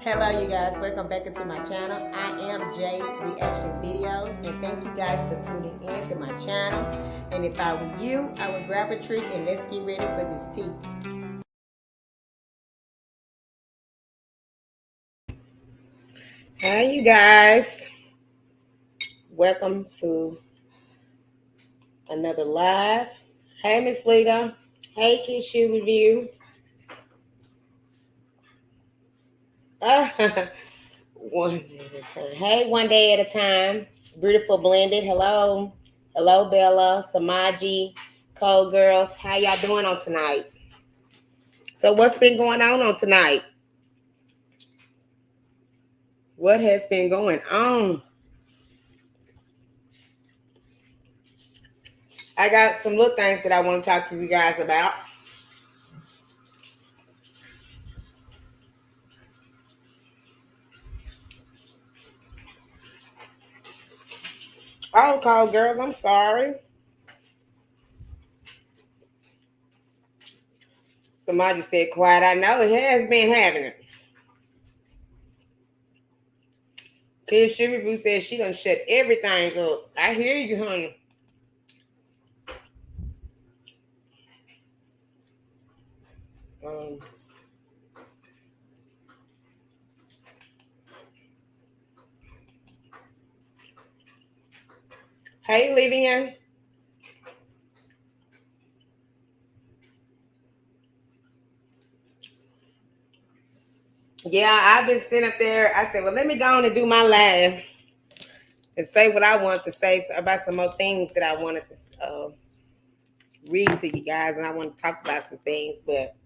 Hello you guys, welcome back into my channel. I am Jay's Reaction Videos and thank you guys for tuning in to my channel. And if I were you, I would grab a treat and let's get ready for this tea. Hi you guys, welcome to another live. Hey Miss Lita, hey Tissue Review. One day at a time. Hey, one day at a time. Beautiful blended. Hello. Hello, Bella, Samaji, Cold Girls. How y'all doing on tonight? So what's been going on tonight? What has been going on? I got some little things that I want to talk to you guys about. Oh, Cold Girls, I'm sorry. Samaji said quiet. I know it has been happening. Kid Shiver said she done shut everything up. I hear you, honey. Um, hey, Lillian. Yeah, I've been sitting up there. I said, well, let me go on and do my live and say what I wanted to say about some more things that I wanted to read to you guys. And I want to talk about some things. But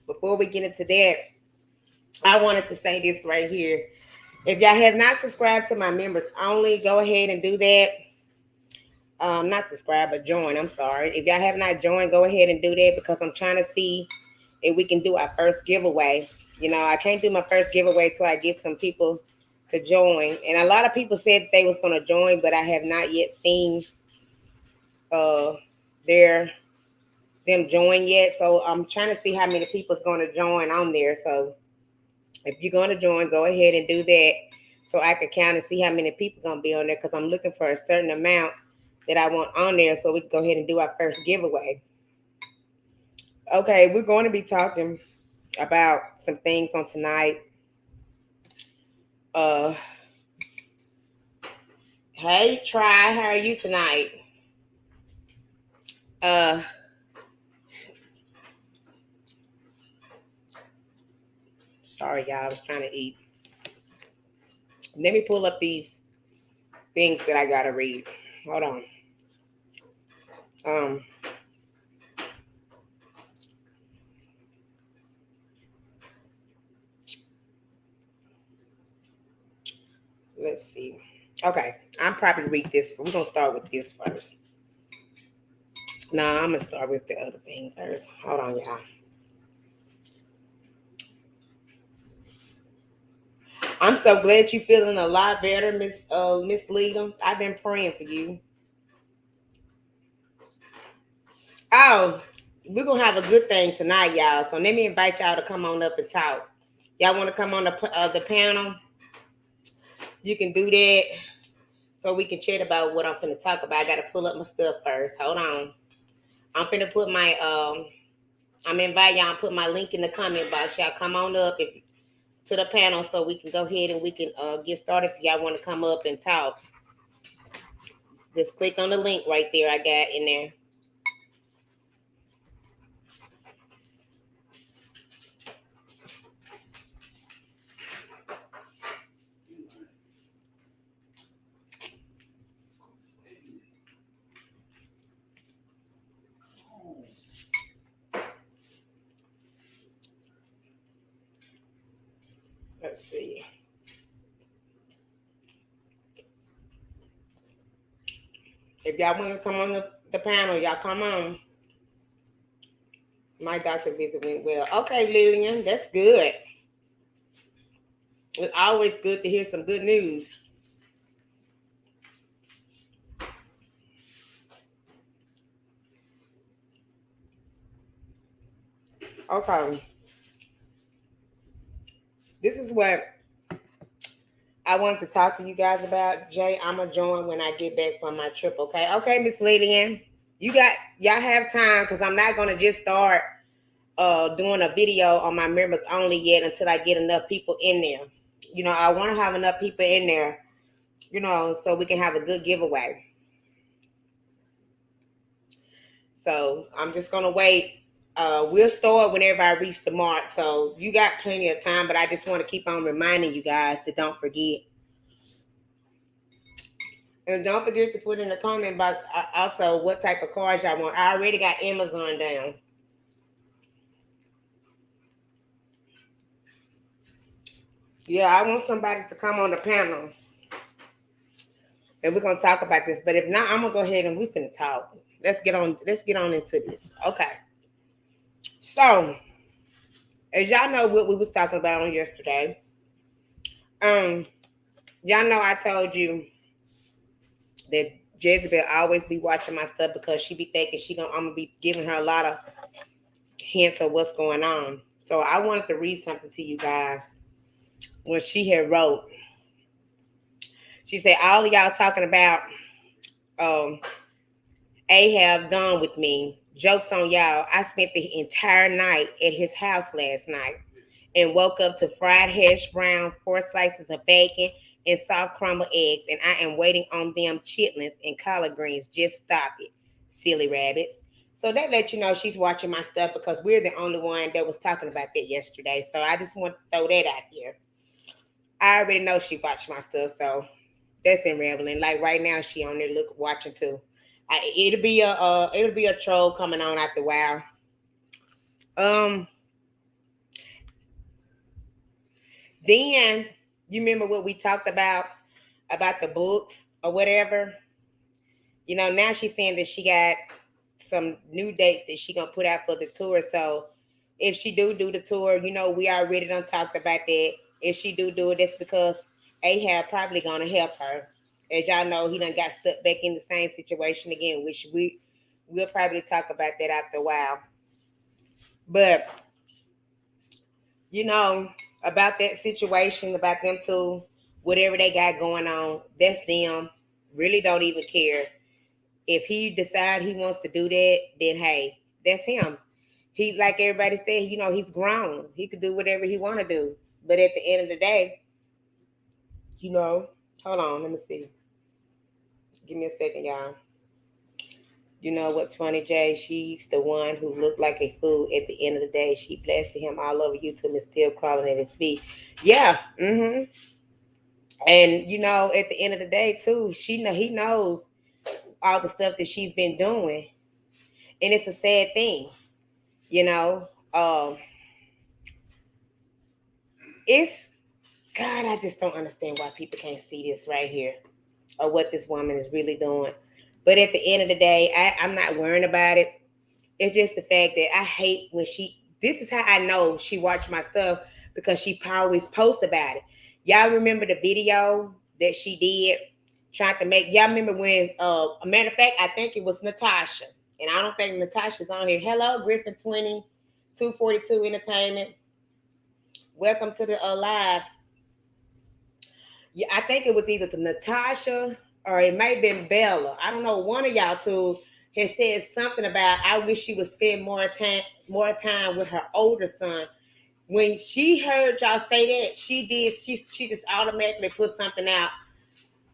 before we get into that, I wanted to say this right here. If y'all have not subscribed to my members only, go ahead and do that. Not subscribe, but join. I'm sorry. If y'all have not joined, go ahead and do that because I'm trying to see if we can do our first giveaway. You know, I can't do my first giveaway till I get some people to join. And a lot of people said they was going to join, but I have not yet seen uh them join yet. So I'm trying to see how many people is going to join on there. So if you're going to join, go ahead and do that so I can count and see how many people going to be on there because I'm looking for a certain amount that I want on there so we can go ahead and do our first giveaway. Okay, we're going to be talking about some things on tonight. Uh, hey, Try, how are you tonight? Uh, sorry, y'all, I was trying to eat. Let me pull up these things that I gotta read. Hold on. Um, let's see. Okay, I'm probably read this. We're gonna start with this first. No, I'm gonna start with the other thing first. Hold on, y'all. I'm so glad you're feeling a lot better, Miss Lita. I've been praying for you. Oh, we're gonna have a good thing tonight, y'all. So let me invite y'all to come on up and talk. Y'all want to come on the panel? You can do that, so we can chat about what I'm finna talk about. I gotta pull up my stuff first. Hold on. I'm finna put my I'm invite y'all. Put my link in the comment box. Y'all come on up to the panel so we can go ahead and we can get started. If y'all want to come up and talk, just click on the link right there. I got in there. Let's see. If y'all want to come on the panel, y'all come on. My doctor visit went well. Okay, Lillian, that's good. It's always good to hear some good news. Okay. This is what I wanted to talk to you guys about. Jay, I'm gonna join when I get back from my trip. Okay, okay, Miss Lillian, y'all have time because I'm not gonna just start doing a video on my members only yet until I get enough people in there. I want to have enough people in there, so we can have a good giveaway. So I'm just gonna wait. We'll start whenever I reach the mark. So you got plenty of time, but I just want to keep on reminding you guys to don't forget. And don't forget to put in the comment box also what type of cards y'all want. I already got Amazon down. Yeah, I want somebody to come on the panel and we're gonna talk about this. But if not, I'm gonna go ahead and we finna talk. Let's get on into this. Okay. So as y'all know what we was talking about on yesterday. Um, y'all know I told you that Jezebel always be watching my stuff because she be thinking I'm gonna be giving her a lot of hints of what's going on. So I wanted to read something to you guys. When she had wrote, she said, all of y'all talking about um Ahab done with me. Joke's on y'all. I spent the entire night at his house last night and woke up to fried hash brown, 4 slices of bacon, and soft crumbled eggs, and I am waiting on them chitlins and collard greens. Just stop it, silly rabbits. So that lets you know she's watching my stuff because we're the only one that was talking about that yesterday. So I just want to throw that out there. I already know she watched my stuff, so that's in rambling. Like right now, she on there watching too. It'll be a troll coming on after a while. Um, then you remember what we talked about the books or whatever. Now she's saying that she got some new dates that she gonna put out for the tour. So if she do the tour, we already done talked about that. If she do it, that's because Ahab probably gonna help her. As y'all know, he done got stuck back in the same situation again, which we'll probably talk about that after a while. But you know about that situation, about them two, whatever they got going on, that's them. Really don't even care. If he decide he wants to do that, then hey, that's him. He, like everybody said, he's grown. He could do whatever he want to do. But at the end of the day, hold on, let me see. Give me a second, y'all. You know what's funny, Jay? She's the one who looked like a fool at the end of the day. She blasted him all over YouTube and still crawling at his feet. Yeah. And at the end of the day, too, he knows all the stuff that she's been doing, and it's a sad thing. You know, um, it's God. I just don't understand why people can't see this right here, or what this woman is really doing. But at the end of the day, I'm not worrying about it. It's just the fact that I hate when this is how I know she watched my stuff, because she always posts about it. Y'all remember the video that she did trying to make, y'all remember when, a matter of fact, I think it was Natasha. And I don't think Natasha's on here. Hello, Griffin 2242 Entertainment. Welcome to the live. Yeah, I think it was either the Natasha or it might have been Bella. I don't know. One of y'all two has said something about I wish she would spend more time with her older son. When she heard y'all say that, she just automatically put something out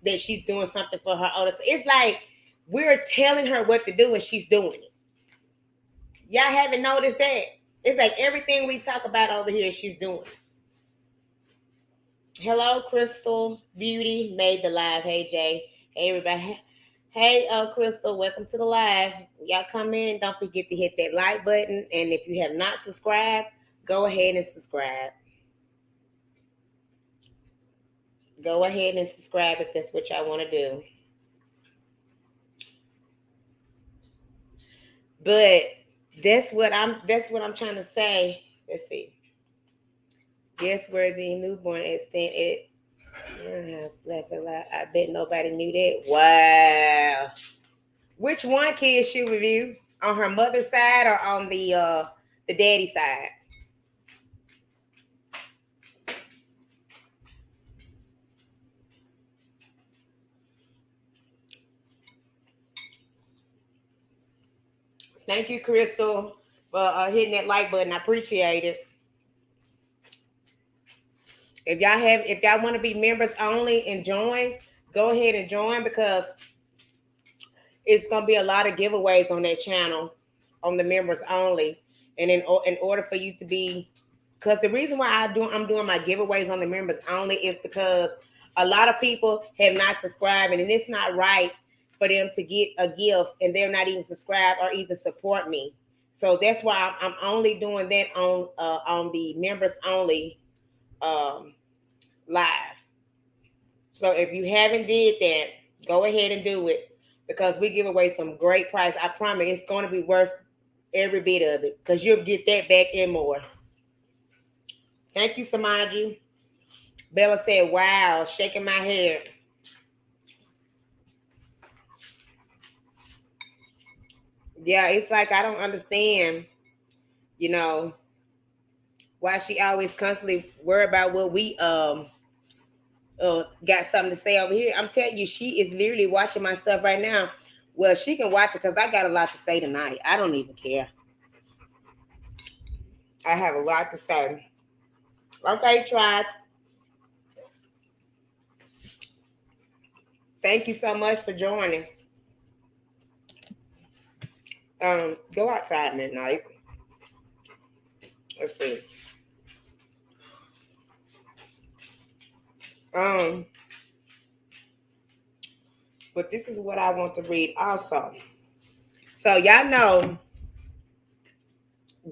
that she's doing something for her older son. It's like we're telling her what to do and she's doing it. Y'all haven't noticed that? It's like everything we talk about over here, she's doing. Hello, Crystal Beauty made the live. Hey, Jay. Hey, everybody. Hey, Crystal. Welcome to the live. Y'all come in. Don't forget to hit that like button. And if you have not subscribed, go ahead and subscribe. Go ahead and subscribe if that's what y'all want to do. But that's what I'm trying to say. Let's see. Guess where the newborn is stand it. I bet nobody knew that. Wow. Which one kid she review? On her mother's side or on the daddy side? Thank you, Crystal, for hitting that like button. I appreciate it. If y'all want to be members only and join, go ahead and join because it's gonna be a lot of giveaways on that channel, on the members only. And in order for you to be, because the reason why I'm doing my giveaways on the members only is because a lot of people have not subscribed, and it's not right for them to get a gift and they're not even subscribed or even support me. So that's why I'm only doing that on the members only um, live. So if you haven't did that, go ahead and do it because we give away some great price. I promise it's going to be worth every bit of it because you'll get that back and more. Thank you, Samaji. Bella said, wow, shaking my head. Yeah, it's like I don't understand, you know, why she always constantly worry about what we got something to say over here. I'm telling you, she is literally watching my stuff right now. Well, she can watch it because I got a lot to say tonight. I don't even care. I have a lot to say. Okay, tried. Thank you so much for joining. Go outside midnight. Let's see. Um, but this is what I want to read also. So y'all know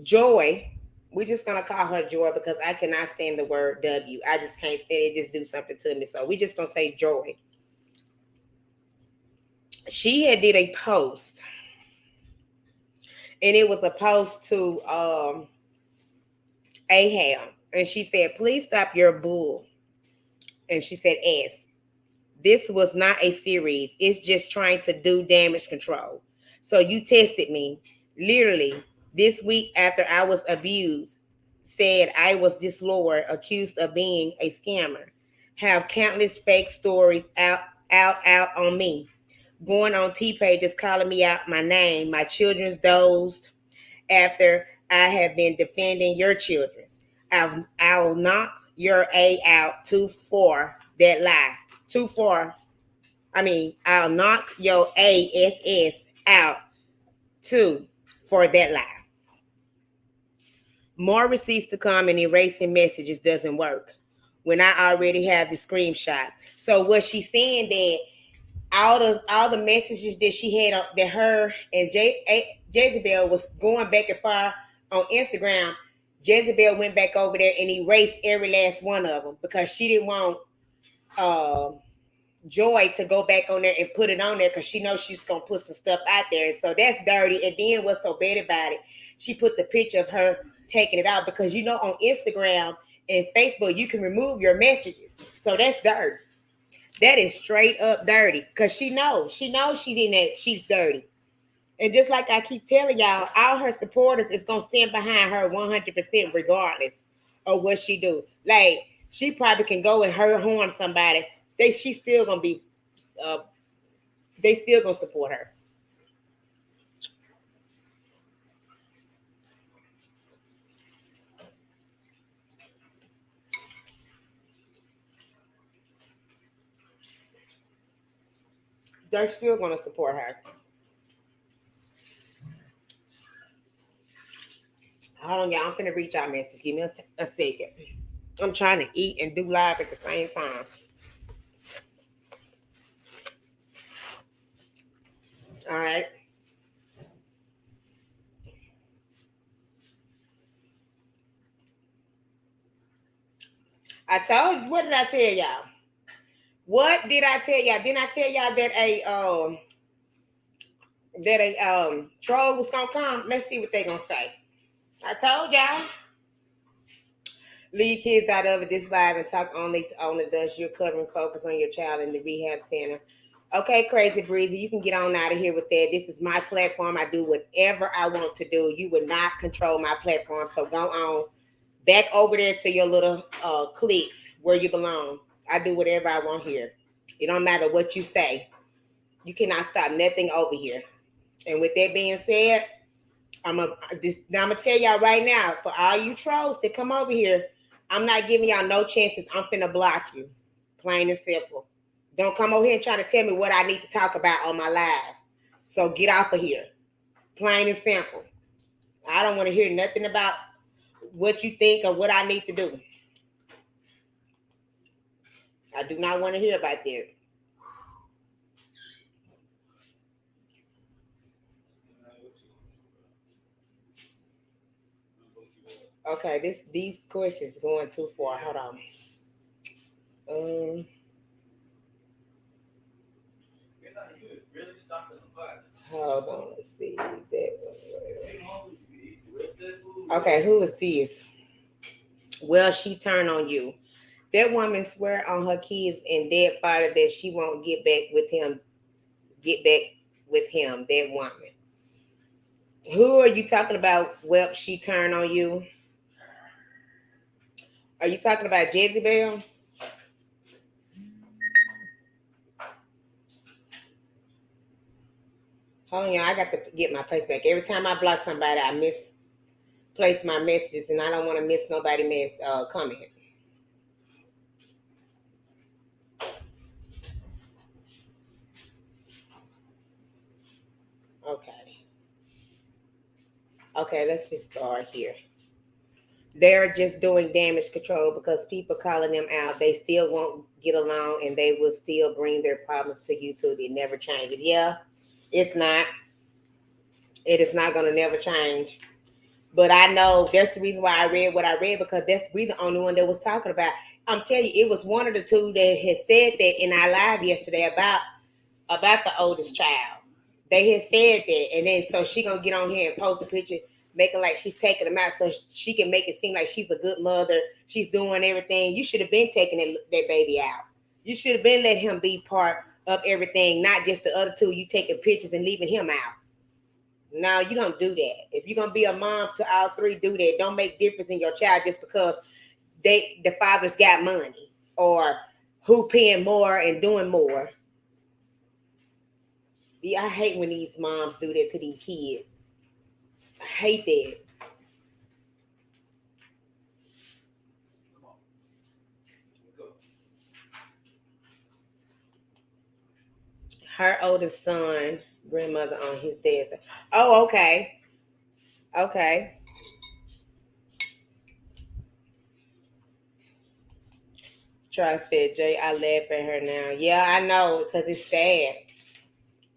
Joy. We're just gonna call her Joy because I cannot stand the word W. I just can't stand it. Just do something to me. So we just gonna say Joy. She had did a post, and it was a post to Ahab, and she said, "Please stop your bull." And she said, "S. This was not a series. It's just trying to do damage control. So you tested me literally this week after I was abused, said I was disloyal, accused of being a scammer, have countless fake stories out on me, going on T pages calling me out my name, my children's dozed after I have been defending your children's. I'll knock your A out too far that lie. Too far. I'll knock your ASS out too for that lie. More receipts to come and erasing messages doesn't work when I already have the screenshot. So what she's saying that all the messages that she had that her and Jezebel was going back and forth on Instagram, Jezebel went back over there and erased every last one of them because she didn't want uh, Joy to go back on there and put it on there because she knows she's gonna put some stuff out there. So that's dirty. And then what's so bad about it? She put the picture of her taking it out because on Instagram and Facebook you can remove your messages. So that's dirty. That is straight up dirty because she knows she's dirty. And just like I keep telling y'all, all her supporters is gonna stand behind her 100% regardless of what she do. Like she probably can go and harm somebody. She's still gonna be, uh, they still gonna support her. They're still gonna support her. Hold on, y'all. I'm finna reach out message. Give me a second. I'm trying to eat and do live at the same time. All right. I told you. What did I tell y'all? What did I tell y'all? Didn't I tell y'all that a troll was gonna come? Let's see what they gonna say. I told y'all. Leave kids out of it. This live and talk only does you're covering focus on your child in the rehab center. Okay, crazy breezy, you can get on out of here with that. This is my platform. I do whatever I want to do. You would not control my platform. So go on back over there to your little cliques where you belong. I do whatever I want here. It don't matter what you say. You cannot stop nothing over here. And with that being said, I'm gonna tell y'all right now, for all you trolls that come over here, I'm not giving y'all no chances. I'm finna block you. Plain and simple. Don't come over here and try to tell me what I need to talk about on my live. So get off of here. Plain and simple. I don't want to hear nothing about what you think or what I need to do. I do not want to hear about that. Okay, these questions going too far. Hold on. Um, hold on. Let's see that one. Okay, who is this? Well, she turned on you. That woman swear on her kids and dead father that she won't get back with him. Get back with him. That woman. Who are you talking about? Well, she turned on you. Are you talking about Jezebel? Hold on, y'all. I got to get my place back. Every time I block somebody, I misplace my messages, and I don't want to miss nobody comment. Okay. Okay, let's just start here. They're just doing damage control because people calling them out. They still won't get along, and they will still bring their problems to YouTube. It never changes. Yeah, it's not. It is not going to never change. But I know that's the reason why I read what I read, because we the only one that was talking about. I'm telling you, it was one of the two that had said that in our live yesterday about the oldest child. They had said that, and then so she gonna get on here and post a picture, making like she's taking them out, so she can make it seem like she's a good mother. She's doing everything. You should have been taking that baby out. You should have been let him be part of everything, not just the other two. You taking pictures and leaving him out. No, you don't do that. If you're gonna be a mom to all three, do that. Don't make difference in your child just because the father's got money or who paying more and doing more. Yeah, I hate when these moms do that to these kids. I hate that. Her oldest son, grandmother on his dad's side. Oh, okay. Okay. Try said, Jay, I laugh at her now. Yeah, I know, because it's sad.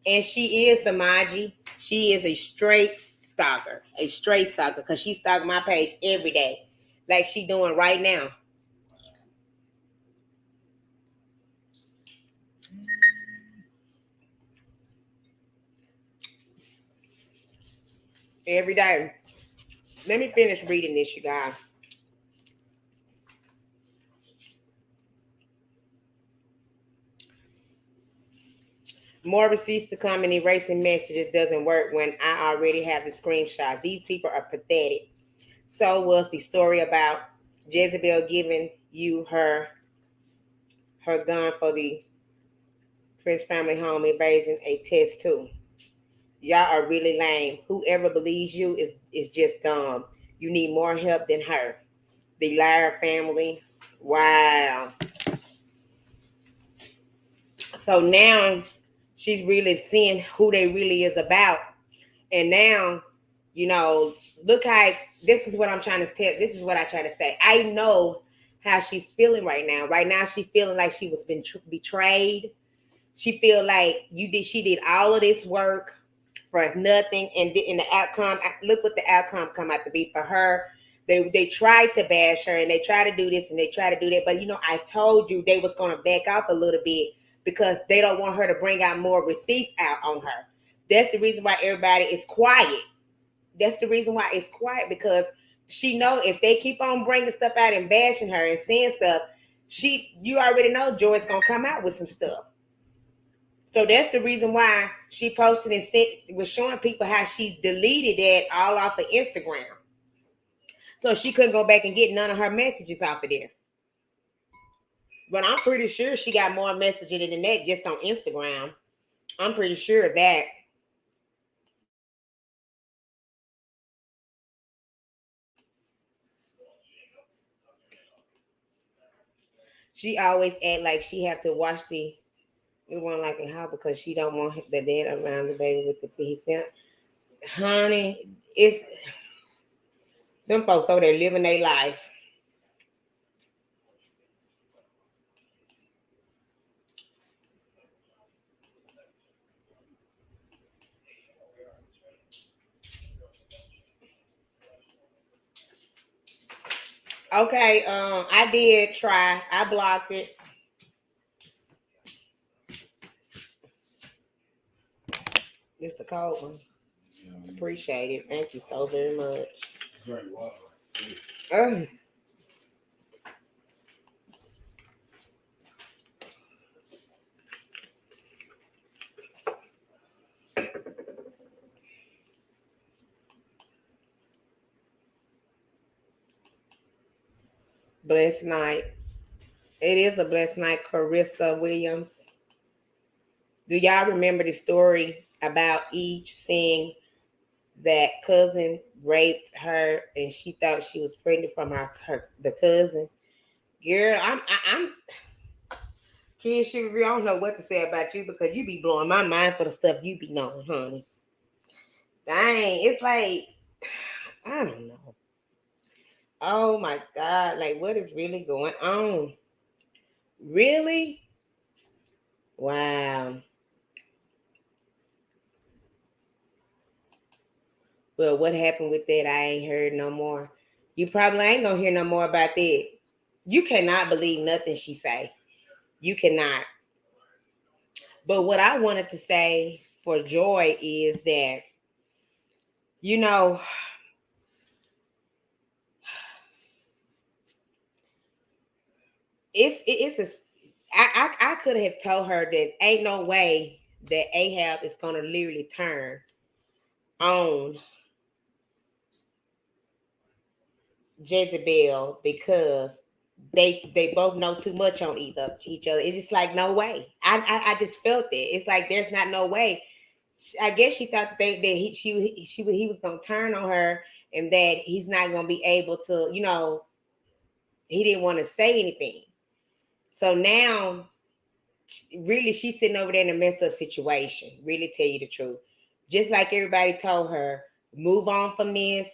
And she is Samaji. She is a straight stalker. A straight stalker, because she stalks my page every day. Like she doing right now. Every day. Let me finish reading this, you guys. More receipts to come and erasing messages doesn't work when I already have the screenshot. These people are pathetic. So was the story about Jezebel giving you her gun for the Prince family home invasion a test too. Y'all are really lame. Whoever believes you is just dumb. You need more help than her. The liar family. Wow. So now she's really seeing who they really is about. And now, look how this is what I'm trying to tell. This is what I try to say. I know how she's feeling right now. Right now, she's feeling like she was been betrayed. She feel like she did all of this work for nothing, and in the outcome, look what the outcome come out to be for her. They tried to bash her, and they try to do this and they try to do that, but I told you they was going to back off a little bit because they don't want her to bring out more receipts out on her. That's the reason why everybody is quiet. That's the reason why it's quiet, because she know if they keep on bringing stuff out and bashing her and saying stuff, you already know Joy's gonna come out with some stuff. So that's the reason why she posted and was showing people how she deleted that all off of Instagram. So she couldn't go back and get none of her messages off of there. But I'm pretty sure she got more messages than that just on Instagram. I'm pretty sure of that. She always act like she have to watch the we won't like it how because she don't want the dad around the baby with the his family. Honey, it's them folks over there living their life. Okay, I did try. I blocked it. It's the cold one. Appreciate it. Thank you so very much. Uh, blessed night. It is a blessed night, Carissa Williams. Do y'all remember the story about each saying that cousin raped her and she thought she was pregnant from her the cousin? Girl, I'm Kid Sugar, I don't know what to say about you because you be blowing my mind for the stuff you be knowing, honey. Dang, it's like I don't know. Oh my God, like what is really going on? Really? Wow. Well, what happened with that? I ain't heard no more. You probably ain't gonna hear no more about that. You cannot believe nothing she say. You cannot. But what I wanted to say for Joy is that, you know, it's a I could have told her that ain't no way that Ahab is gonna literally turn on Jezebel because they both know too much on each other. It's just like no way. I just felt it. It's like there's not no way. I guess she thought that he was gonna turn on her and that he's not gonna be able to, he didn't want to say anything. So now really she's sitting over there in a messed up situation. Really tell you the truth. Just like everybody told her, move on from this,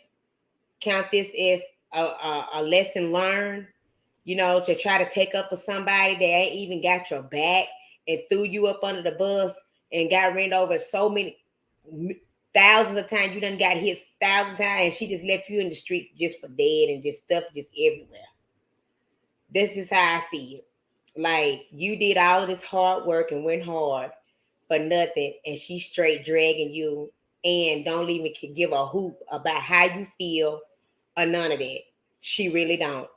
count this as a lesson learned, to try to take up for somebody that ain't even got your back and threw you up under the bus and got ran over so many thousands of times. You done got hit thousands of times and she just left you in the street just for dead and just stuff just everywhere. This is how I see it. Like you did all of this hard work and went hard for nothing, and she's straight dragging you and don't even give a hoop about how you feel or none of that. She really don't.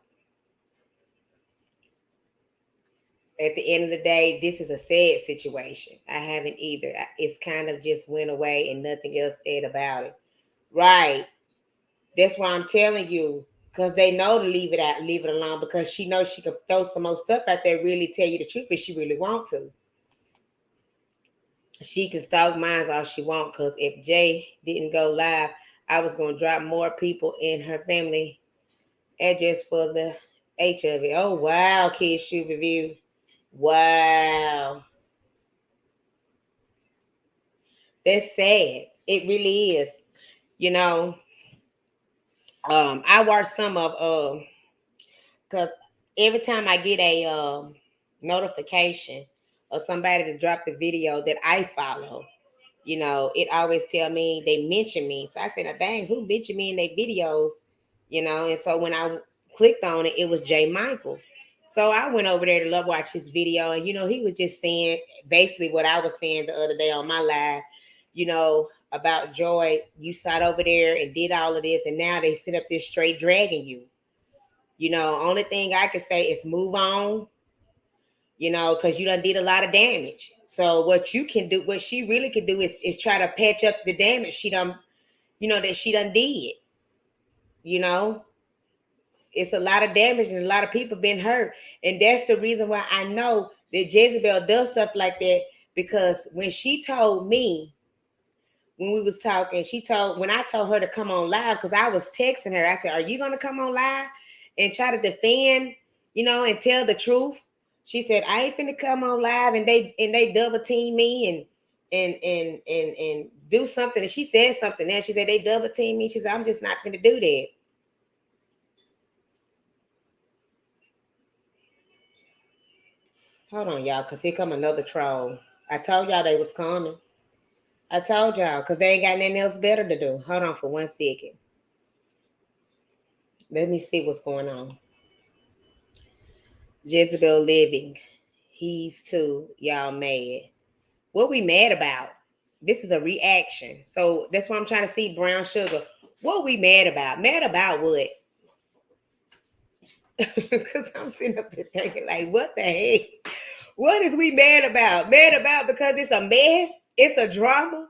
At the end of the day, this is a sad situation. I haven't either. It's kind of just went away and nothing else said about it. Right. That's why I'm telling you, because they know to leave it out, leave it alone, because she knows she could throw some more stuff out there, really tell you the truth if she really wants to. She can stalk mine all she wants, because if Jay didn't go live, I was going to drop more people in her family address for the HIV. Oh, wow, Kids Shoe Review. Wow. That's sad. It really is. You know, I watched some of because every time I get a notification of somebody to drop the video that I follow, it always tell me they mention me. So I said, "Oh, dang, who mentioned me in their videos?" And so when I clicked on it, it was Jay Michaels. So I went over there to love watch his video, and he was just saying basically what I was saying the other day on my live, about Joy. You sat over there and did all of this, and now they sit up there straight dragging you. Only thing I could say is move on, because you done did a lot of damage. So what you can do, what she really could do is try to patch up the damage she done, that she done did. You know, it's a lot of damage and a lot of people been hurt. And that's the reason why I know that Jezebel does stuff like that, because when she told me, when we was talking, when I told her to come on live, because I was texting her, I said, are you going to come on live and try to defend, and tell the truth? She said, I ain't finna come on live and they double team me and do something. And she said something else. She said they double team me. She said, I'm just not finna do that. Hold on, y'all, because here come another troll. I told y'all they was coming. I told y'all, because they ain't got nothing else better to do. Hold on for 1 second. Let me see what's going on. Jezebel living. He's too, y'all mad. What we mad about? This is a reaction. So that's why I'm trying to see brown sugar. What we mad about? Mad about what? Because I'm sitting up here thinking, like, what the heck? What is we mad about? Mad about because it's a mess? It's a drama?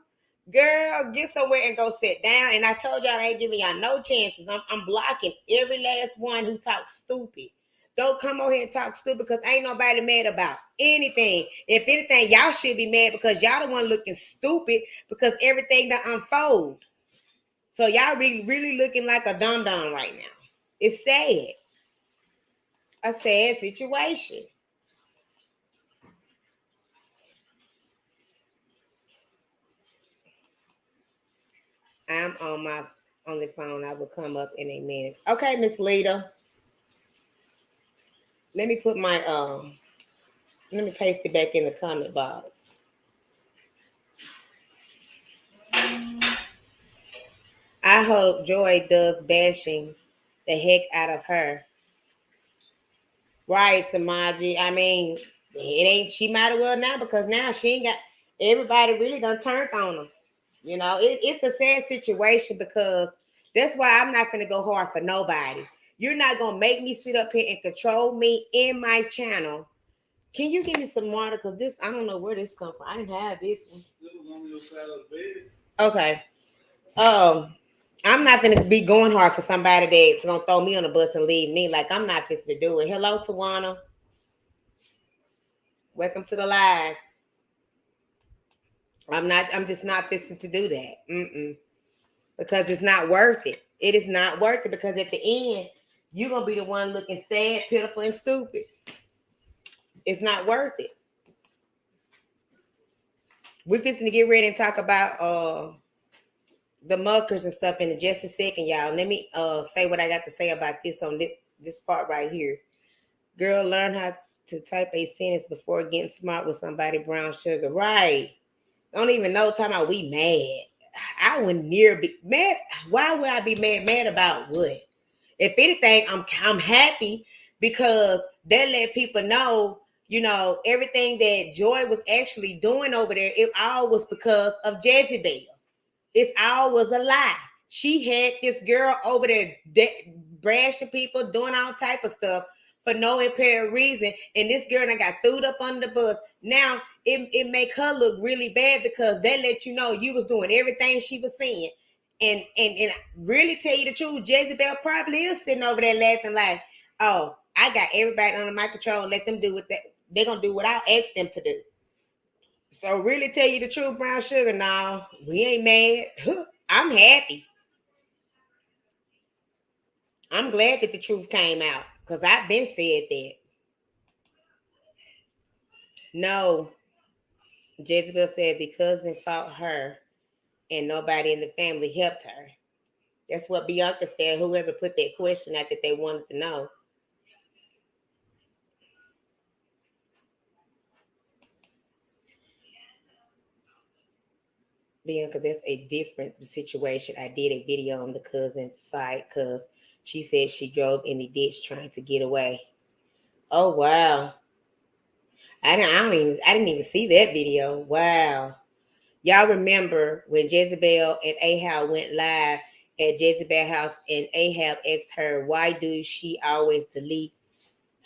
Girl, get somewhere and go sit down. And I told y'all I ain't giving y'all no chances. I'm blocking every last one who talks stupid. Don't come over here and talk stupid because ain't nobody mad about anything. If anything, y'all should be mad because y'all the one looking stupid because everything that unfold. So y'all really looking like a dum-dum right now. It's sad. A sad situation. I'm on the phone. I will come up in a minute. Okay, Miss Lita. Let me put my let me paste it back in the comment box. I hope Joy does bashing the heck out of her. Right, Samaji. I mean, it ain't she might as well now because now she ain't got everybody really done turned on her. You know, it's a sad situation because that's why I'm not gonna go hard for nobody. You're not gonna make me sit up here and control me in my channel. Can you give me some water? Because this, I don't know where this come from. I didn't have this one. It was on your side of the bed. Okay. I'm not gonna be going hard for somebody that's gonna throw me on the bus and leave me. Like I'm not fixing to do it. Hello, Tawana. Welcome to the live. I'm just not fixing to do that. Because it's not worth it. It is not worth it because at the end, you're gonna be the one looking sad, pitiful, and stupid. It's not worth it. We're fixing to get ready and talk about the muckers and stuff in just a second, y'all. Let me say what I got to say about this on this part right here. Girl, learn how to type a sentence before getting smart with somebody, brown sugar. Right. Don't even know time about we mad. I wouldn't near be mad. Why would I be mad? Mad about what? If anything, I'm happy because that let people know, you know, everything that Joy was actually doing over there, it all was because of Jezebel. It's all was a lie. She had this girl over there brashing people, doing all type of stuff for no apparent reason. And this girl got threw up under the bus. Now it make her look really bad because that let you know you was doing everything she was saying. And really tell you the truth, Jezebel probably is sitting over there laughing like, oh, I got everybody under my control. Let them do what they're gonna do what I asked them to do. So really tell you the truth, brown sugar, no, we ain't mad. I'm happy. I'm glad that the truth came out because I've been said that. No, Jezebel said the cousin fought her and nobody in the family helped her. That's what Bianca said. Whoever put that question out that they wanted to know. Bianca, that's a different situation. I did a video on the cousin fight because she said she drove in the ditch trying to get away. Oh wow. I didn't even see that video. Wow. Y'all remember when Jezebel and Ahab went live at Jezebel house and Ahab asked her, why do she always delete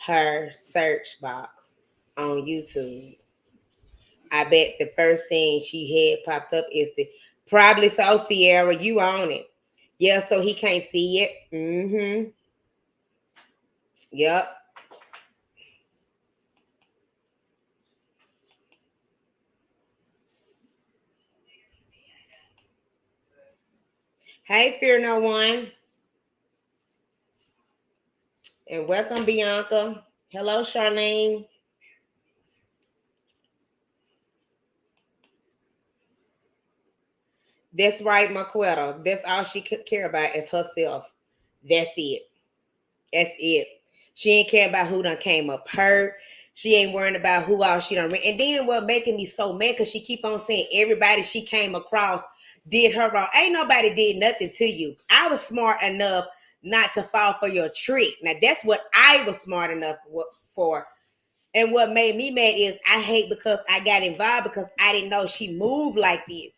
her search box on YouTube? I bet the first thing she had popped up is the probably so Sierra, you on it. Yeah, so he can't see it. Mm-hmm. Yep. Hey, Fear No One. And welcome, Bianca. Hello, Charlene. That's right, Marquetta. That's all she could care about is herself. That's it. That's it. She ain't care about who done came up hurt. She ain't worrying about who else she done. And then what making me so mad because she keep on saying everybody she came across did her wrong. Ain't nobody did nothing to you. I was smart enough not to fall for your trick. Now that's what I was smart enough for. And what made me mad is I hate because I got involved because I didn't know she moved like this.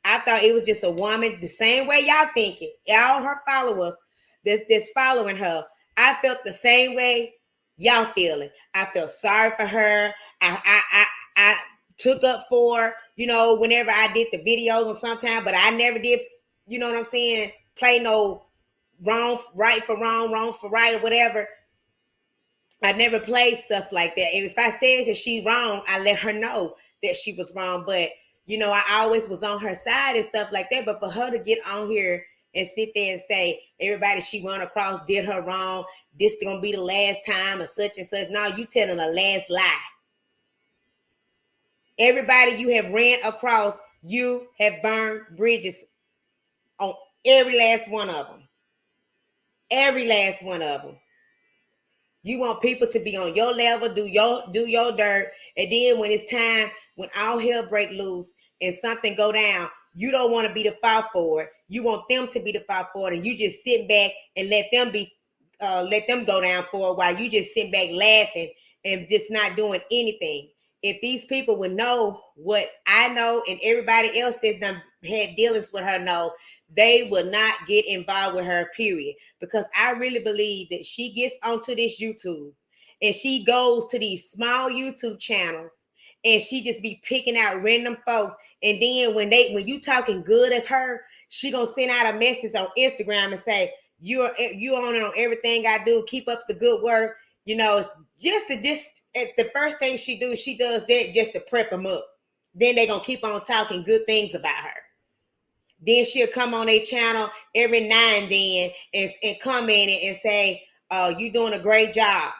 I thought it was just a woman the same way y'all thinking. All her followers that's following her. I felt the same way y'all feeling. I felt sorry for her. I took up for, whenever I did the videos or sometime, but I never did, you know what I'm saying, play no right for wrong for right or whatever. I never played stuff like that. And if I said that she wrong, I let her know that she was wrong. But I always was on her side and stuff like that. But for her to get on here and sit there and say everybody she run across did her wrong, this is gonna be the last time or such and such. No, you telling a last lie. Everybody you have ran across, you have burned bridges on every last one of them. Every last one of them. You want people to be on your level, do your dirt, and then when it's time, when all hell break loose and something go down, you don't want to be the fault for it. You want them to be the fault for it, and you just sit back and let them go down for it while you just sit back laughing and just not doing anything. If these people would know what I know and everybody else that's done had dealings with her know, they will not get involved with her, period. Because I really believe that she gets onto this YouTube and she goes to these small YouTube channels and she just be picking out random folks. And then when you talking good of her, she gonna send out a message on Instagram and say, you on it on everything I do, keep up the good work. Just the first thing she does that just to prep them up. Then they gonna keep on talking good things about her. Then she'll come on their channel every now and then and comment and say, you doing a great job.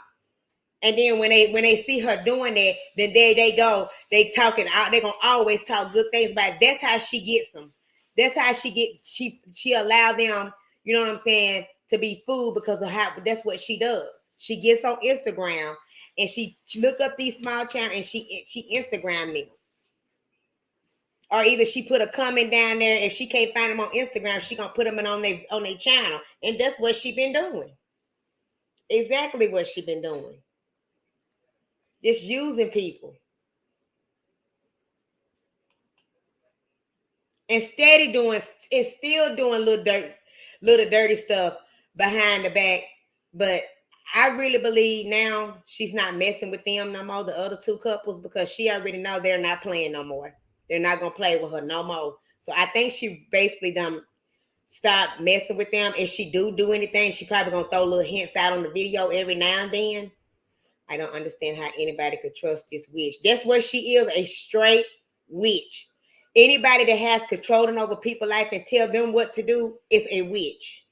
And then when they see her doing that, then there they go. They talking out. They're gonna always talk good things about it. That's how she gets them. That's how she allow them, you know what I'm saying, to be fooled because of how that's what she does. She gets on Instagram and she look up these small channels and she Instagram them. Or either she put a comment down there. If she can't find them on Instagram, she gonna put them on their channel, and that's what she been doing. Exactly what she been doing. Just using people and steady doing and still doing little dirty stuff behind the back. But I really believe now she's not messing with them no more, the other two couples, because she already know they're not playing no more. They're not gonna play with her no more. So I think she basically done stop messing with them. If she do anything, she probably gonna throw little hints out on the video every now and then. I don't understand how anybody could trust this witch. That's what she is, a straight witch. Anybody that has controlling over people's life and tell them what to do is a witch.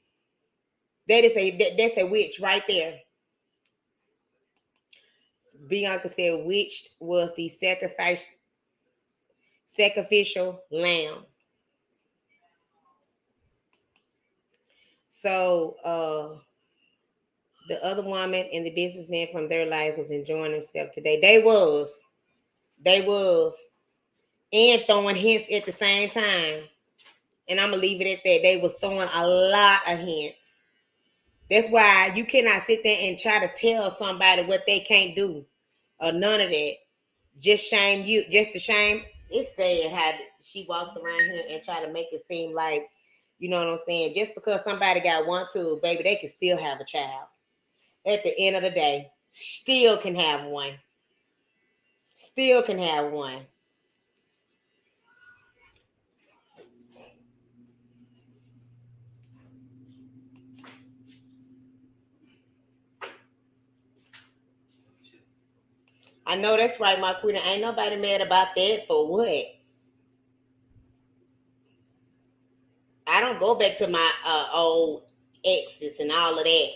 That's a witch right there. Bianca said witch was the sacrificial lamb. So the other woman and the businessman from their life was enjoying themselves today. They was, and throwing hints at the same time. And I'm gonna leave it at that. They was throwing a lot of hints. That's why you cannot sit there and try to tell somebody what they can't do, or none of that. Just shame you, just to shame. It's sad how she walks around here and try to make it seem like, you know what I'm saying. Just because somebody got one too, baby, they can still have a child. At the end of the day, still can have one. Still can have one. I know that's right, my queen. Ain't nobody mad about that. For what? I don't go back to my old exes and all of that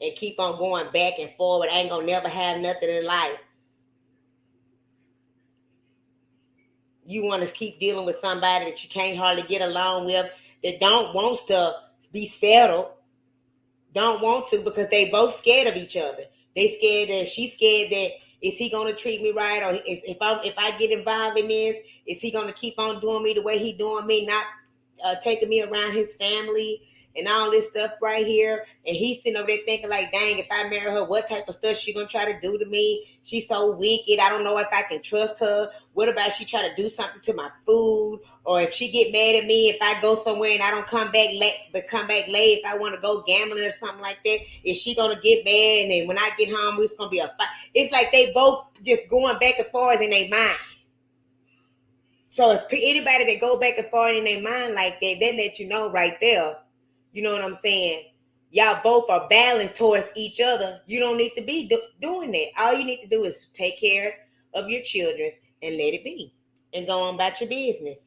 and keep on going back and forward. I ain't gonna never have nothing in life. you want to keep dealing with somebody that you can't hardly get along with, that don't wants to be settled, don't want to because they both scared of each other. They scared that she's scared that is he gonna treat me right, or if I get involved in this, is he gonna keep on doing me the way he doing me, not taking me around his family and all this stuff right here. And he's sitting over there thinking like, dang, if I marry her, what type of stuff she gonna try to do to me? She's so wicked. I don't know if I can trust her. What about she try to do something to my food? Or if she get mad at me, if I go somewhere and I don't come back late, but come back late, if I want to go gambling or something like that, is she gonna get mad? And then when I get home, it's gonna be a fight. It's like they both just going back and forth in their mind. So if anybody that go back and forth in their mind like that, they let you know right there. You know what I'm saying? Y'all both are battling towards each other. You don't need to be doing that. All you need to do is take care of your children and let it be. And go on about your business.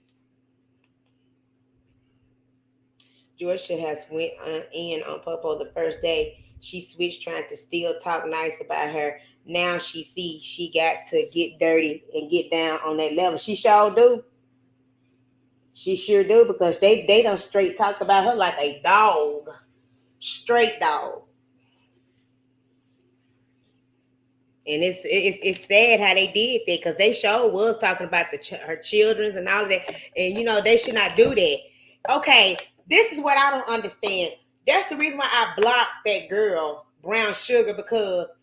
Georgia has went in on Popo the first day. She switched trying to still talk nice about her. Now she sees she got to get dirty and get down on that level. She sure do. She sure do, because they done straight talked about her like a dog. Straight dog. And it's sad how they did that, because they sure was talking about her children and all of that. And, you know, they should not do that. Okay, this is what I don't understand. That's the reason why I blocked that girl, Brown Sugar, because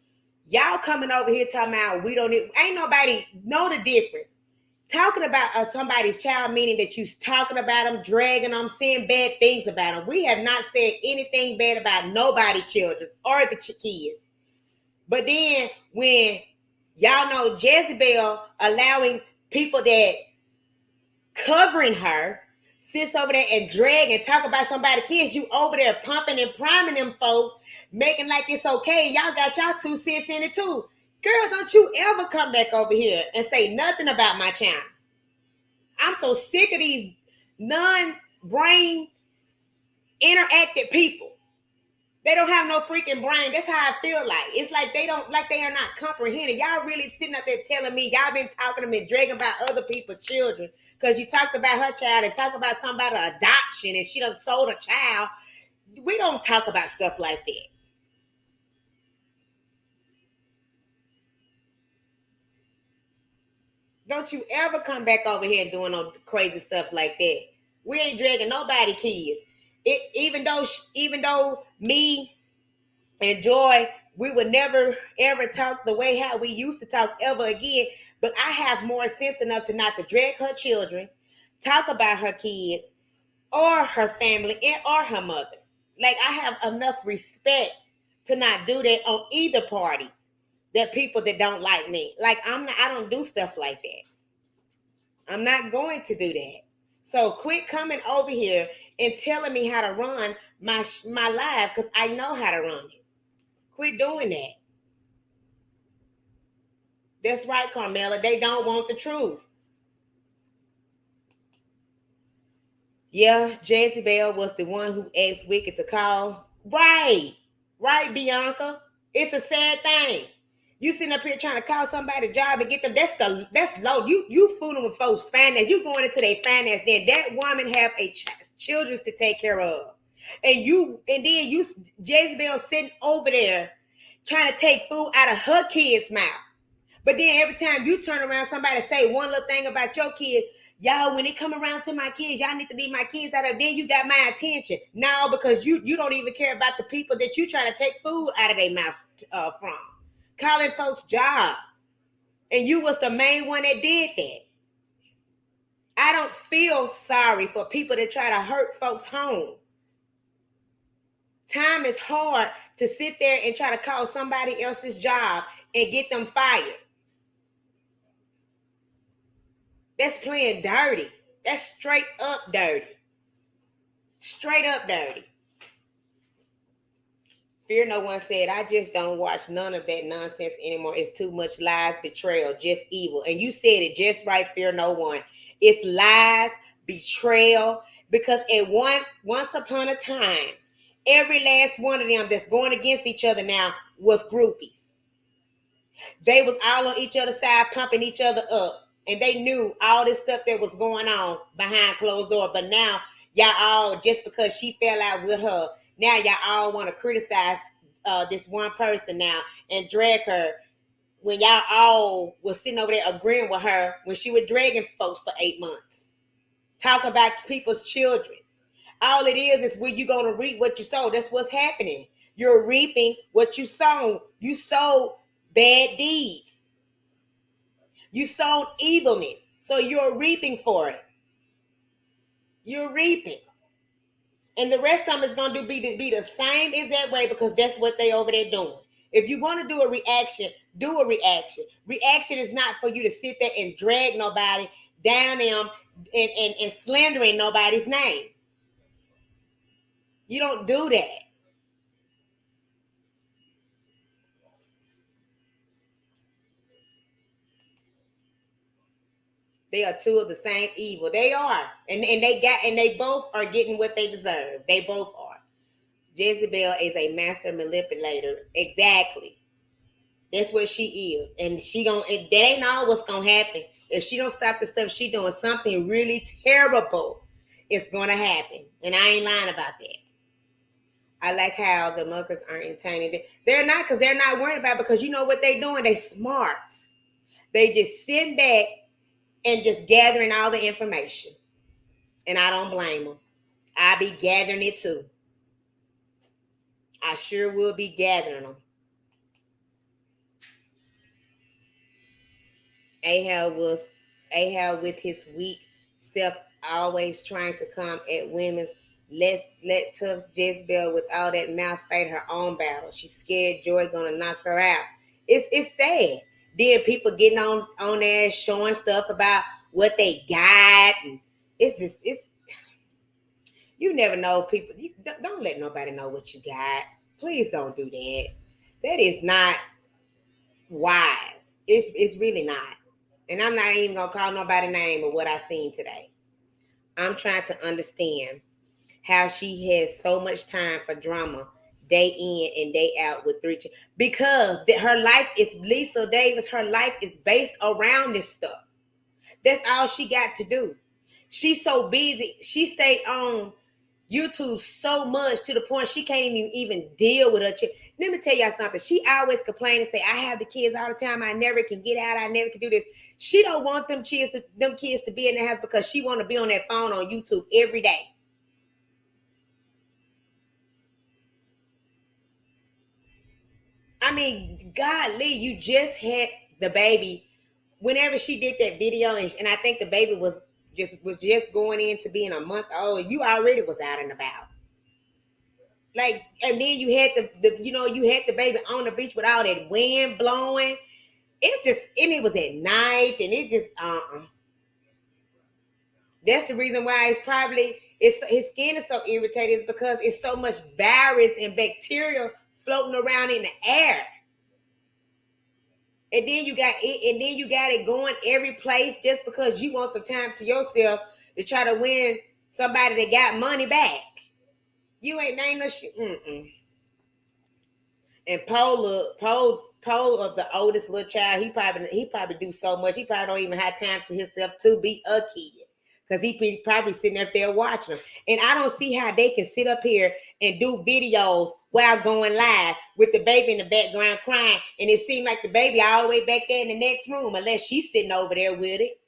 y'all coming over here talking about we don't need, ain't nobody know the difference. Talking about somebody's child, meaning that you talking about them, dragging them, saying bad things about them. We have not said anything bad about nobody's children or the kids. But then when y'all know Jezebel allowing people that covering her sits over there and drag and talk about somebody's kids, you over there pumping and priming them folks, making like it's okay. Y'all got y'all 2 cents in it too. Girl, don't you ever come back over here and say nothing about my channel. I'm so sick of these non-brain interactive people. They don't have no freaking brain. That's how I feel like. It's like they don't, like they are not comprehending. Y'all really sitting up there telling me y'all been talking to me, dragging about other people's children because you talked about her child and talk about somebody's adoption and she done sold a child. We don't talk about stuff like that. Don't you ever come back over here and doing no crazy stuff like that. We ain't dragging nobody kids. Even though me and Joy, we would never ever talk the way how we used to talk ever again. But I have more sense enough to not to drag her children, talk about her kids, or her family, or her mother. Like, I have enough respect to not do that on either parties. That people that don't like me. Like, I don't do stuff like that. I'm not going to do that. So quit coming over here and telling me how to run my live, because I know how to run it. Quit doing that. That's right, Carmela. They don't want the truth. Yeah, Jezebel was the one who asked Wicked to call. Right, Bianca. It's a sad thing. You sitting up here trying to call somebody a job and get them. That's low. You fooling with folks' finance. You going into their finance. Then that woman have a children to take care of, and then you Jezebel sitting over there trying to take food out of her kid's mouth. But then every time you turn around, somebody say one little thing about your kid. Y'all, when it come around to my kids, y'all need to leave my kids out of. Then you got my attention. No, because you don't even care about the people that you trying to take food out of their mouth from. Calling folks jobs. And you was the main one that did that. I don't feel sorry for people that try to hurt folks' home. Time is hard to sit there and try to call somebody else's job and get them fired. That's playing dirty. That's straight up dirty. Straight up dirty. Fear No One said, I just don't watch none of that nonsense anymore. It's too much lies, betrayal, just evil. And you said it just right, Fear No One. It's lies, betrayal, because once upon a time, every last one of them that's going against each other now was groupies. They was all on each other's side, pumping each other up. and they knew all this stuff that was going on behind closed door. But now y'all all, just because she fell out with her, now y'all all want to criticize this one person now and drag her when y'all all was sitting over there agreeing with her when she was dragging folks for 8 months. Talk about people's children. All it is when you're going to reap what you sow. That's what's happening. You're reaping what you sow. You sowed bad deeds. You sowed evilness. So you're reaping for it. You're reaping. And the rest of them is going to be the same exact way, because that's what they over there doing. If you want to do a reaction, do a reaction. Reaction is not for you to sit there and drag nobody down them and slandering nobody's name. You don't do that. They are two of the same evil. They are. And they both are getting what they deserve. They both are. Jezebel is a master manipulator. Exactly. That's what she is. And that ain't all what's gonna happen. If she don't stop the stuff she doing, something really terrible is gonna happen. And I ain't lying about that. I like how the muckers aren't entertaining. They're not, because they're not worried about it, because you know what they doing? They smart. They just sitting back and just gathering all the information. And I don't blame them. I be gathering it too. I sure will be gathering them. Ahab with his weak self, always trying to come at women's. Let tough Jezebel with all that mouth fight her own battle. She's scared Joy gonna knock her out. It's sad. Then people getting on there showing stuff about what they got, and it's you never know people. You don't let nobody know what you got. Please don't do that. That is not wise. It's really not. And I'm not even gonna call nobody name of what I seen today. I'm trying to understand how she has so much time for drama day in and day out with three children. Because her life is Lisa Davis, her life is based around this stuff. That's all she got to do. She's so busy. She stayed on YouTube so much to the point she can't even deal with her children. Let me tell y'all something. She always complain and say, I have the kids all the time. I never can get out. I never can do this. She don't want them kids to be in the house because she want to be on that phone on YouTube every day. I mean, golly, you just had the baby. Whenever she did that video, and I think the baby was just going into being a month old, you already was out and about. Like, and then you had you had the baby on the beach with all that wind blowing. It's just, and it was at night, and it just That's the reason why it's his skin is so irritated, is because it's so much virus and bacteria floating around in the air. And then you got it going every place just because you want some time to yourself to try to win somebody that got money back. You ain't named no shit. Mm-mm. And Paul of the oldest little child, he probably do so much. He probably don't even have time to himself to be a kid. Because he probably sitting up there watching them. And I don't see how they can sit up here and do videos while going live with the baby in the background crying. And it seemed like the baby all the way back there in the next room, unless she's sitting over there with it.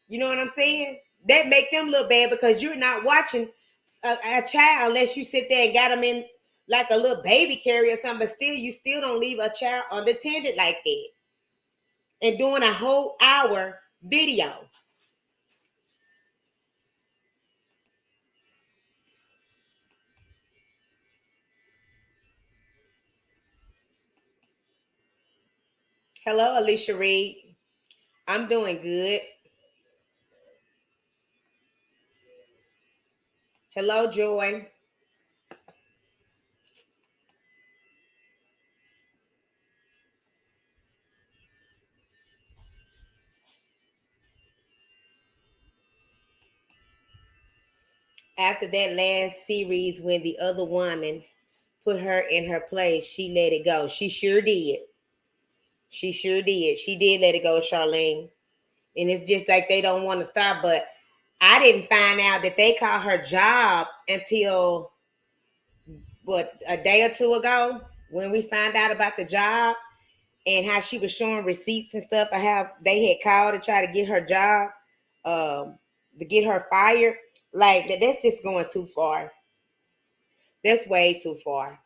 You know what I'm saying? That make them look bad, because you're not watching a child unless you sit there and got them in like a little baby carrier or something. But still, you still don't leave a child unattended like that. And doing a whole hour video. Hello, Alicia Reed. I'm doing good. Hello, Joy. After that last series, when the other woman put her in her place, she let it go. She sure did. She sure did. She did let it go, Charlene. And it's just like they don't want to stop. But I didn't find out that they called her job until what, a day or two ago, when we found out about the job and how she was showing receipts and stuff. I have they had called to try to get her job, to get her fired. Like that's just going too far. That's way too far.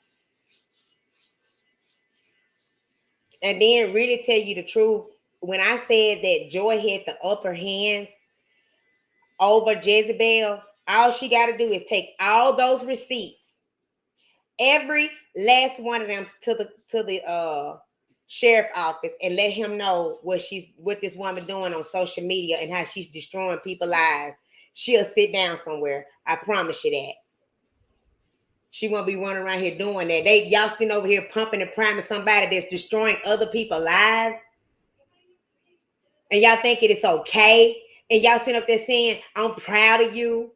And then really tell you the truth, when I said that Joy had the upper hands over Jezebel, all she got to do is take all those receipts, every last one of them, to the sheriff office, and let him know what this woman doing on social media and how she's destroying people's lives. She'll sit down somewhere. I promise you that. She won't be running around here doing that. Y'all sitting over here pumping and priming somebody that's destroying other people's lives, and y'all think it is okay. And y'all sitting up there saying, "I'm proud of you.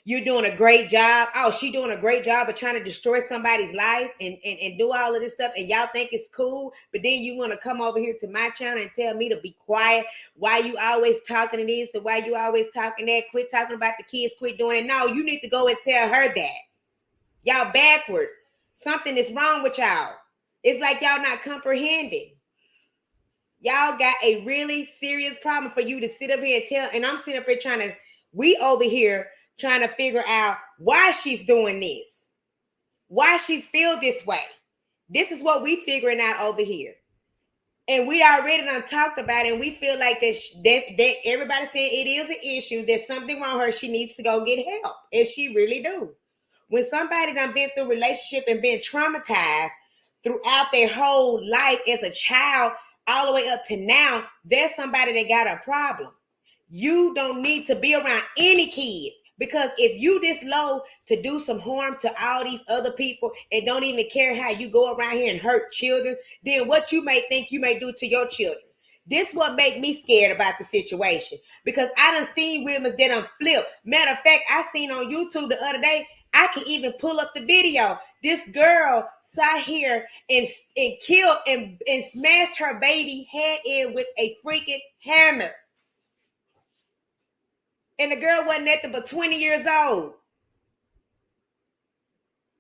You're doing a great job." Oh, she doing a great job of trying to destroy somebody's life and do all of this stuff. And y'all think it's cool. But then you want to come over here to my channel and tell me to be quiet. Why you always talking to this and why you always talking that? Quit talking about the kids. Quit doing it. No, you need to go and tell her that. Y'all backwards. Something is wrong with y'all. It's like y'all not comprehending. Y'all got a really serious problem for you to sit up here and tell. And I'm sitting up here we over here trying to figure out why she's doing this, why she's feel this way. This is what we figuring out over here. And we already done talked about it, and we feel like that everybody saying it is an issue. There's something wrong with her. She needs to go get help. And she really do. When somebody done been through a relationship and been traumatized throughout their whole life as a child, all the way up to now, there's somebody that got a problem. You don't need to be around any kids, because if you this low to do some harm to all these other people and don't even care how you go around here and hurt children, then what you may think you may do to your children. This what make me scared about the situation, because I done seen women that done flip. Matter of fact, I seen on YouTube the other day, I can even pull up the video. This girl sat here and killed and smashed her baby head in with a freaking hammer. And the girl wasn't nothing but 20 years old.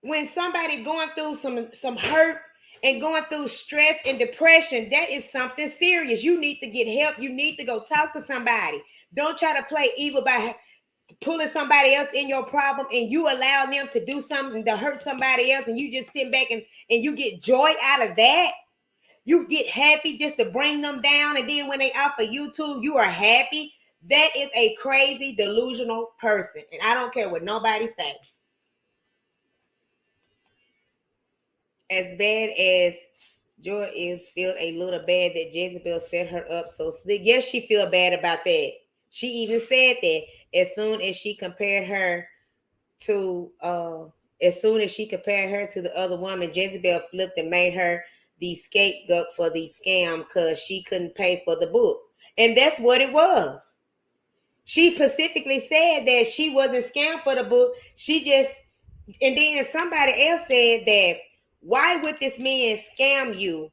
When somebody going through some hurt and going through stress and depression, that is something serious. You need to get help. You need to go talk to somebody. Don't try to play evil by pulling somebody else in your problem, and you allow them to do something to hurt somebody else, and you just sit back and you get joy out of that. You get happy just to bring them down, and then when they off of YouTube, you are happy. That is a crazy, delusional person, and I don't care what nobody say. As bad as Joy is, feel a little bad that Jezebel set her up so slick. Yes, she feel bad about that. She even said that as soon as she compared her to the other woman, Jezebel flipped and made her the scapegoat for the scam because she couldn't pay for the book. And that's what it was. She specifically said that she wasn't scammed for the book. And then somebody else said that, why would this man scam you?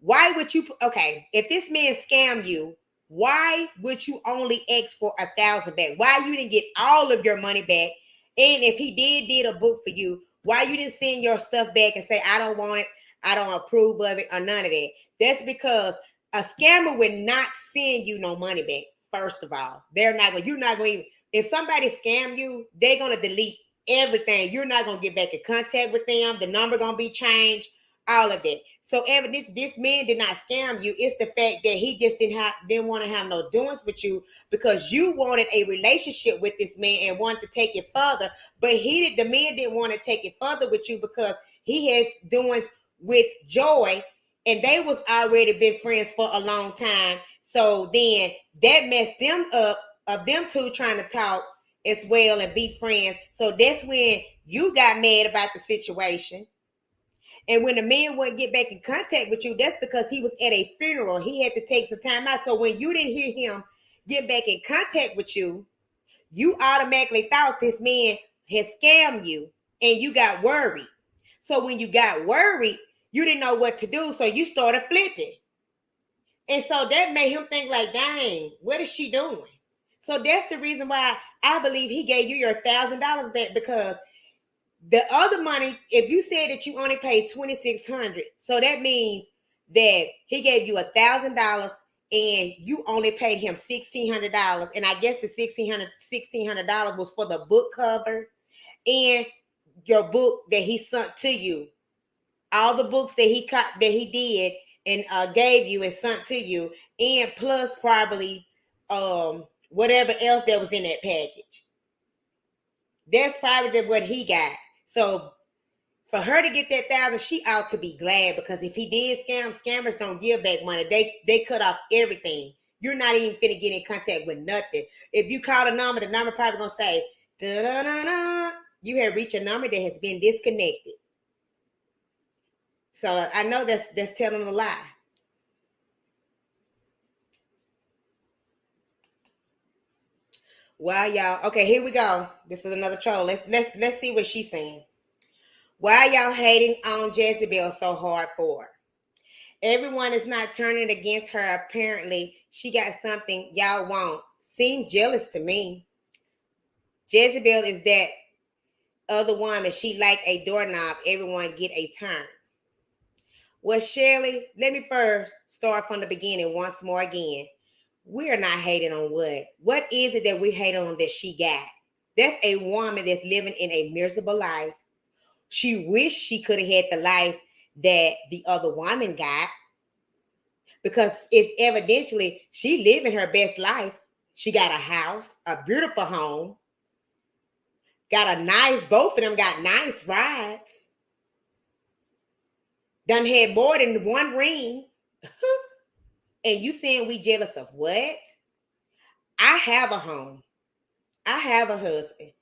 Why would you, okay, if this man scam you, why would you only ask for 1,000 back? Why you didn't get all of your money back? And if he did a book for you, why you didn't send your stuff back and say, I don't want it, I don't approve of it, or none of that? That's because a scammer would not send you no money back. First of all, you're not going to even, if somebody scam you, they're going to delete everything. You're not going to get back in contact with them. The number going to be changed, all of that. So evidence, this man did not scam you. It's the fact that he just didn't want to have no doings with you, because you wanted a relationship with this man and wanted to take it further. But the man didn't want to take it further with you because he has doings with Joy, and they was already been friends for a long time. So then that messed them up, of them two trying to talk as well and be friends. So that's when you got mad about the situation. And when the man wouldn't get back in contact with you, that's because he was at a funeral. He had to take some time out. So when you didn't hear him get back in contact with you, you automatically thought this man had scammed you, and you got worried. So when you got worried, you didn't know what to do. So you started flipping. And so that made him think like, dang, what is she doing? So that's the reason why I believe he gave you your $1,000 back, because the other money, if you said that you only paid $2,600, so that means that he gave you $1,000 and you only paid him $1,600. And I guess the $1,600 was for the book cover and your book that he sent to you. All the books that he did and gave you and sent to you, and plus probably whatever else that was in that package. That's probably what he got. So for her to get that 1,000, she ought to be glad, because if he did scammers don't give back money. They cut off everything. You're not even finna get in contact with nothing. If you call the number probably gonna say, da-da-da-da, you have reached a number that has been disconnected. So I know that's telling a lie. Wow, y'all. Okay, here we go. This is another troll. Let's see what she's saying. Why y'all hating on Jezebel so hard for? Everyone is not turning against her. Apparently, she got something y'all want. Seem jealous to me. Jezebel is that other woman. She like a doorknob. Everyone get a turn. Well, Shelley, let me first start from the beginning once more again. We are not hating on what. What is it that we hate on that she got? That's a woman that's living in a miserable life. She wished she could have had the life that the other woman got, because it's evidently she living her best life. She got a house, a beautiful home, got a nice, both of them got nice rides, done had more than one ring. And you saying we jealous of what? I have a home. I have a husband.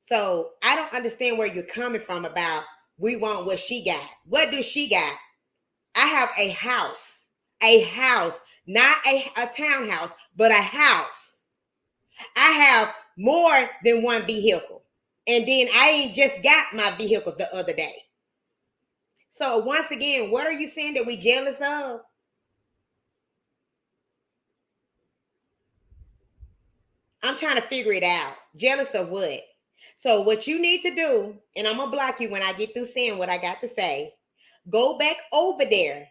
So I don't understand where you're coming from about we want what she got. What does she got? I have a house, not a townhouse, but a house. I have more than one vehicle. And then I ain't just got my vehicle the other day. So once again, what are you saying that we jealous of? I'm trying to figure it out. Jealous of what? So what you need to do, and I'm going to block you when I get through saying what I got to say, go back over there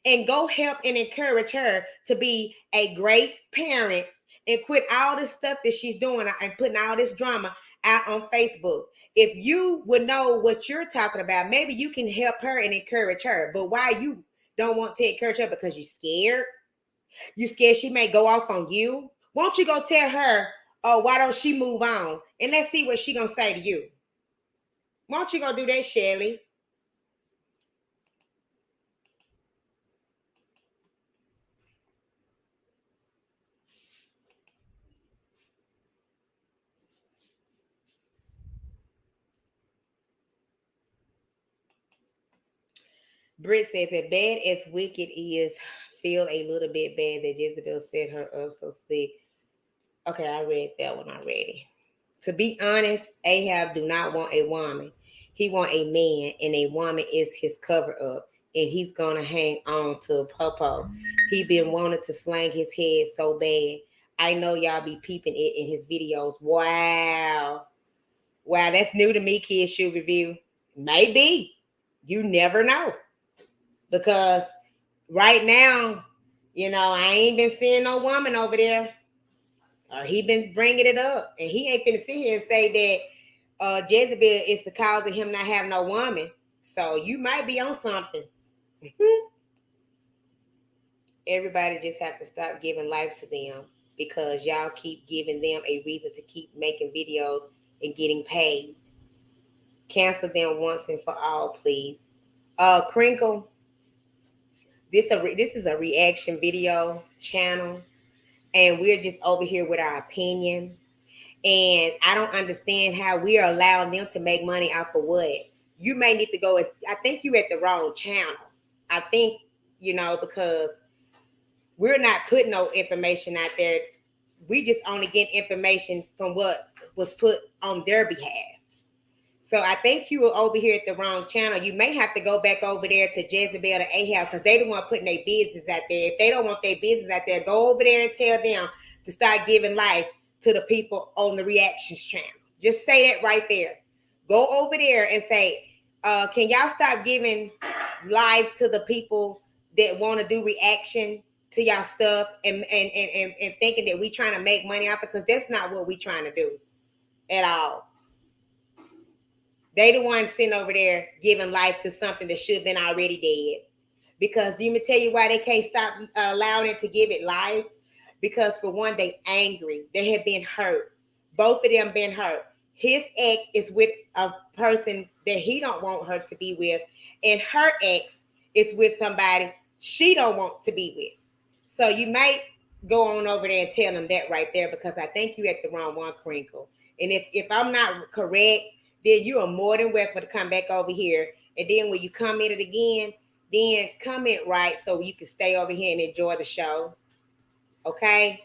and go help and encourage her to be a great parent and quit all this stuff that she's doing and putting all this drama out on Facebook. If you would know what you're talking about, maybe you can help her and encourage her. But why you don't want to encourage her? Because you're scared. You scared she may go off on you. Won't you go tell her, oh, why don't she move on? And let's see what she gonna say to you. Won't you go do that, Shelly? Britt says, as bad as Wicked is, feel a little bit bad that Jezebel set her up so sick. Okay, I read that one already. To be honest, Ahab do not want a woman. He want a man, and a woman is his cover up, and he's gonna hang on to a popo. He been wanting to slang his head so bad. I know y'all be peeping it in his videos. Wow. Wow, that's new to me, Kid Shoe Review. Maybe. You never know. Because right now, I ain't been seeing no woman over there. Or he been bringing it up. And he ain't finna sit here and say that Jezebel is the cause of him not having no woman. So you might be on something. Everybody just have to stop giving life to them, because y'all keep giving them a reason to keep making videos and getting paid. Cancel them once and for all, please. Crinkle, this is a reaction video channel, and we're just over here with our opinion. And I don't understand how we are allowing them to make money off of what. You may need to go. I think you're at the wrong channel. I think, because we're not putting no information out there. We just only get information from what was put on their behalf. So I think you were over here at the wrong channel. You may have to go back over there to Jezebel to Ahab because they the one putting their business out there. If they don't want their business out there, go over there and tell them to start giving life to the people on the reactions channel. Just say that right there. Go over there and say, can y'all stop giving life to the people that want to do reaction to y'all stuff and thinking that we trying to make money off it, because that's not what we trying to do at all. They the ones sitting over there giving life to something that should have been already dead. Because let me tell you why they can't stop allowing it to give it life. Because for one, they angry. They have been hurt. Both of them been hurt. His ex is with a person that he don't want her to be with, and her ex is with somebody she don't want to be with. So you might go on over there and tell them that right there, because I think you at the wrong one, Crinkle. And if I'm not correct, then you are more than welcome to come back over here. And then when you comment it again, then comment right so you can stay over here and enjoy the show. Okay?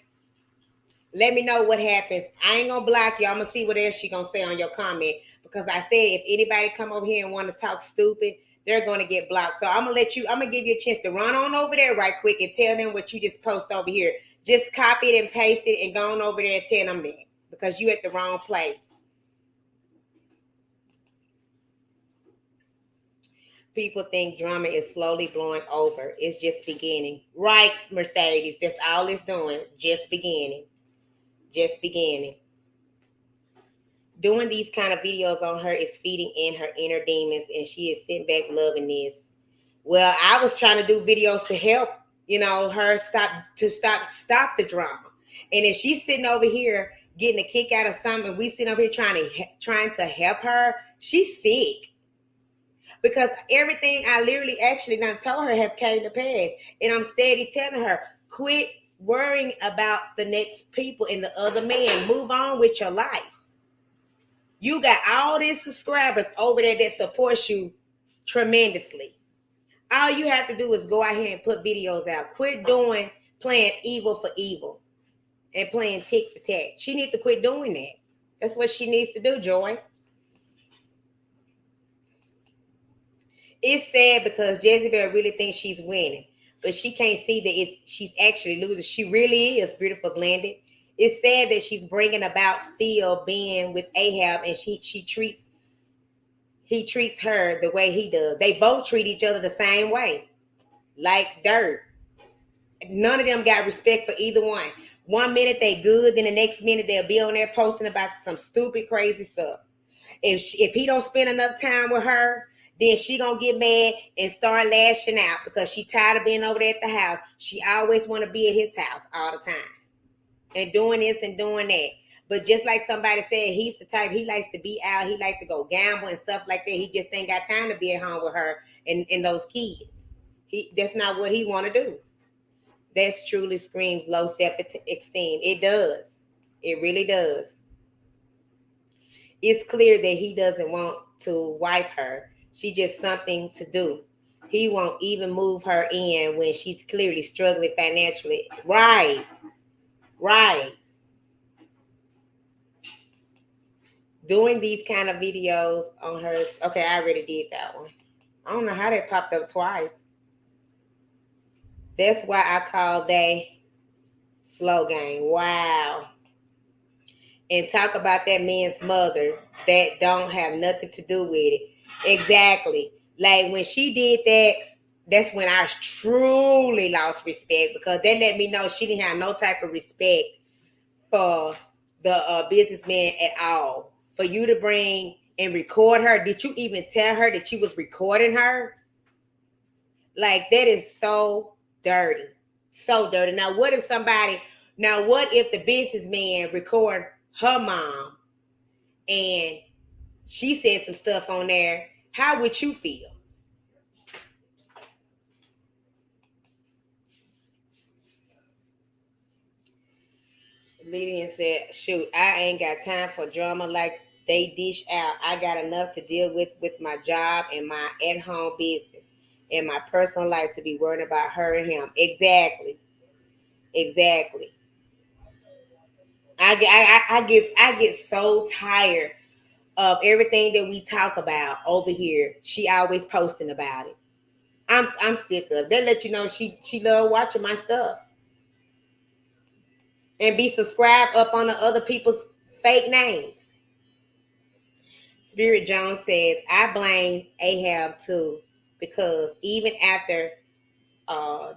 Let me know what happens. I ain't gonna block you. I'm gonna see what else she gonna say on your comment. Because I said if anybody come over here and want to talk stupid, they're gonna get blocked. So I'm gonna give you a chance to run on over there right quick and tell them what you just post over here. Just copy it and paste it and go on over there and tell them that. Because you at the wrong place. People think drama is slowly blowing over. It's just beginning. Right, Mercedes. That's all it's doing. Just beginning. Just beginning. Doing these kind of videos on her is feeding in her inner demons, and she is sitting back loving this. Well, I was trying to do videos to help, her stop the drama. And if she's sitting over here getting a kick out of something, we sitting over here trying to help her, she's sick. Because everything I literally actually done told her have came to pass. And I'm steady telling her, quit worrying about the next people and the other man. Move on with your life. You got all these subscribers over there that support you tremendously. All you have to do is go out here and put videos out. Quit playing evil for evil and playing tick for tack. She needs to quit doing that. That's what she needs to do, Joy. It's sad because Jezebel really thinks she's winning, but she can't see that she's actually losing. She really is beautiful blended. It's sad that she's bringing about still being with Ahab, and he treats her the way he does. They both treat each other the same way, like dirt. None of them got respect for either one. One minute they good, then the next minute they'll be on there posting about some stupid, crazy stuff. If he don't spend enough time with her, then she gonna get mad and start lashing out because she tired of being over there at the house. She always want to be at his house all the time and doing this and doing that. But just like somebody said, he's the type, he likes to be out. He likes to go gamble and stuff like that. He just ain't got time to be at home with her and those kids. That's not what he want to do. That truly screams low self-esteem. It does. It really does. It's clear that he doesn't want to wife her. She just something to do. He won't even move her in when she's clearly struggling financially. Right. Doing these kind of videos on hers. Okay, I already did that one. I don't know how that popped up twice. That's why I call they slow gang. Wow. And talk about that man's mother that don't have nothing to do with it. Exactly. Like when she did that, that's when I truly lost respect, because that let me know she didn't have no type of respect for the businessman at all. For you to bring and record her, did you even tell her that you was recording her? Like, that is so dirty. So dirty. Now what if the businessman record her mom and she said some stuff on there? How would you feel? Lillian said, shoot, I ain't got time for drama like they dish out. I got enough to deal with my job and my at-home business and my personal life to be worried about her and him. Exactly. I get so tired of everything that we talk about over here. She always posting about it. I'm sick of. They let you know she love watching my stuff and be subscribed up on the other people's fake names. Spirit Jones says, I blame Ahab too, because even after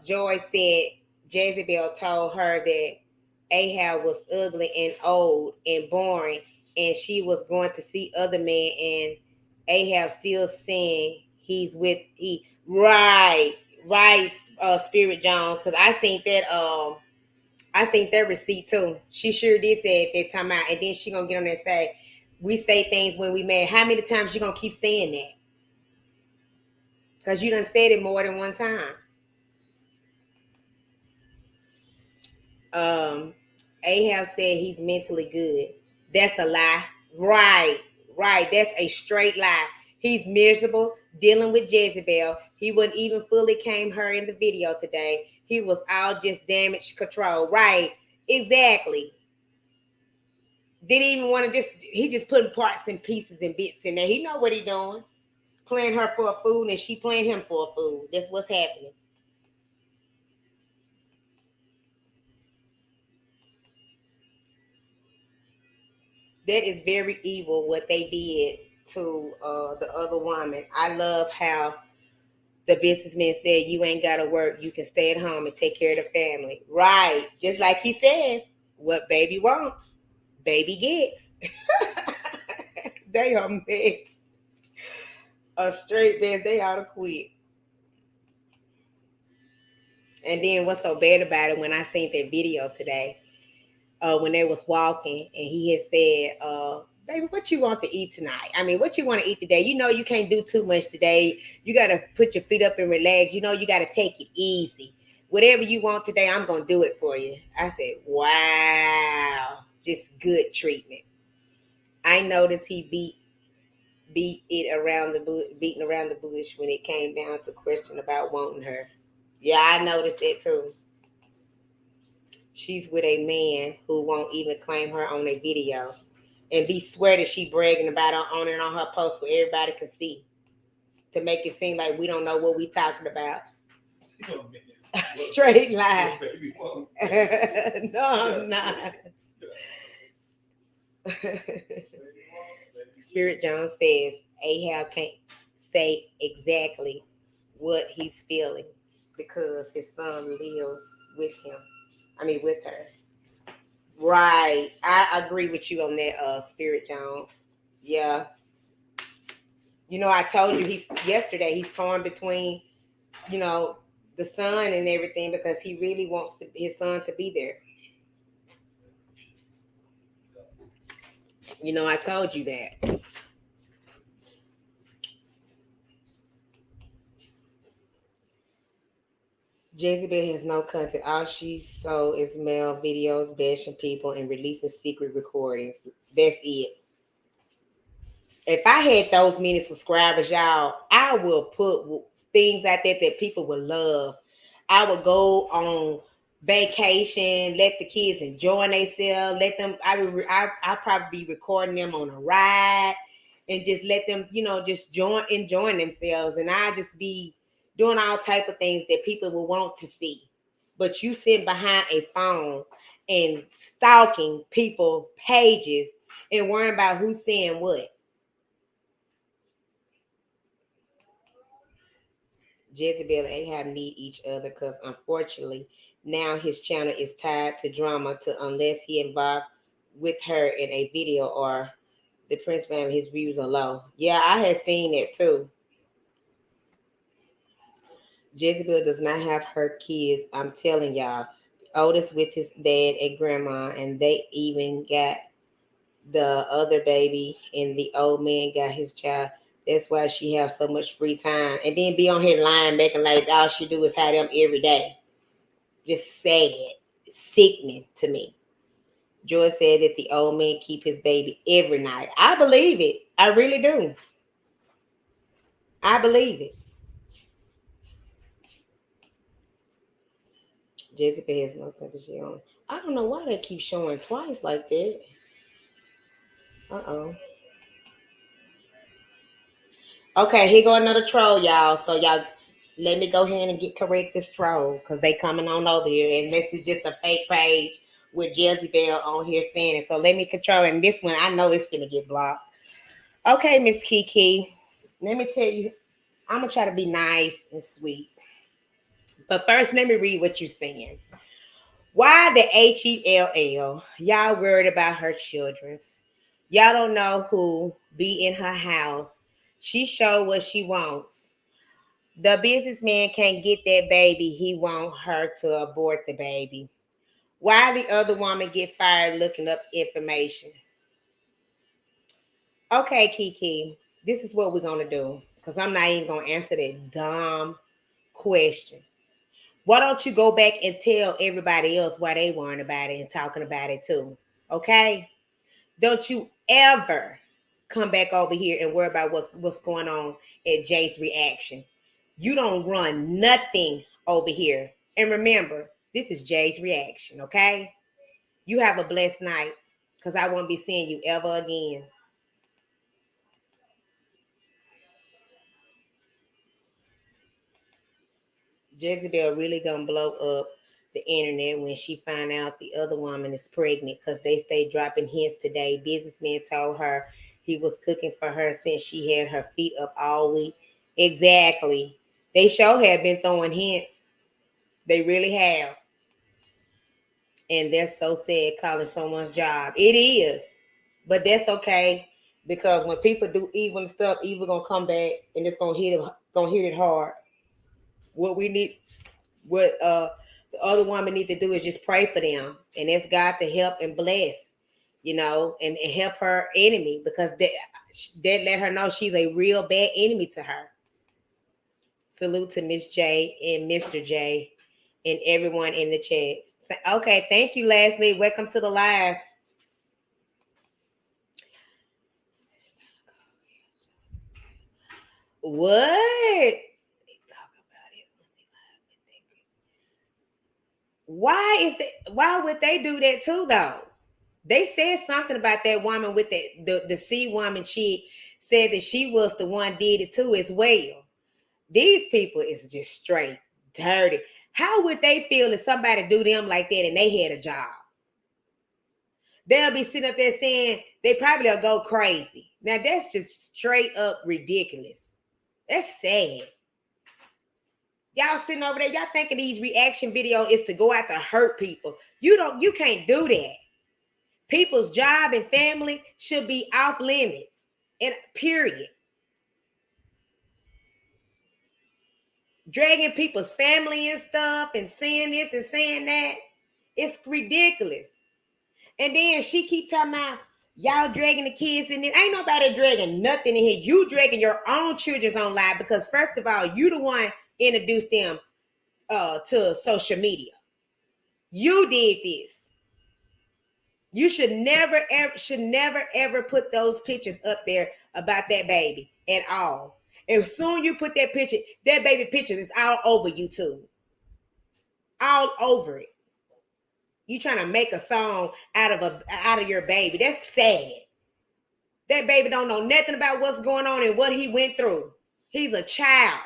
Joy said Jezebel told her that Ahab was ugly and old and boring, and she was going to see other men, and Ahab still saying he's with he right, right, Spirit Jones, because I seen that receipt too. She sure did say at that time out, and then she gonna get on there and say, "We say things when we mad." How many times you gonna keep saying that? Because you done said it more than one time. Um, Ahab said he's mentally good. That's a lie. Right, right. That's a straight lie. He's miserable, dealing with Jezebel. He wouldn't even fully came her in the video today. He was all just damage control. Right, exactly. Didn't even want to he just putting parts and pieces and bits in there. He know what he doing. Playing her for a fool and she playing him for a fool. That's what's happening. That is very evil what they did to the other woman. I love how the businessman said, you ain't got to work. You can stay at home and take care of the family. Right. Just like he says, what baby wants, baby gets. They are mess. A straight mess. They ought to quit. And then what's so bad about it, when I seen that video today, when they was walking, and he had said, baby, what you want to eat tonight? I mean, what you want to eat today? You know you can't do too much today. You got to put your feet up and relax. You know you got to take it easy. Whatever you want today, I'm going to do it for you. I said, wow, just good treatment. I noticed he beating around the bush when it came down to question about wanting her. Yeah, I noticed that too. She's with a man who won't even claim her on a video and be swear that she bragging about her on it on her post so everybody can see, to make it seem like we don't know what we talking about. Straight lie. No, I'm not. Spirit Jones says Ahab can't say exactly what he's feeling because his son lives with him. I mean, with her. Right. I agree with you on that, Spirit Jones. Yeah. You know, I told you he's torn between, you know, the son and everything because he really wants his son to be there. You know, I told you that. Jezebel has no content. All she saw is male videos bashing people and releasing secret recordings. That's it. If I had those many subscribers, y'all, I will put things out there that people would love. I would go on vacation, let the kids enjoy themselves, let them. I probably be recording them on a ride, and just let them, you know, just enjoying themselves, and I just be doing all type of things that people will want to see. But you sitting behind a phone and stalking people pages and worrying about who's saying what. Jezebel and Ahab need each other because unfortunately now his channel is tied to drama to unless he involved with her in a video or the Prince family, his views are low. Yeah, I had seen that too. Jezebel does not have her kids. I'm telling y'all. Otis with his dad and grandma, and they even got the other baby, and the old man got his child. That's why she have so much free time. And then be on here lying, making like all she do is have them every day. Just sad, sickening to me. Joy said that the old man keep his baby every night. I believe it. I really do. I believe it. Jessica has no country on. I don't know why they keep showing twice like that. Uh-oh. Okay, here go another troll, y'all. So y'all, let me go ahead and get correct this troll because they coming on over here, and this is just a fake page with Jezebel on here saying it. So let me control it. And this one, I know it's gonna get blocked. Okay, Miss Kiki, let me tell you, I'm gonna try to be nice and sweet. But first, let me read what you're saying. Why the HELL? Y'all worried about her children's. Y'all don't know who be in her house. She show what she wants. The businessman can't get that baby. He want her to abort the baby. Why the other woman get fired looking up information? Okay, Kiki, this is what we're gonna do. Because I'm not even gonna answer that dumb question. Why don't you go back and tell everybody else why they weren't about it and talking about it too? Okay? Don't you ever come back over here and worry about what's going on at Jay's reaction. You don't run nothing over here. And remember, this is Jay's reaction, okay? You have a blessed night because I won't be seeing you ever again. Jezebel really gonna blow up the internet when she find out the other woman is pregnant because they stay dropping hints today. Businessman told her he was cooking for her since she had her feet up all week. Exactly. They sure have been throwing hints. They really have. And that's so sad calling someone's job. It is. But that's okay. Because when people do evil and stuff, evil gonna come back and it's gonna hit it hard. What we need what the other woman need to do is just pray for them and ask God to help and bless, and help her enemy because that let her know she's a real bad enemy to her. Salute to Miss J and Mr. J and everyone in the chat. Okay, thank you, Leslie. Welcome to the live. What? Why would they do that too though? They said something about that woman with the C woman chick said that she was the one did it too as well. These people is just straight dirty. How would they feel if somebody do them like that and they had a job? They'll be sitting up there saying they probably will go crazy. Now that's just straight up ridiculous. That's sad. Y'all sitting over there, y'all thinking these reaction videos is to go out to hurt people. You can't do that. People's job and family should be off limits. And period. Dragging people's family and stuff and saying this and saying that. It's ridiculous. And then she keep talking about y'all dragging the kids in this. Ain't nobody dragging nothing in here. You dragging your own children's on live because first of all, you the one introduced them to social media. You did this. You should never ever put those pictures up there about that baby at all. And soon you put that picture, that baby pictures is all over YouTube. All over it. You trying to make a song out of your baby. That's sad. That baby don't know nothing about what's going on and what he went through. He's a child.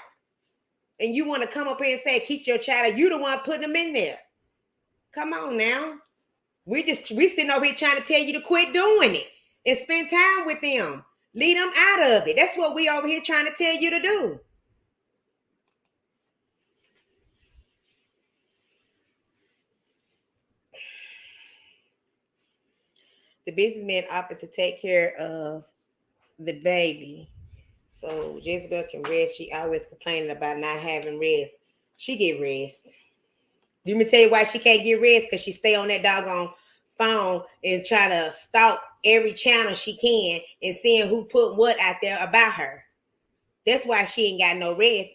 And you want to come up here and say, keep your child. You the one putting him in there. Come on now. We sitting over here trying to tell you to quit doing it and spend time with them. Lead them out of it. That's what we over here trying to tell you to do. The businessman offered to take care of the baby so Jezebel can rest. She always complaining about not having rest. She get rest. Let me tell you why she can't get rest, because she stay on that doggone phone and try to stalk every channel she can and seeing who put what out there about her. That's why she ain't got no rest.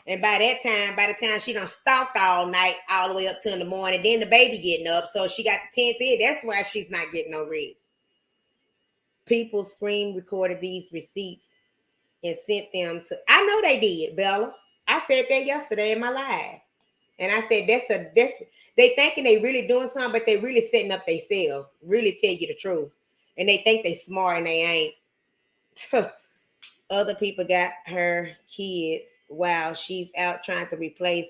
And by the time she done stalked all night, all the way up to in the morning, then the baby getting up, so she got the tent in. That's why she's not getting no rest. People screen recorded these receipts and sent them to. I know they did, Bella. I said that yesterday in my live. And I said that's they thinking they really doing something, but they really setting up themselves. Really tell you the truth. And they think they smart and they ain't. Other people got her kids while she's out trying to replace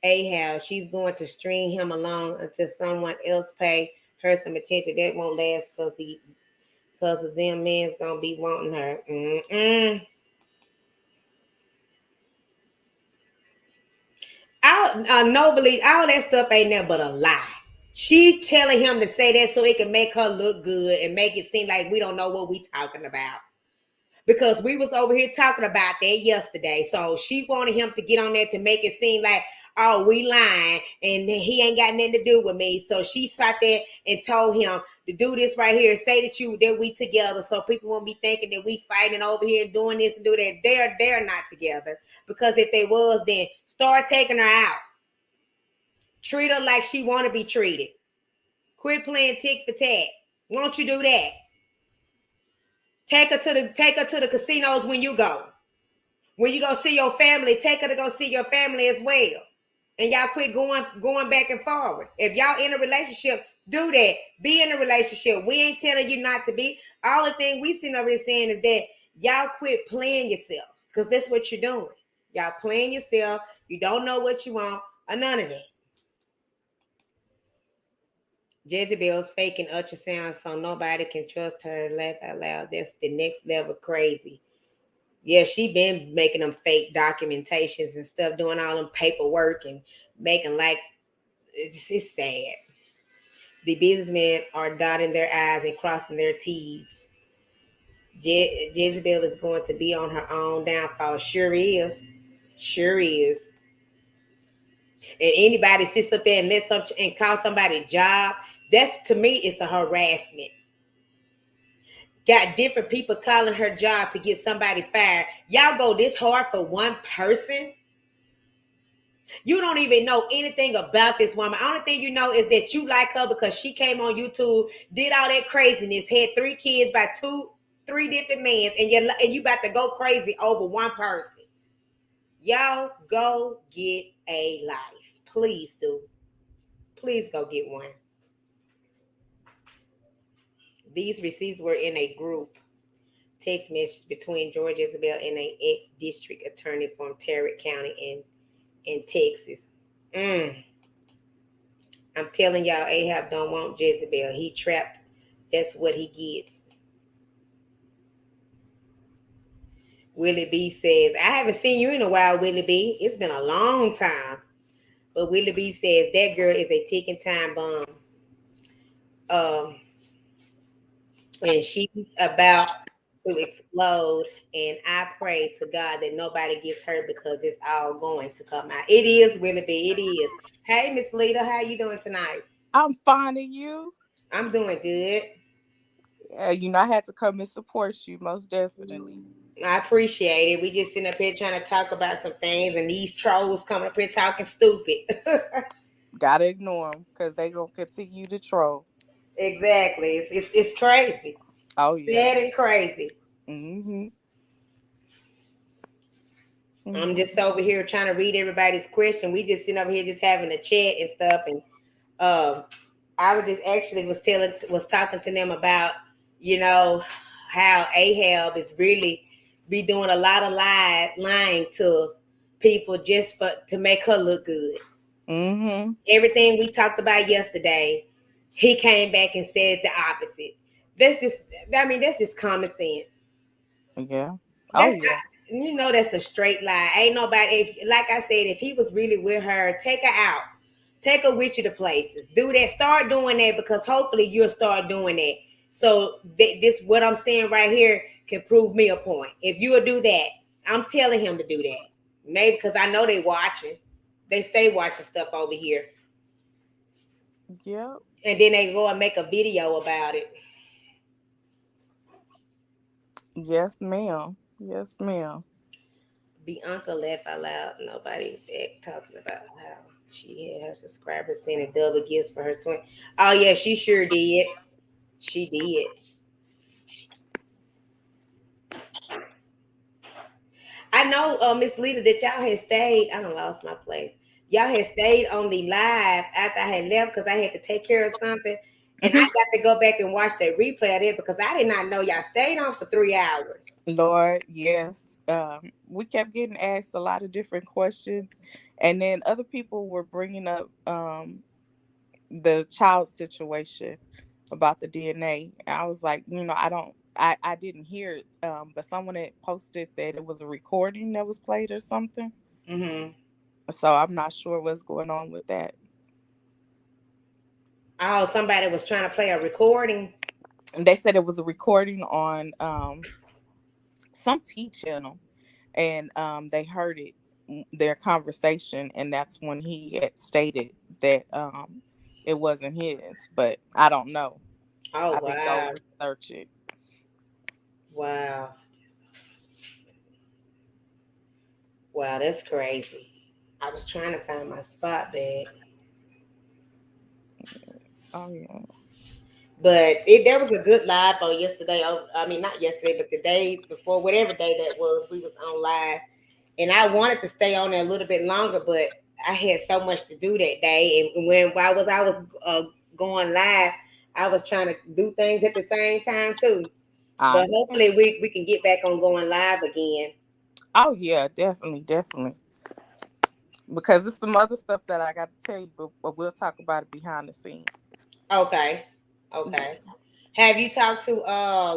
Ahab. She's going to string him along until someone else pay her some attention. That won't last because of them men's gonna be wanting her. Mm-mm. No believe all that stuff ain't nothing but a lie. She telling him to say that so it can make her look good and make it seem like we don't know what we talking about. Because we was over here talking about that yesterday. So she wanted him to get on there to make it seem like, oh, we lying and he ain't got nothing to do with me. So she sat there and told him to do this right here, say that we together, so people won't be thinking that we fighting over here and doing this and do that. They're not together. Because if they was, then start taking her out. Treat her like she want to be treated. Quit playing tick for tat. Won't you do that? Take her to the casinos when you go. When you go see your family, take her to go see your family as well. And y'all quit going back and forward. If y'all in a relationship, do that. Be in a relationship. We ain't telling you not to be. All the thing we sitting over here saying is that y'all quit playing yourselves. Because that's what you're doing. Y'all playing yourself. You don't know what you want or none of that. Jezebel's faking ultrasound so nobody can trust her. Laugh out loud. That's the next level crazy. Yeah, she been making them fake documentations and stuff, doing all them paperwork and making like it's sad. The businessmen are dotting their I's and crossing their T's. Jezebel is going to be on her own downfall. Sure is. Sure is. And anybody sits up there and and call somebody a job, that's to me, it's a harassment. Got different people calling her job to get somebody fired. Y'all go this hard for one person? You don't even know anything about this woman. The only thing you know is that you like her because she came on YouTube, did all that craziness, had 3 kids by 3 different men, and you about to go crazy over one person. Y'all go get a life. Please do. Please go get one. These receipts were in a group text message between George Isabel and an ex-district attorney from Tarrant County in Texas. I'm telling y'all, Ahab don't want Jezebel. He trapped. That's what he gets. Willie B says, I haven't seen you in a while, Willie B. It's been a long time. But Willie B says, that girl is a ticking time bomb. And she's about to explode. And I pray to God that nobody gets hurt because it's all going to come out. It is, Willie B. It is. Hey, Miss Lita, how you doing tonight? I'm finding you. I'm doing good. Yeah, I had to come and support you, most definitely. I appreciate it. We just sitting up here trying to talk about some things, and these trolls coming up here talking stupid. Gotta ignore them because they gonna continue to troll. Exactly. It's crazy. Oh yeah. Sad and crazy. Mhm. I'm just Mhm. over here trying to read everybody's question. We just sitting over here just having a chat and stuff, and um, I was just actually was talking to them about you know how Ahab is really be doing a lot of lying to people just to make her look good. Mhm. Everything we talked about yesterday, he came back and said the opposite. That's just, I mean, that's just common sense. Yeah. Oh That's, yeah. that's a straight lie. Ain't nobody, if, like I said, if he was really with her, take her out. Take her with you to places. Do that. Start doing that because hopefully you'll start doing that. So this, what I'm saying right here, can prove me a point. If you'll do that, I'm telling him to do that. Maybe because I know they watching. They stay watching stuff over here. Yep. And then they go and make a video about it. Yes, ma'am. Yes, ma'am. Bianca laughed out loud. Nobody back talking about how she had her subscribers sending double gifts for her twin. Oh yeah, she sure did. She did. I know, Miss Lita, that y'all had stayed. I done lost my place. Y'all had stayed on the live after I had left because I had to take care of something. And I got to go back and watch that replay of it because I did not know y'all stayed on for 3 hours. Lord, yes. We kept getting asked a lot of different questions, and then other people were bringing up the child situation about the DNA. I was like, I don't, I didn't hear it, but someone had posted that it was a recording that was played or something. Mm-hmm. So I'm not sure what's going on with that. Oh, somebody was trying to play a recording. And they said it was a recording on some T channel, and they heard it, their conversation, and that's when he had stated that it wasn't his. But I don't know. Oh I didn't go wow. research it. Wow. Wow, that's crazy. I was trying to find my spot bag. Oh yeah. But there was a good live on yesterday. I mean, not yesterday, but the day before, whatever day that was, we was on live, and I wanted to stay on there a little bit longer, but I had so much to do that day, and when I was going live, I was trying to do things at the same time too. I But understand. hopefully, we can get back on going live again. Oh yeah, definitely, definitely. Because there's some other stuff that I got to tell you, but we'll talk about it behind the scenes. Okay, okay. Have you talked to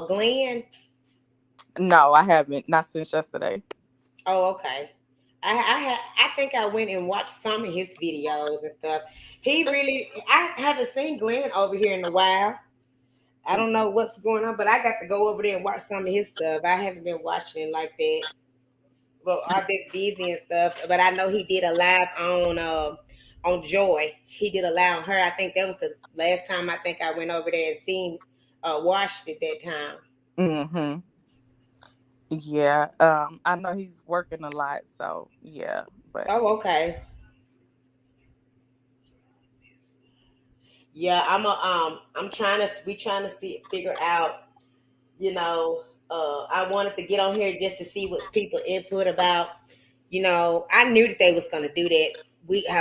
Glenn? No, I haven't. Not since yesterday. Oh, okay. I think I went and watched some of his videos and stuff. He really I haven't seen Glenn over here in a while. I don't know what's going on, but I got to go over there and watch some of his stuff. I haven't been watching it like that. Well, I've been busy and stuff, but I know he did a live on Joy. He did a live on her. I think that was the last time I think I went over there and seen watched it that time. Mm-hmm. Yeah. I know he's working a lot, so yeah. But Oh, okay. Yeah, I'm trying to we trying to see figure out, you know, I wanted to get on here just to see what's people input about. I knew that they was gonna do that.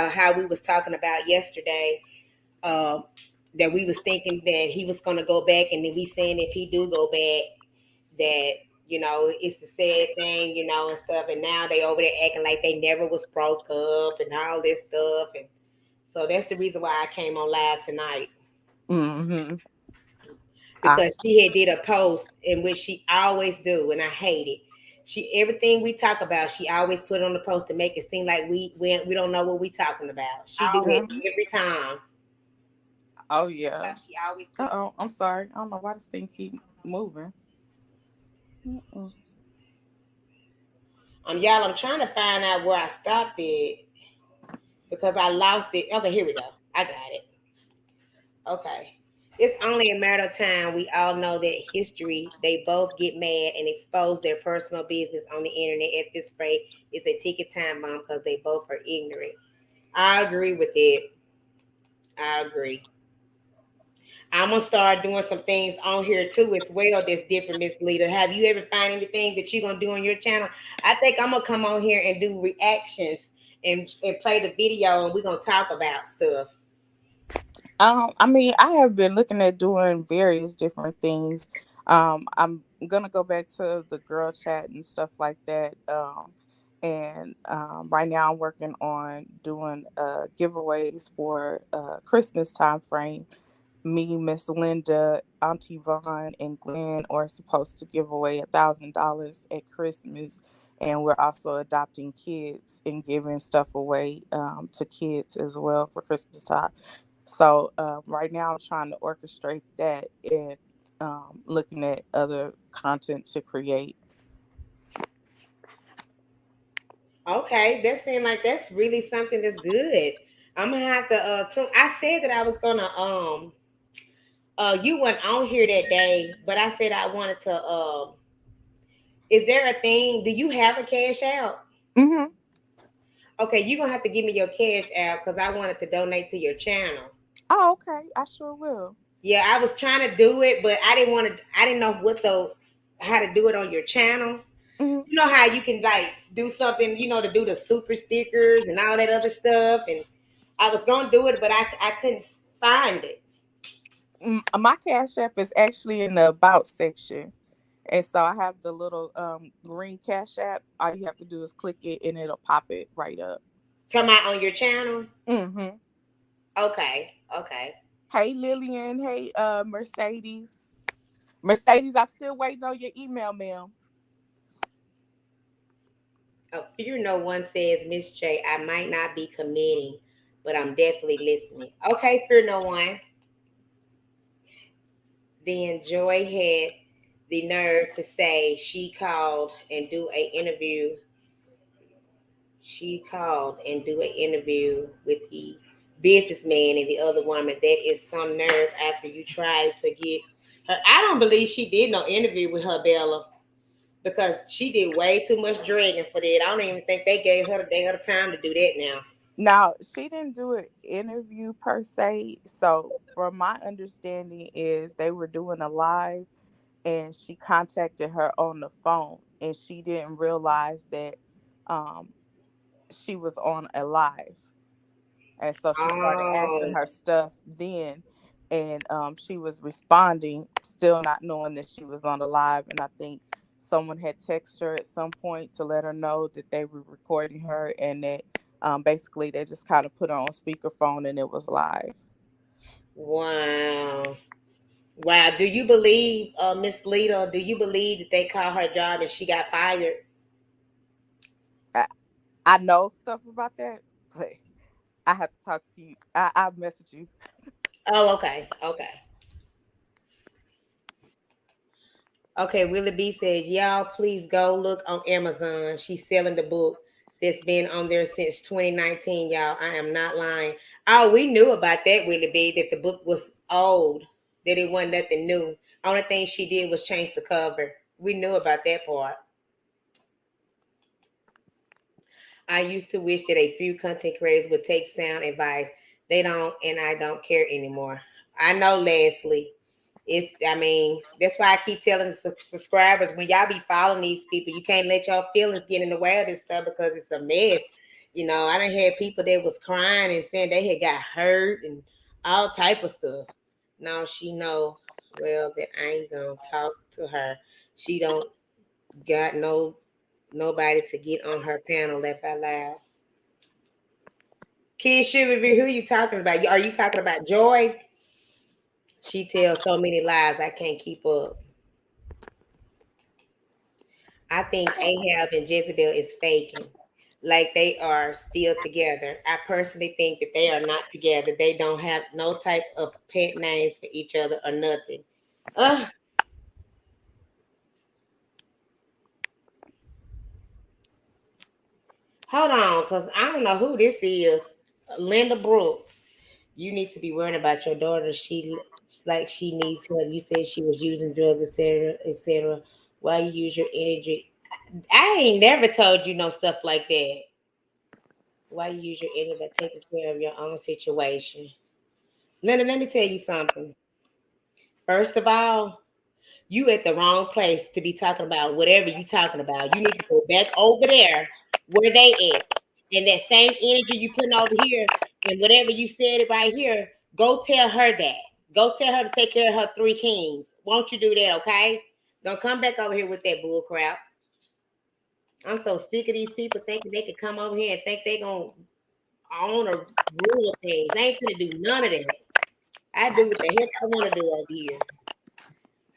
How we was talking about yesterday, um, that we was thinking that he was gonna go back, and then we saying if he do go back, that it's a sad thing, and stuff. And now they over there acting like they never was broke up and all this stuff, and so that's the reason why I came on live tonight. mm-hmm. I Because she had did a post in which she always do, and I hate it. She everything we talk about, she always put on the post to make it seem like we don't know what we talking about. She do yeah. it every time. Oh yeah. She always Uh put. oh. I'm sorry. I don't know why this thing keep moving. Mm-mm. Y'all, I'm trying to find out where I stopped it because I lost it. Okay, here we go. I got it. Okay. It's only a matter of time. We all know that history, they both get mad and expose their personal business on the internet at this rate. It's a ticket time bomb because they both are ignorant. I agree with it. I agree. I'm gonna start doing some things on here too as well that's different, Miss Leader. Have you ever find anything that you're gonna do on your channel? I think I'm gonna come on here and do reactions and play the video and we're gonna talk about stuff. I mean, I have been looking at doing various different things. I'm gonna go back to the girl chat and stuff like that. And right now I'm working on doing giveaways for Christmas time frame. Me, Miss Linda, Auntie Vaughn, and Glenn are supposed to give away $1,000 at Christmas, and we're also adopting kids and giving stuff away to kids as well for Christmas time. So right now, I'm trying to orchestrate that and looking at other content to create. Okay, that seemed like that's really something that's good. I'm gonna have to I said that I was gonna you went on here that day, but I said I wanted to is there a thing, do you have a cash out? Hmm. Okay, you're gonna have to give me your cash out because I wanted to donate to your channel. Oh, okay. I sure will. Yeah, I was trying to do it, but I didn't know how to do it on your channel. Hmm. You know how you can like do something, to do the super stickers and all that other stuff. And I was gonna do it, but I couldn't find it. My Cash App is actually in the About section. And so I have the little green Cash App. All you have to do is click it and it'll pop it right up. Talking about on your channel? Mm-hmm. Okay, okay. Hey Lillian. Hey Mercedes. Mercedes, I'm still waiting on your email, ma'am. Oh, Fear No One says, Miss J, I might not be committing, but I'm definitely listening. Okay, Fear No One. Then Joy had the nerve to say she called and do a interview. She called and do an interview with the businessman and the other woman. That is some nerve after you tried to get her. I don't believe she did no interview with her, Bella, because she did way too much dragging for that. I don't even think they gave her the day of the time to do that now. Now, she didn't do an interview per se. So, from my understanding, is they were doing a live and she contacted her on the phone and she didn't realize that um, she was on a live. And so she started asking Oh, her stuff then. And she was responding, still not knowing that she was on the live. And I think someone had texted her at some point to let her know that they were recording her and that basically they just kind of put her on speakerphone and it was live. wow. Wow. Do you believe, Miss Lita, do you believe that they called her job and she got fired? I, I know stuff about that, but I have to talk to you. I'll message you. Oh, okay. Okay. Okay, Willie B says, y'all please go look on Amazon. She's selling the book that's been on there since 2019, y'all. I am not lying. Oh, we knew about that, Willie B, that the book was old, that it wasn't nothing new. Only thing she did was change the cover. We knew about that part. I used to wish that a few content creators would take sound advice. They don't, and I don't care anymore. I know, Leslie. I mean, that's why I keep telling the subscribers when y'all be following these people, you can't let your feelings get in the way of this stuff because it's a mess. I done had people that was crying and saying they had got hurt and all type of stuff. Now she know well that I ain't gonna talk to her. She don't got nobody to get on her panel if I loud. Kid Sugar Review, who you talking about? Are you talking about Joy? She tells so many lies I can't keep up. I think Ahab and Jezebel is faking. Like they are still together. I personally think that they are not together. They don't have no type of pet names for each other or nothing. Ugh. Hold on, because I don't know who this is. Linda Brooks. You need to be worrying about your daughter. She needs help. You said she was using drugs, etc., etc. Why you use your energy? I ain't never told you no stuff like that. Why you use your energy by taking care of your own situation? Linda, let me tell you something. First of all, you at the wrong place to be talking about whatever you talking about. You need to go back over there where they at. And that same energy you putting over here and whatever you said it right here, go tell her that. Go tell her to take care of her three kings. Won't you do that, okay? Don't come back over here with that bull crap. I'm so sick of these people thinking they could come over here and think they gonna own or rule of things. I ain't gonna do none of that. I do what the heck I want to do over here.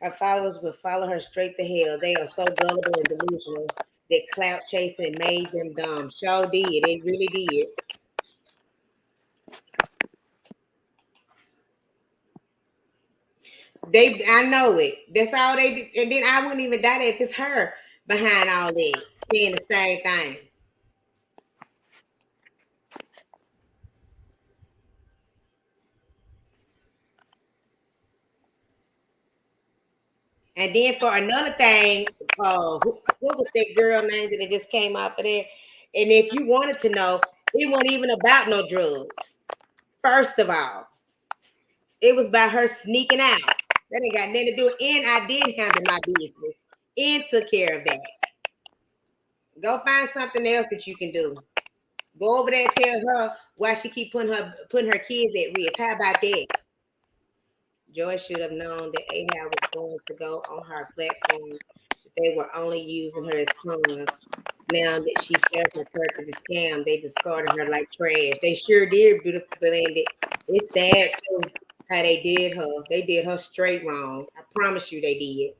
Her followers will follow her straight to hell. They are so gullible and delusional that clout chasing made them dumb. Sure did. It really did. I know it. That's all they did. And then I wouldn't even doubt it if it's her behind all that, saying the same thing. And then for another thing, what was that girl name that it just came out of there? And if you wanted to know, it wasn't even about no drugs. First of all, it was about her sneaking out. That ain't got nothing to do with it. And I did handle my business and took care of that. Go find something else that you can do. Go over there and tell her why she keep putting her kids at risk. How about that? Joy should have known that Ahab was going to go on her platform, that they were only using her as pawns. Now that she sells her character to scam, they discarded her like trash. They sure did, beautiful Belinda. It's sad too how they did her. They did her straight wrong. I promise you they did.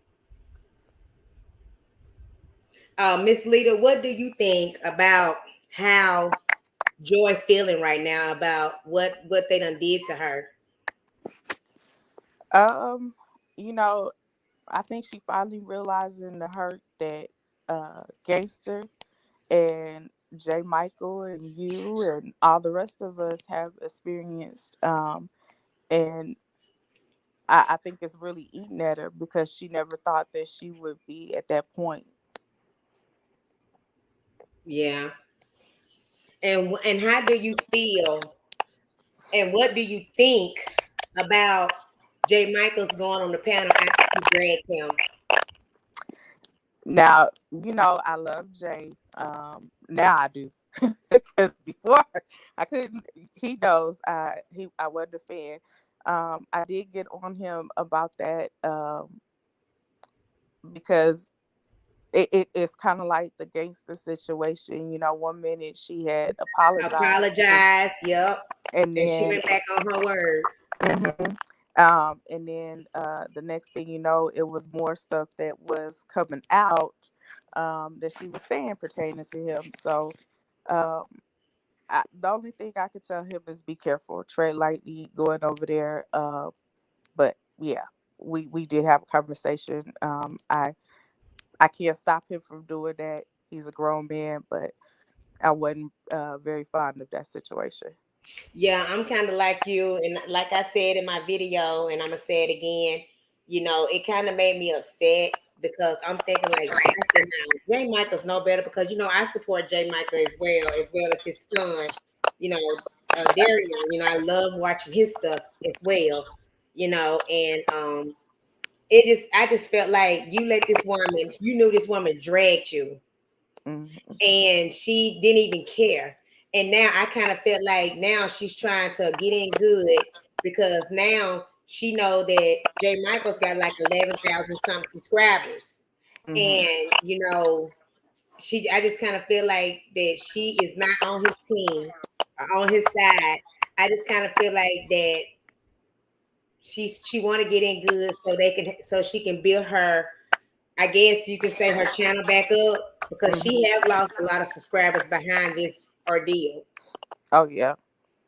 Miss Lita, what do you think about how Joy feeling right now about what they done did to her? Um, you know, I think she finally realizing the hurt that Gangster and J. Michael and you and all the rest of us have experienced. And I think it's really eating at her because she never thought that she would be at that point. Yeah. And how do you feel and what do you think about Jay Michaels going on the panel after she dragged him? Now, I love Jay. Now I do. Because before I couldn't. He knows I wasn't a fan. I did get on him about that because it's kind of like the gangster situation. One minute she had apologized, Apologize. Yep. and And she then went back on her word. mhm, and then the next thing you know, it was more stuff that was coming out that she was saying pertaining to him. So um, the only thing I could tell him is be careful, tread lightly going over there. But yeah, we did have a conversation. I can't stop him from doing that. He's a grown man, but I wasn't very fond of that situation. Yeah, I'm kind of like you. And like I said in my video, and I'm going to say it again, it kind of made me upset because I'm thinking, like, I said, now, Jay Michael's no better because, I support Jay Michael as well as his son, Darian. I love watching his stuff as well, and I just felt like you knew this woman dragged you Hmm. and she didn't even care. And now I kind of felt like now she's trying to get in good because now she know that Jay Michael's got like 11,000 some subscribers, Hmm. and I just kind of feel like that she is not on his team or on his side. I just kind of feel like that she want to get in good so she can build her, I guess you could say, her channel back up because she Hmm. have lost a lot of subscribers behind this ordeal. Oh yeah.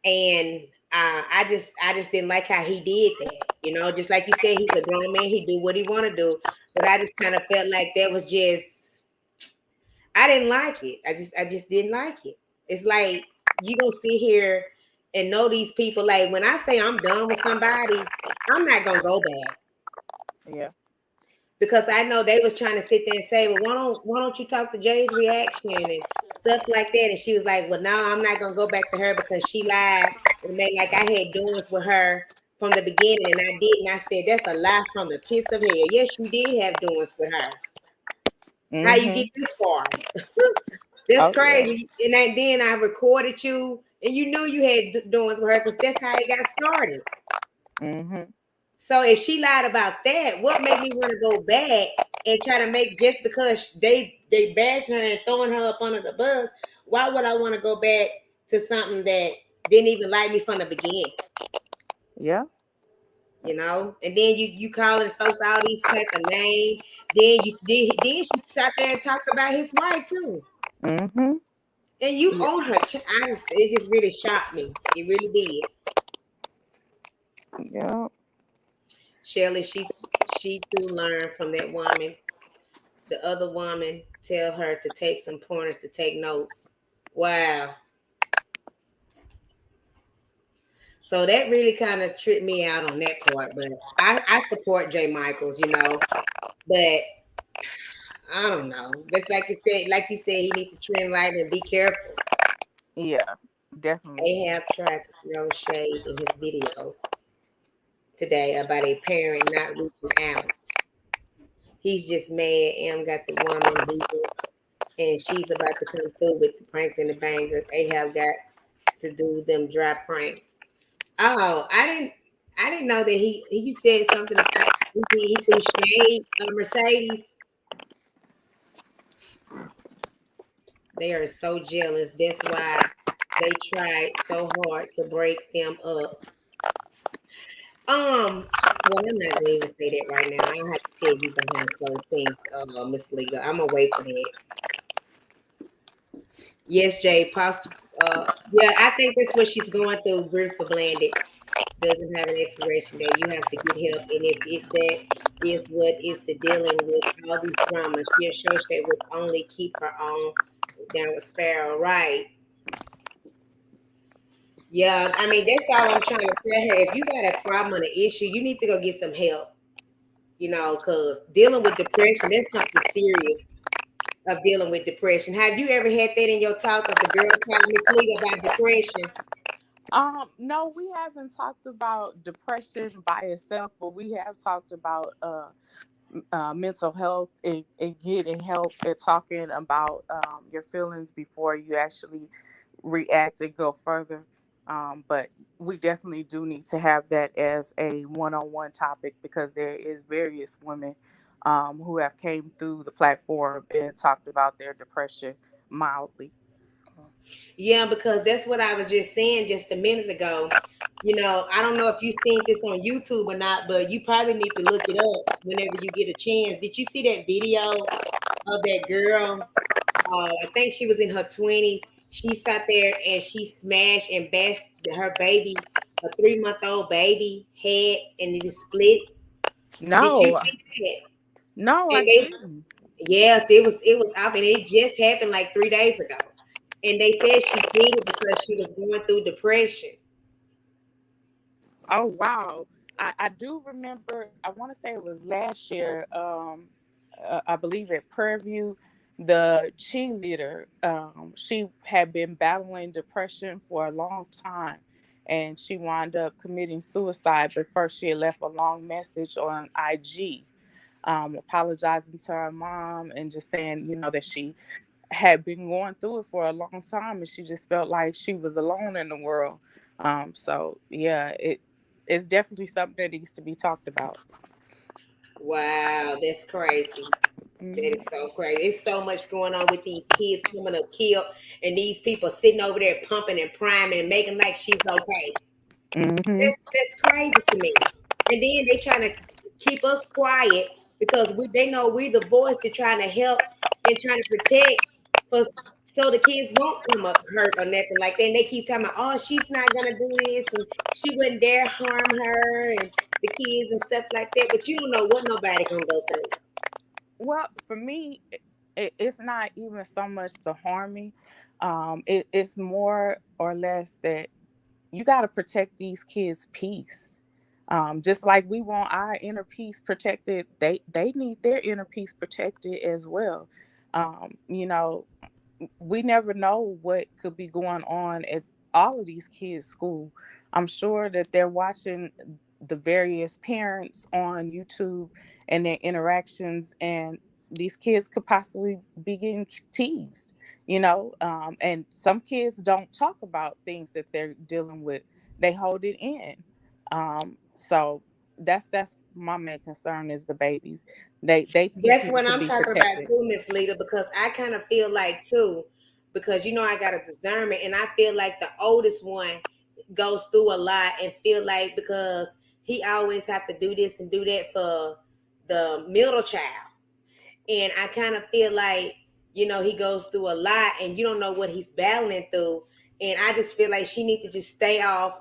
And I just didn't like how he did that. Just like you said, he's a grown man. He do what he want to do. But I just kind of felt like that was just, I didn't like it. I just didn't like it. It's like you don't sit here and know these people. Like when I say I'm done with somebody, I'm not gonna go back Yeah. because I know they was trying to sit there and say, well, why don't you talk to Jay's reaction and stuff like that? And she was like, well, no, I'm not gonna go back to her because she lied and made like I had doings with her from the beginning, and I didn't. I said that's a lie from the pits of hell. Yes, you did have doings with her. How you Hmm. get this far? That's Oh yeah. crazy. And then I recorded you, and you knew you had doings with her because that's how it got started. Hmm. So if she lied about that, what made me want to go back and try to make just because they bashing her and throwing her up under the bus? Why would I want to go back to something that didn't even like me from the beginning? Yeah. And then you calling folks all these type of names. Then she sat there and talked about his wife too, Hmm. and you Yeah. own her. Honestly, it just really shocked me. It really did. Yeah. Shelly, she too learned from that woman. The other woman tell her to take some pointers to take notes. Wow. So that really kind of tripped me out on that part. But I support Jay Michaels, but I don't know. Just like you said, he needs to tread light and be careful. Yeah. Definitely. Ahab tried to throw shade in his video today about a parent not reaching out. He's just mad Em got the woman views and she's about to come through with the pranks and the bangers. Ahab got to do them dry pranks. Oh, I didn't. I didn't know that you said something about he threw shade Mercedes. They are so jealous. That's why they tried so hard to break them up. Well, I'm not gonna even say that right now. I'll have to tell you behind closed things, Miss Legal. I'm gonna wait for that. Yes, Jay. Yeah, I think that's what she's going through. Beautiful blended doesn't have an expiration date. You have to get help, and if it that is what is the dealing with all these dramas, she assures they would only keep her on down with Sparrow, right? Yeah, I mean that's all I'm trying to tell her. If you got a problem or an issue, you need to go get some help. Because dealing with depression, that's something serious of dealing with depression. Have you ever had that in your talk of the girl talk, Miss Lee, about depression? No, we haven't talked about depression by itself, but we have talked about mental health and getting help and talking about your feelings before you actually react and go further. But we definitely do need to have that as a one-on-one topic because there is various women who have came through the platform and talked about their depression mildly. Yeah, because that's what I was just saying just a minute ago. I don't know if you seen this on YouTube or not, but you probably need to look it up whenever you get a chance. Did you see that video of that girl? I think she was in her 20s. She sat there and she smashed and bashed her baby, a 3-month-old baby head, and it just split. Did you No, see that? no, I And they, didn't. yes, it was up, and it just happened like 3 days ago. And they said she did it because she was going through depression. Oh wow. I do remember I want to say it was last year, I believe at Prairie View, the cheerleader, she had been battling depression for a long time and she wound up committing suicide, but first she had left a long message on IG, apologizing to her mom and just saying, that she had been going through it for a long time and she just felt like she was alone in the world. So yeah, it's definitely something that needs to be talked about. Wow, that's crazy. That is Hmm. so crazy. It's so much going on with these kids coming up killed, and these people sitting over there pumping and priming and making like she's okay. Hmm. That's crazy to me. And then they trying to keep us quiet because they know we're the voice to trying to help and trying to protect for so the kids won't come up hurt or nothing like that. And they keep talking about, oh, she's not gonna do this and she wouldn't dare harm her and the kids and stuff like that. But you don't know what nobody gonna go through. Well, for me, it's not even so much the harming. It's more or less that you got to protect these kids' peace. Just like we want our inner peace protected, they need their inner peace protected as well. You know, we never know what could be going on at all of these kids' school. I'm sure that they're watching the various parents on YouTube and their interactions, and these kids could possibly be getting teased, and some kids don't talk about things that they're dealing with, they hold it in. So that's my main concern is the babies. They peace That's need what to I'm be talking about protected. too, Miss Lita, because I kind of feel like too, because I got a discernment, and I feel like the oldest one goes through a lot and feel like because he always have to do this and do that for the middle child. And I kind of feel like, he goes through a lot and you don't know what he's battling through. And I just feel like she needs to just stay off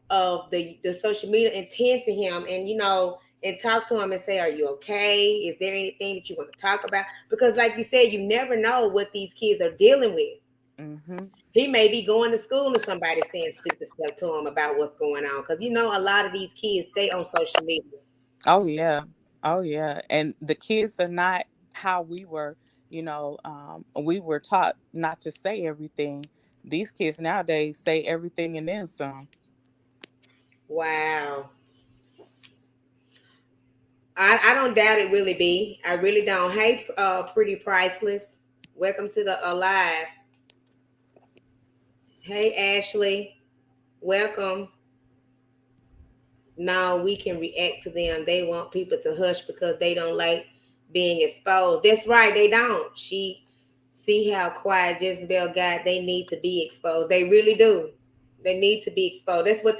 of the social media and tend to him and, and talk to him and say, are you okay? Is there anything that you want to talk about? Because like you said, you never know what these kids are dealing with. Hmm. He may be going to school and somebody saying stupid stuff to him about what's going on. Because, a lot of these kids stay on social media. Oh yeah. Oh yeah. And the kids are not how we were, we were taught not to say everything. These kids nowadays say everything and then some. Wow. I don't doubt it, Willie B. I really don't. Hey, pretty priceless. Welcome to the Alive. Hey, Ashley. Welcome. now we can react to them. They want people to hush because they don't like being exposed. That's right, they don't. She see how quiet Jezebel got. They need to be exposed. They really do. They need to be exposed. That's what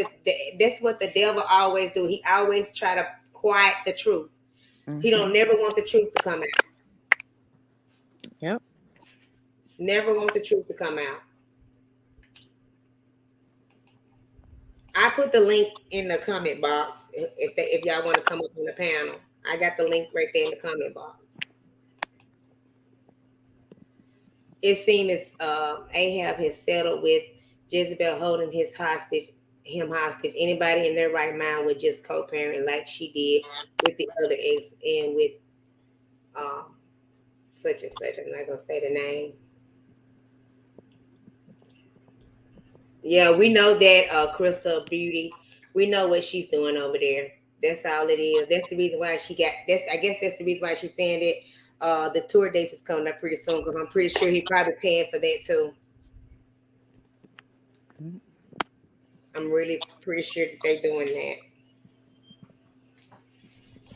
the devil always do. He always try to quiet the truth. He Mm-hmm. don't never want the truth to come out. Yep. Never want the truth to come out. I put the link in the comment box if y'all want to come up on the panel. I got the link right there in the comment box. It seems as Ahab has settled with Jezebel holding him hostage. Anybody in their right mind would just co-parent like she did with the other ex and with um, such and such. I'm not gonna say the name. Yeah, we know that Crystal Beauty. We know what she's doing over there. That's all it is. That's the reason why she got. That's I guess that's the reason why she's saying that. The tour dates is coming up pretty soon because I'm pretty sure he probably paying for that too. I'm really pretty sure that they're doing that.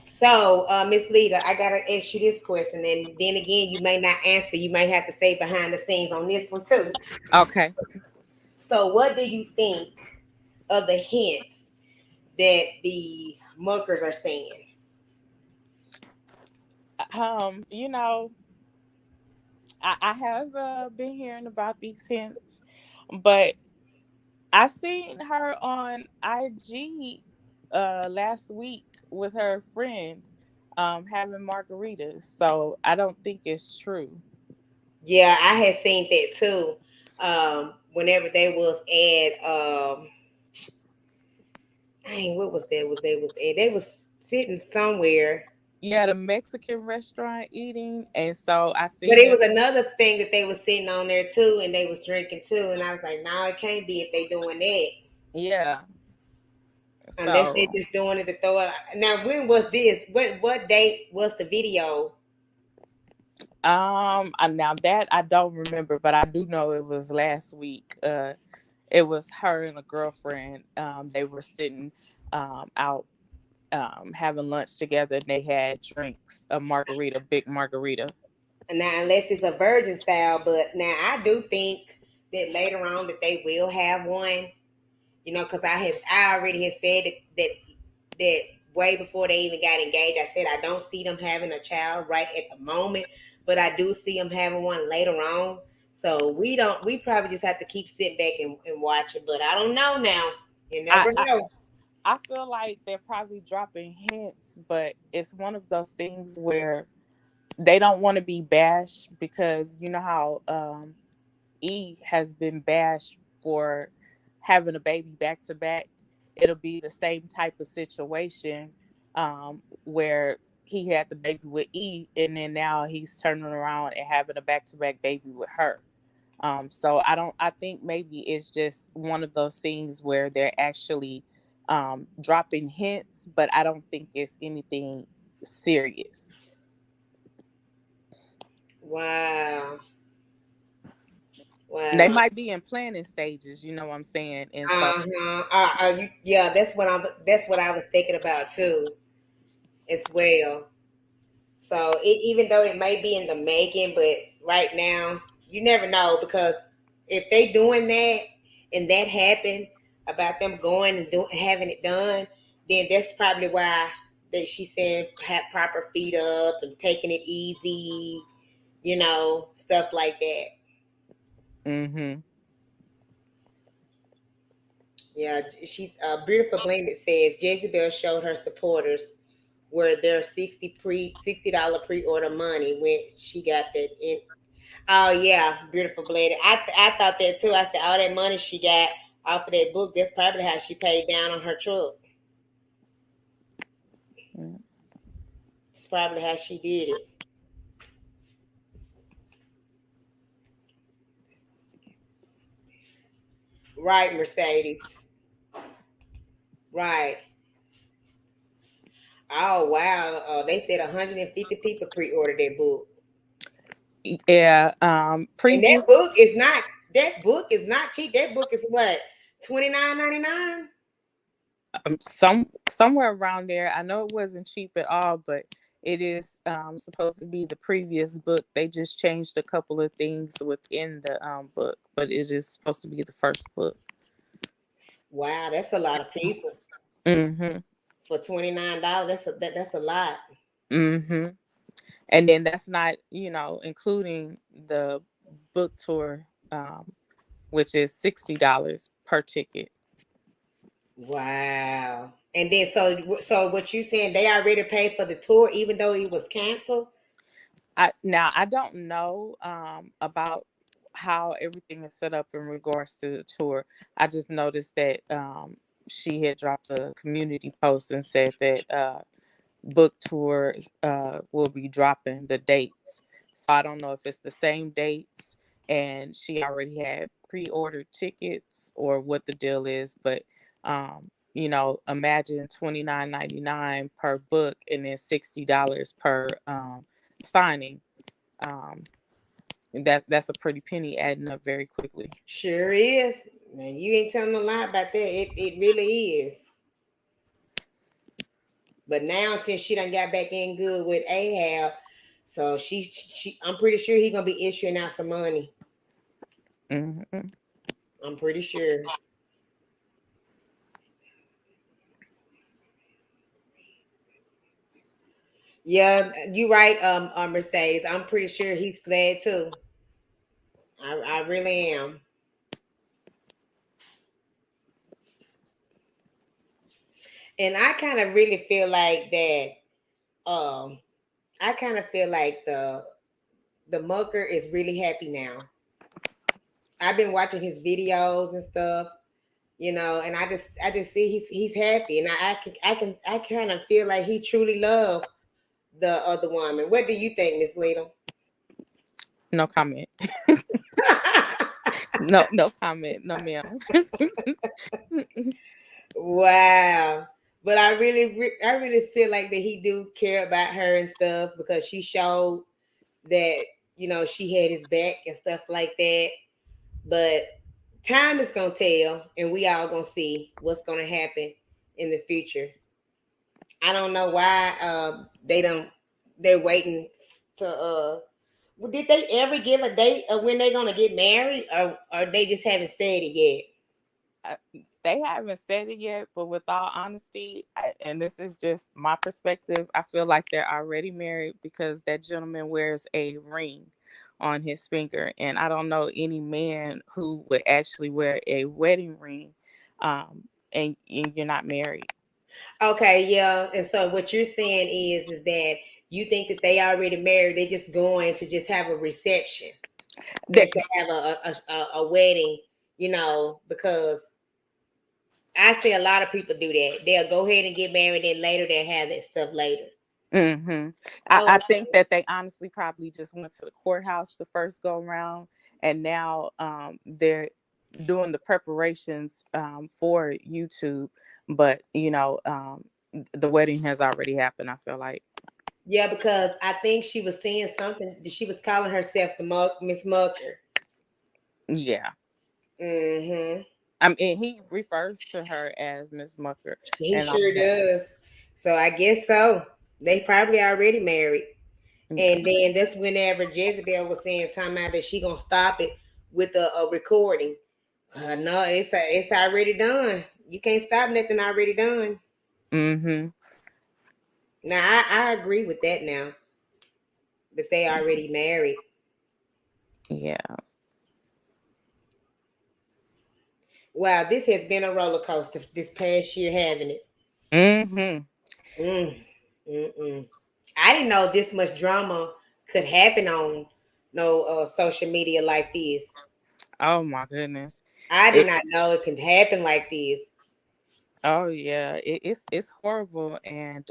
So, Miss Lita, I gotta ask you this question, and then again, you may not answer. You may have to say behind the scenes on this one too. Okay. So, what do you think of the hints that the muckers are saying? You know, I have been hearing about these hints, but I seen her on IG last week with her friend having margaritas. So I don't think it's true. Yeah, I had seen that too. Whenever they was at dang, what was that? Was they was at? They was sitting somewhere. Yeah, the Mexican restaurant eating, and so I But seen it them. was another thing that they was sitting on there too, and they was drinking too. And I was like, no, it can't be if they doing that. Yeah. Unless they So just doing it to throw it. Now, when was this? What date was the video? now that I don't remember, but I do know it was last week. It was her and a girlfriend. They were sitting out having lunch together, and they had drinks, a margarita, big margarita. Now, unless it's a virgin style, but now I do think that later on that they will have one. You know, because I already had said that way before they even got engaged. I said I don't see them having a child right at the moment, but I do see them having one later on. So we don't. We probably just have to keep sitting back and watch it. But I don't know now. You I, never I know. I feel like they're probably dropping hints, but it's one of those things where they don't want to be bashed because you know how E has been bashed for having a baby back to back. It'll be the same type of situation where he had the baby with E, and then now he's turning around and having a back to back baby with her. So I don't. I think maybe it's just one of those things where they're actually dropping hints, but I don't think it's anything serious. Wow. They Wow. might be in planning stages. You know what I'm saying? And so Uh-huh. Yeah, that's what I was thinking about too, as well. So even though it may be in the making, but right now you never know because if they doing that and that happened about them going and having it done, then that's probably why that she's saying have proper feet up and taking it easy, stuff like that. hmm Yeah, she's beautiful blended says Jezebel showed her supporters where their $60 pre-order money when she got that in. Oh yeah, beautiful blended. I thought that too. I said all that money she got off of that book. That's probably how she paid down on her truck. It's probably how she did it. Right, Mercedes. Right. Oh wow. They said 150 people pre-ordered that book. yeah, And that previous. book is not cheap. That book is what? $29.99? Somewhere around there. I know it wasn't cheap at all, but it is supposed to be the previous book. They just changed a couple of things within the book, but it is supposed to be the first book. Wow, that's a lot of people Mm-hmm. for $29. That's a lot. Mm-hmm. And then that's not, including the book tour, which is $60 per ticket. Wow. And then so what you saying they already paid for the tour even though it was canceled? I don't know about how everything is set up in regards to the tour. I just noticed that she had dropped a community post and said that book tour will be dropping the dates. So I don't know if it's the same dates and she already had pre-ordered tickets or what the deal is, but imagine $29.99 per book and then $60 per signing. Um, that's a pretty penny adding up very quickly. Sure is. Now you ain't telling a lie about that. It really is. But now since she done got back in good with Ahab, so she I'm pretty sure he gonna be issuing out some money. Hmm. I'm pretty sure. Yeah, you right, Mercedes. I'm pretty sure he's glad too. I really am. And I kind of really feel like that. Um, I kind of feel like the mucker is really happy now. I've been watching his videos and stuff, and I just see he's happy, and I kind of feel like he truly loved the other woman. What do you think, Miss Little? No comment. No comment. No ma'am. Wow. But I really feel like that he do care about her and stuff because she showed that she had his back and stuff like that. But time is gonna tell, and we all gonna see what's gonna happen in the future. I don't know why they don't. They're waiting to. Did they ever give a date of when they're gonna get married, or they just haven't said it yet? Uh, they haven't said it yet, but with all honesty, and this is just my perspective, I feel like they're already married because that gentleman wears a ring on his finger, and I don't know any man who would actually wear a wedding ring, and you're not married. Okay, yeah. And so what you're saying is that you think that they already married. They just going to just have a reception and That, to have a wedding, because I see a lot of people do that. They'll go ahead and get married, and later they'll have that stuff later. hmm I Oh, think that they honestly probably just went to the courthouse the first go round, and now they're doing the preparations for YouTube. But the wedding has already happened. I feel like, yeah, because I think she was saying something. She was calling herself the Miss Mucker. yeah. Mm-hmm. I mean, he refers to her as Miss Mucker He and all sure that. does. So I guess so. They probably already married. Yeah. And then that's whenever Jezebel was saying time out that she gonna stop it with a recording. No, it's already done. You can't stop nothing already done. Mm-hmm. Now I agree with that now that they already married. Yeah. Wow, this has been a roller coaster this past year, having it. Mm-hmm. Mm, mm-mm. I didn't know this much drama could happen on no social media like this. Oh my goodness. I did It. not know it could happen like this. Oh yeah, it's horrible, and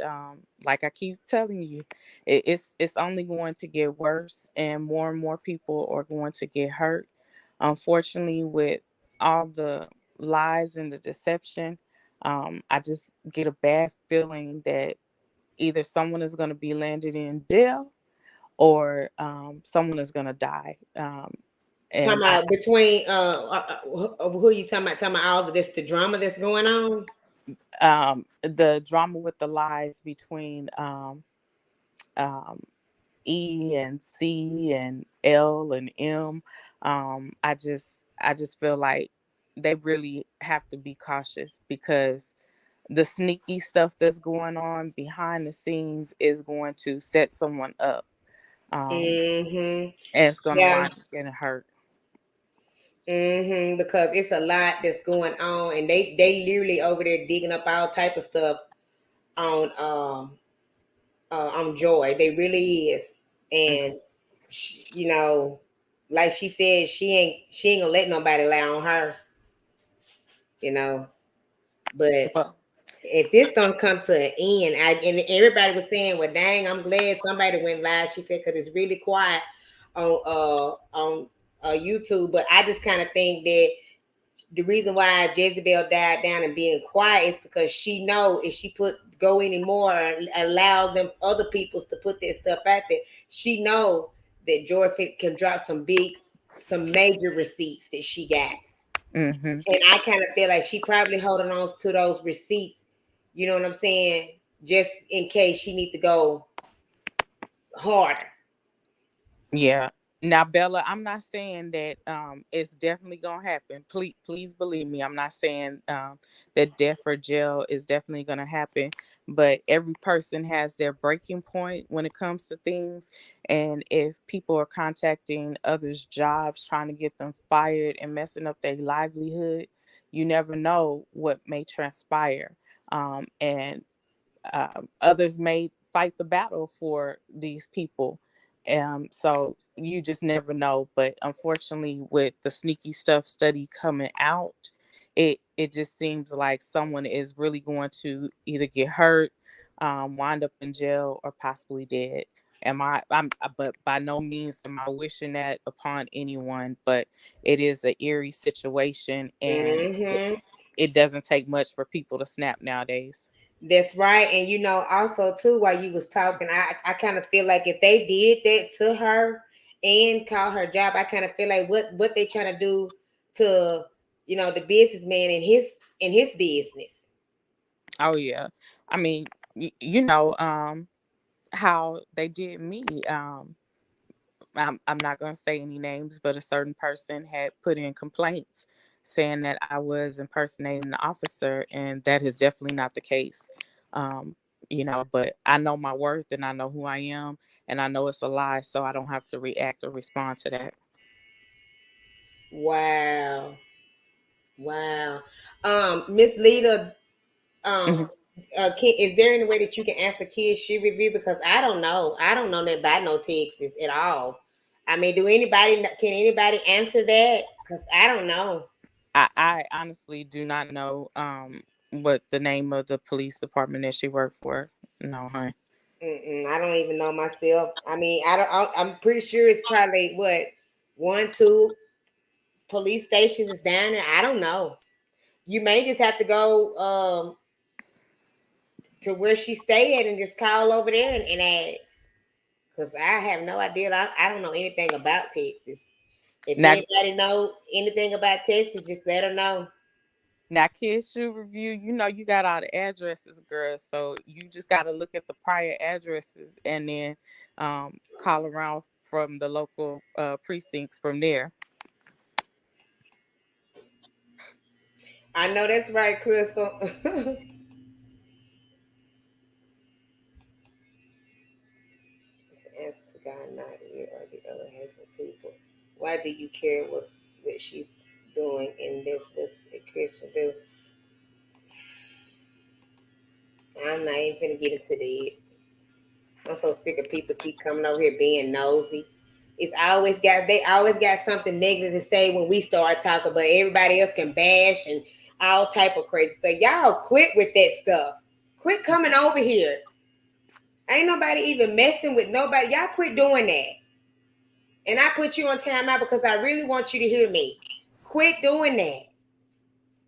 like I keep telling you, it's only going to get worse, and more people are going to get hurt. Unfortunately, with all the lies and the deception, I just get a bad feeling that either someone is going to be landed in jail or someone is going to die. Talking And I about between who are you talking about? Talking about all of this, the drama that's going on. The drama with the lies between um, E and C and L and M. I just feel like they really have to be cautious because the sneaky stuff that's going on behind the scenes is going to set someone up, Mm-hmm. and it's going to Yeah. wind up getting hurt. Mm-hmm. Because it's a lot that's going on, and they literally over there digging up all type of stuff on Joy. They really is, and you know, like she said, she ain't gonna let nobody lie on her. You know, but Well, if this don't come to an end, and everybody was saying, "Well, dang, I'm glad somebody went live." She said, "Because it's really quiet on YouTube." But I just kind of think that the reason why Jezebel died down and being quiet is because she know if she go anymore and allow them other peoples to put their stuff out there, she know that Joy can drop some major receipts that she got. hmm And I kind of feel like she probably holding on to those receipts, you know what I'm saying? Just in case she need to go harder. yeah. Now, Bella, I'm not saying that it's definitely gonna happen. Please believe me. I'm not saying that death or jail is definitely gonna happen. But every person has their breaking point when it comes to things. And if people are contacting others' jobs, trying to get them fired and messing up their livelihood, you never know what may transpire. And others may fight the battle for these people. So you just never know. But unfortunately, with the sneaky stuff study coming out, it just seems like someone is really going to either get hurt, wind up in jail, or possibly dead. But by no means am I wishing that upon anyone. But it is an eerie situation, and Hmm. it doesn't take much for people to snap nowadays. That's right. And also too, while you was talking, I kind of feel like if they did that to her and call her job, I kind of feel like what they trying to do to the businessman in his business. Oh yeah. I mean, how they did me. I'm not going to say any names, but a certain person had put in complaints saying that I was impersonating an officer, and that is definitely not the case. Um, but I know my worth and I know who I am, and I know it's a lie, so I don't have to react or respond to that. Wow. Wow. Miss Lita, um, Mhm. is there any way that you can answer kids shoe review? Because I don't know. I don't know nothing about no Texas at all. I mean, can anybody answer that? Because I don't know. I honestly do not know what the name of the police department that she worked for. No, huh? I don't even know myself. I mean, I don't. I'm pretty sure it's probably what 1, 2 police stations is down there. I don't know. You may just have to go to where she stay at and just call over there and ask. Cause I have no idea. I don't know anything about Texas. If Now, anybody know anything about Texas, just let her know. Now, Kids Shoe Review, you got all the addresses, girl. So you just got to look at the prior addresses and then call around from the local precincts from there. I know that's right, Crystal. It's the answer to God, not you or the other hateful people. Why do you care what she's doing in this? What's a Christian do? I'm not even gonna get into the. I'm so sick of people keep coming over here being nosy. They always got something negative to say when we start talking, but everybody else can bash and all type of crazy stuff. Y'all quit with that stuff. Quit coming over here. Ain't nobody even messing with nobody. Y'all quit doing that. And I put you on timeout because I really want you to hear me. Quit doing that.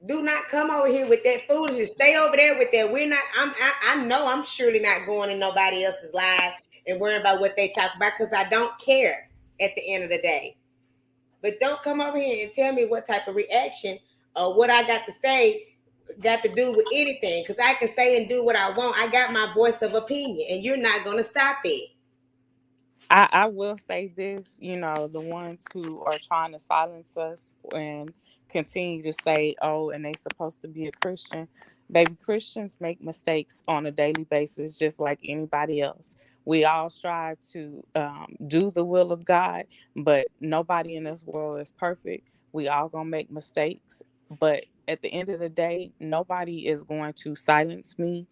Do not come over here with that foolishness. Stay over there with that. We're not. I know I'm surely not going in nobody else's live and worrying about what they talk about because I don't care at the end of the day. But don't come over here and tell me what type of reaction or what I got to say got to do with anything because I can say and do what I want. I got my voice of opinion, and you're not gonna stop that. I will say this, the ones who are trying to silence us and continue to say, oh, and they supposed to be a Christian. Baby, Christians make mistakes on a daily basis, just like anybody else. We all strive to do the will of God, but nobody in this world is perfect. We all gonna make mistakes, but at the end of the day, nobody is going to silence me,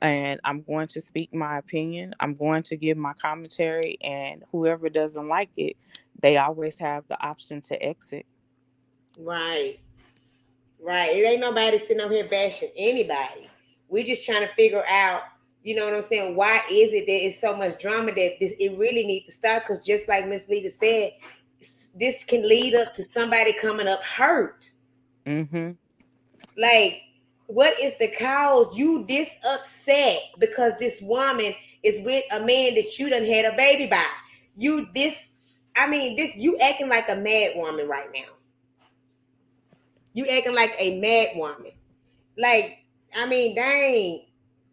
and I'm going to speak my opinion. I'm going to give my commentary, and whoever doesn't like it, they always have the option to exit. Right, right. It ain't nobody sitting over here bashing anybody. We just trying to figure out, you know what I'm saying? Why is it that it's so much drama that this it really needs to stop? Because just like Miss Lita said, this can lead up to somebody coming up hurt. Mhm. Like, what is the cause? You this upset because this woman is with a man that you done had a baby by. You this, I mean, this you acting like a mad woman right now. You acting like a mad woman. Like, I mean, dang,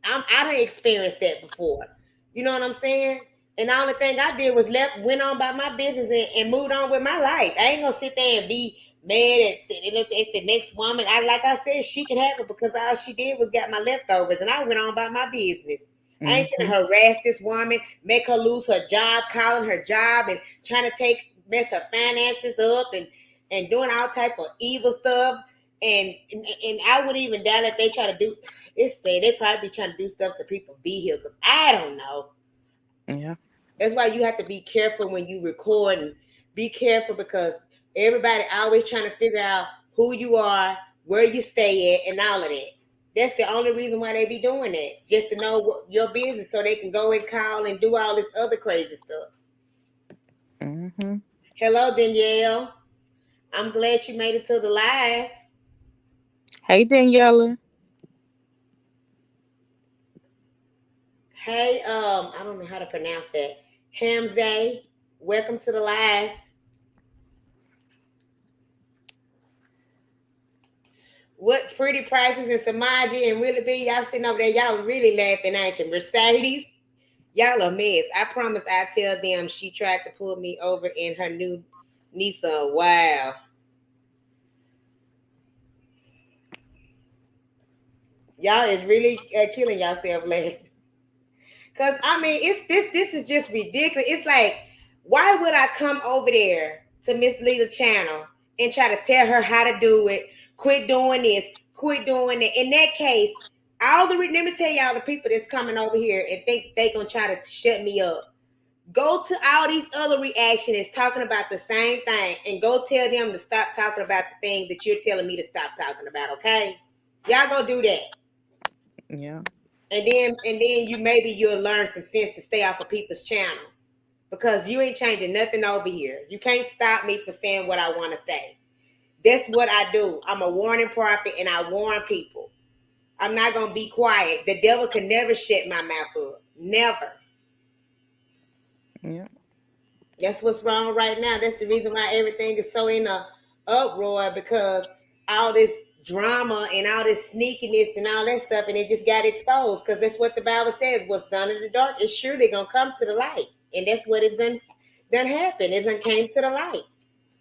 I done experienced that before. You know what I'm saying? And the only thing I did was went on by my business and moved on with my life. I ain't gonna sit there and be mad at the next woman. Like I said, she can have it because all she did was got my leftovers, and I went on by my business. I ain't Mhm. gonna harass this woman, make her lose her job, calling her job, and trying to mess her finances up, and doing all type of evil stuff. And I would even doubt if they try to do. It's say they probably be trying to do stuff to people be here because I don't know. Yeah. That's why you have to be careful when you record and be careful because everybody always trying to figure out who you are, where you stay at, and all of that. That's the only reason why they be doing that, just to know your business so they can go and call and do all this other crazy stuff. Mhm. Hello, Danielle. I'm glad you made it to the live. Hey, Daniela. Hey, I don't know how to pronounce that. Hamzay, welcome to the live. What pretty prices in Samaji and Willie B? Y'all sitting over there, y'all really laughing, ain't you? Mercedes, y'all a mess. I promise I tell them she tried to pull me over in her new Nissan. Wow. Y'all is really killing yourself laughing. Cause I mean, it's this is just ridiculous. It's like, why would I come over there to Miss Lita channel and try to tell her how to do it? Quit doing this, quit doing that. In that case, let me tell y'all the people that's coming over here and think they gonna try to shut me up. Go to all these other reactions talking about the same thing and go tell them to stop talking about the thing that you're telling me to stop talking about, okay? Y'all go do that. Yeah. And then you'll learn some sense to stay off of people's channel because you ain't changing nothing over here. You can't stop me for saying what I want to say. That's what I do. I'm a warning prophet and I warn people. I'm not gonna be quiet. The devil can never shut my mouth up. Never. Yeah. That's what's wrong right now. That's the reason why everything is so in a uproar because all this drama and all this sneakiness and all that stuff, and it just got exposed because that's what the Bible says. What's done in the dark is surely gonna come to the light, and that's what it done happened. It done came to the light.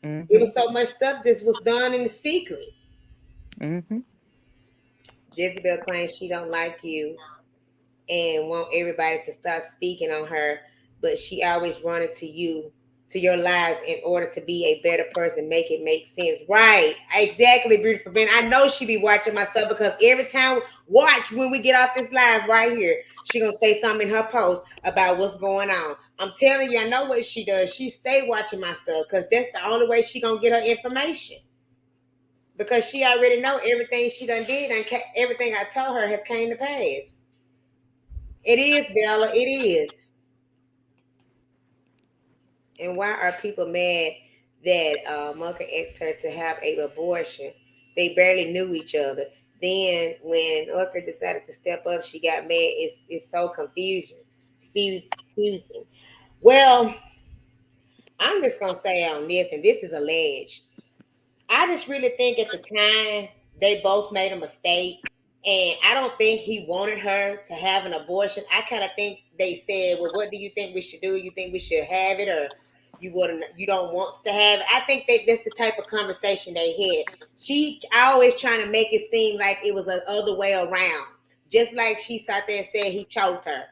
It Mhm. was so much stuff. This was done in secret. Mhm. Jezebel claims she don't like you and want everybody to start speaking on her, but she always running to you, to your lies in order to be a better person, make it make sense. Right. Exactly, beautiful Ben. I know she be watching my stuff because every time, watch when we get off this live right here, she gonna say something in her post about what's going on. I'm telling you, I know what she does. She stay watching my stuff because that's the only way she gonna get her information. Because she already know everything she done did and everything I told her have came to pass. It is, Bella. It is. And why are people mad that Munker asked her to have an abortion? They barely knew each other. Then when Munker decided to step up, she got mad. It's so confusing. Well, I'm just gonna say on this, and this is alleged. I just really think at the time they both made a mistake. And I don't think he wanted her to have an abortion. I kind of think they said, "Well, what do you think we should do? You think we should have it, or you don't want us to have it?" I think that that's the type of conversation they had. She always trying to make it seem like it was the other way around, just like she sat there and said he choked her,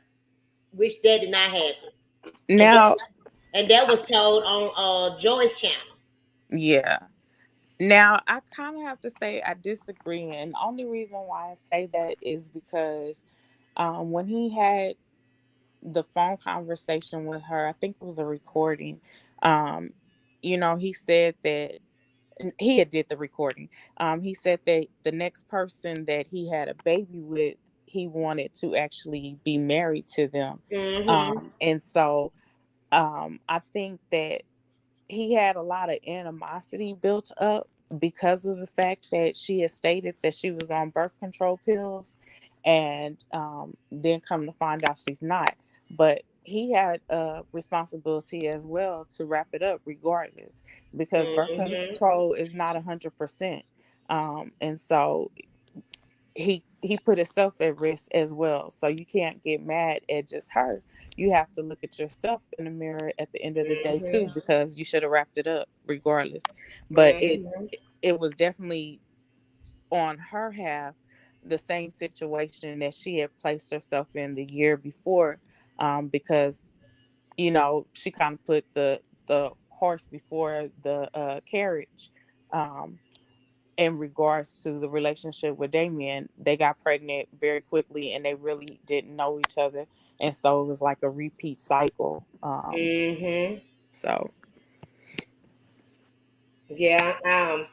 which that did not happen, and Now, that was told on Joy's channel. yeah. Now, I kind of have to say I disagree, and the only reason why I say that is because when he had the phone conversation with her, I think it was a recording. Um, he said that he had did the recording. He said that the next person that he had a baby with, he wanted to actually be married to them, Mm-hmm. and so I think that he had a lot of animosity built up because of the fact that she had stated that she was on birth control pills, and then come to find out she's not. But he had a responsibility as well to wrap it up regardless, because birth Mm-hmm. control is not 100%. And so he put himself at risk as well. So you can't get mad at just her. You have to look at yourself in the mirror at the end of the day too, Mm-hmm. because you should have wrapped it up regardless. But Mm-hmm. it was definitely on her half the same situation that she had placed herself in the year before, because she kind of put the horse before the carriage. Um, in regards to the relationship with Damien, they got pregnant very quickly and they really didn't know each other. And so it was like a repeat cycle. Mm-hmm. So Yeah.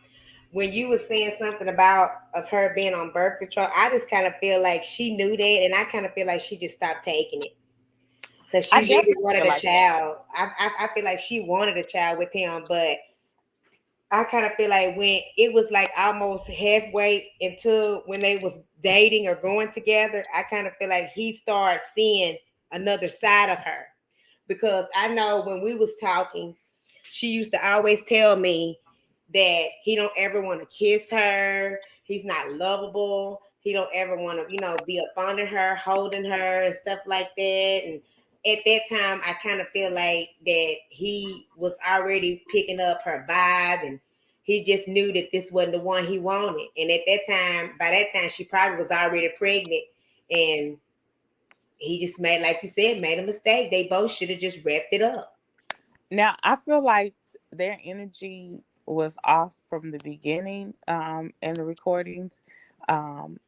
When you were saying something about of her being on birth control, I just kind of feel like she knew that, and I kind of feel like she just stopped taking it because she I really definitely wanted feel a like that. child. I feel like she wanted a child with him, but I kind of feel like when it was like almost halfway into when they was dating or going together, I kind of feel like he started seeing another side of her, because I know when we was talking, she used to always tell me that he don't ever want to kiss her. He's not lovable. He don't ever want to, be up under her, holding her and stuff like that. And at that time, I kind of feel like that he was already picking up her vibe, and he just knew that this wasn't the one he wanted. And at that time, by that time, she probably was already pregnant, and he just made, like you said, made a mistake. They both should have just wrapped it up. Now, I feel like their energy was off from the beginning in the recordings. Um,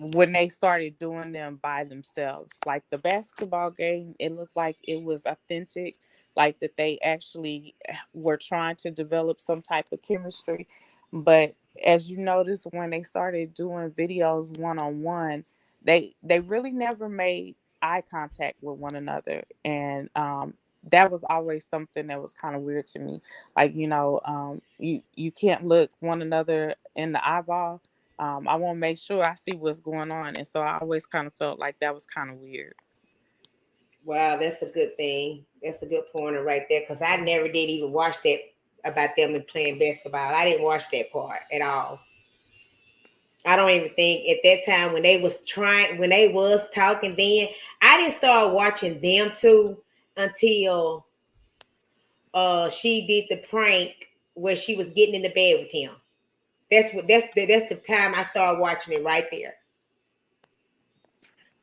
when they started doing them by themselves. Like the basketball game, it looked like it was authentic, like that they actually were trying to develop some type of chemistry. But as you notice, when they started doing videos one on one, they really never made eye contact with one another, and that was always something that was kind of weird to me. Like you can't look one another in the eyeball. I want to make sure I see what's going on. And so I always kind of felt like that was kind of weird. Wow, that's a good thing. That's a good pointer right there, because I never did even watch that about them and playing basketball. I didn't watch that part at all. I don't even think at that time when they was talking then, I didn't start watching them too until she did the prank where she was getting in the bed with him. That's the time I started watching it right there.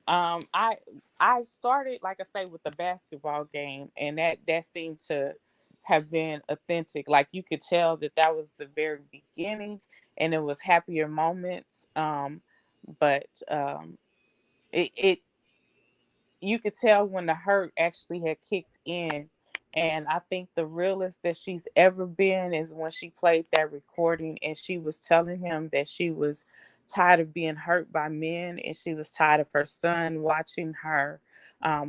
I started, like I say, with the basketball game, and that seemed to have been authentic. Like you could tell that that was the very beginning, and it was happier moments. But it you could tell when the hurt actually had kicked in. And I think the realest that she's ever been is when she played that recording and she was telling him that she was tired of being hurt by men, and she was tired of her son watching her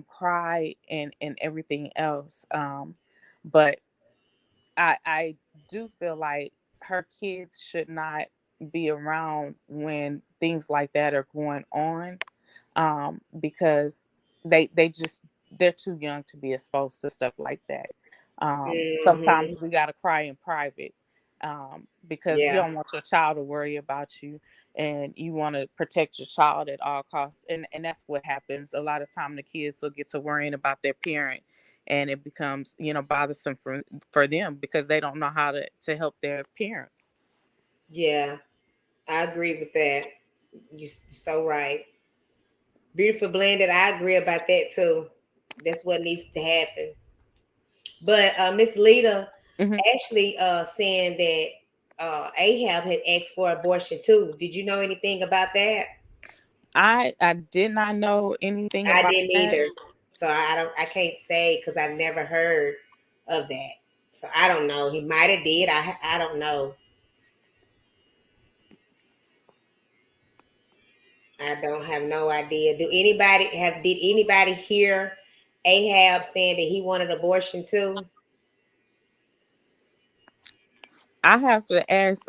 cry and everything else. But I do feel like her kids should not be around when things like that are going on, because they just they're too young to be exposed to stuff like that. Hmm. Sometimes we gotta cry in private. because you Yeah. don't want your child to worry about you, and you want to protect your child at all costs. And that's what happens a lot of time. The kids will get to worrying about their parent, and it becomes, bothersome for them because they don't know how to help their parent. Yeah. I agree with that. You're so right. Beautiful blended. I agree about that too. That's what needs to happen. But Miss Lita Hmm. actually saying that Ahab had asked for abortion too. Did you know anything about that? I did not know anything I about didn't that. either. So I can't say because I've never heard of that. So I don't know. He might have did. I don't know. I don't have no idea. Did anybody hear Ahab saying that he wanted abortion too? I have to ask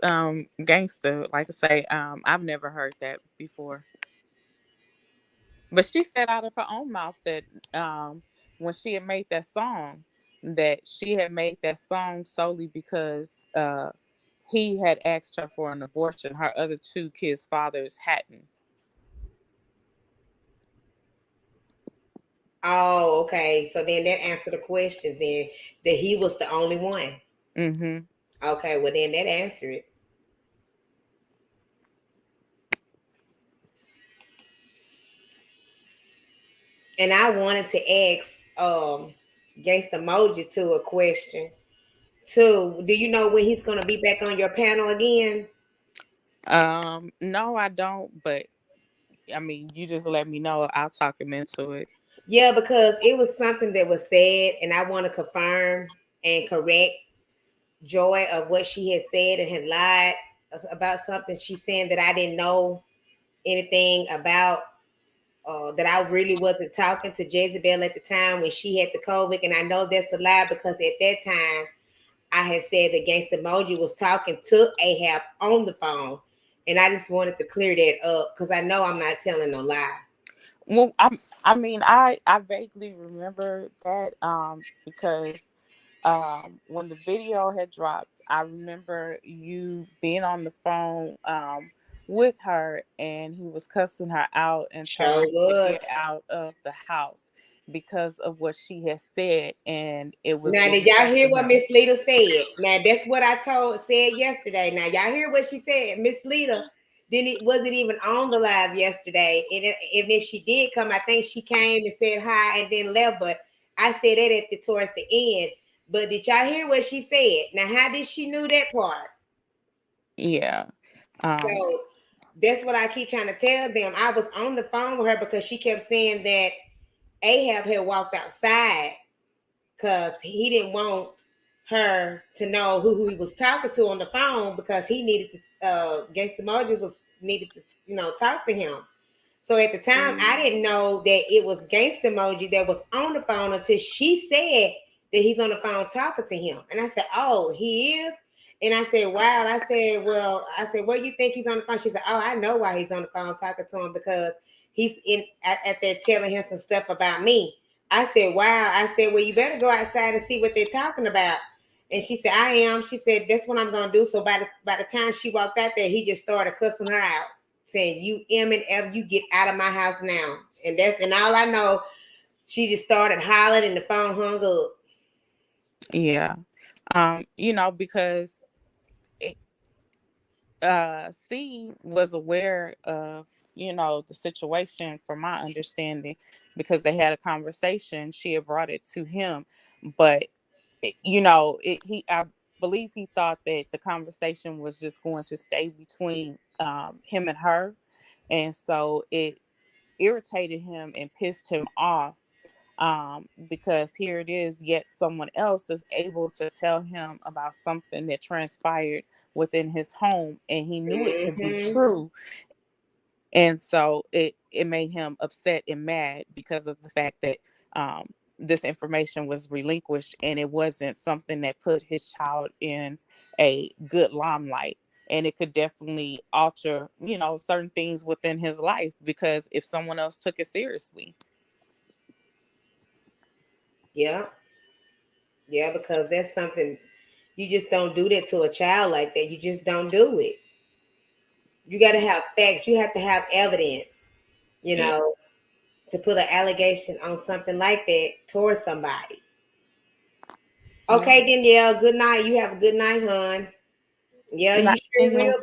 Gangster, like I say, I've never heard that before. But she said out of her own mouth that when she had made that song, that she had made that song solely because he had asked her for an abortion. Her other two kids' fathers hadn't. Oh, okay. So then that answered the question then that he was the only one. Mm-hmm. Okay, well then that answered it. And I wanted to ask Gangsta Moji too a question. Too. Do you know when he's gonna be back on your panel again? No, I don't. But I mean, you just let me know. I'll talk him into it. Yeah, because it was something that was said, and I want to confirm and correct Joy of what she had said and had lied about something. She's saying that I didn't know anything about that I really wasn't talking to Jezebel at the time when she had the COVID. And I know that's a lie because at that time I had said that Gangsta Moji was talking to Ahab on the phone. And I just wanted to clear that up because I know I'm not telling no lie. Well, I mean, I vaguely remember that because when the video had dropped, I remember you being on the phone with her, and he was cussing her out and telling Sure her to was. get out of the house because of what she had said, and it was Now, did going y'all back hear to what him. Miss Lita said? Now, that's what I said yesterday. Now, y'all hear what she said? Miss Lita wasn't even on the live yesterday, and if she did come, I think she came and said hi and then left. But I said that towards the end. But did y'all hear what she said? Now, how did she knew that part? Yeah. Um, So that's what I keep trying to tell them. I was on the phone with her because she kept saying that Ahab had walked outside because he didn't want her to know who he was talking to on the phone because he needed to Gangsta Moji was needed to talk to him. So at the time, I didn't know that it was Gangsta Moji that was on the phone until she said that he's on the phone talking to him. And I said, "Oh, he is." And I said, "Wow." I said, "Well," I said, "What do you think he's on the phone?" She said, "Oh, I know why he's on the phone talking to him because he's at there telling him some stuff about me." I said, "Wow." I said, "Well, you better go outside and see what they're talking about." And she said, "I am." She said, "That's what I'm gonna do." So by the time she walked out there, he just started cussing her out, saying, "You M and F, you get out of my house now." And all I know, she just started hollering and the phone hung up. yeah. Because it, C was aware of, the situation from my understanding because they had a conversation. She had brought it to him, but he I believe he thought that the conversation was just going to stay between him and her, and so it irritated him and pissed him off, because here it is, yet someone else is able to tell him about something that transpired within his home, and he knew it to be Mm-hmm. true. And so it made him upset and mad because of the fact that this information was relinquished, and it wasn't something that put his child in a good limelight, and it could definitely alter, certain things within his life, because if someone else took it seriously. Yeah, yeah, because that's something. You just don't do that to a child like that. You just don't do it. You got to have facts. You have to have evidence, you Yeah. know, to put an allegation on something like that towards somebody. Yeah. Okay, Danielle. Good night. You have a good night, hon. Yeah, Not you you. will.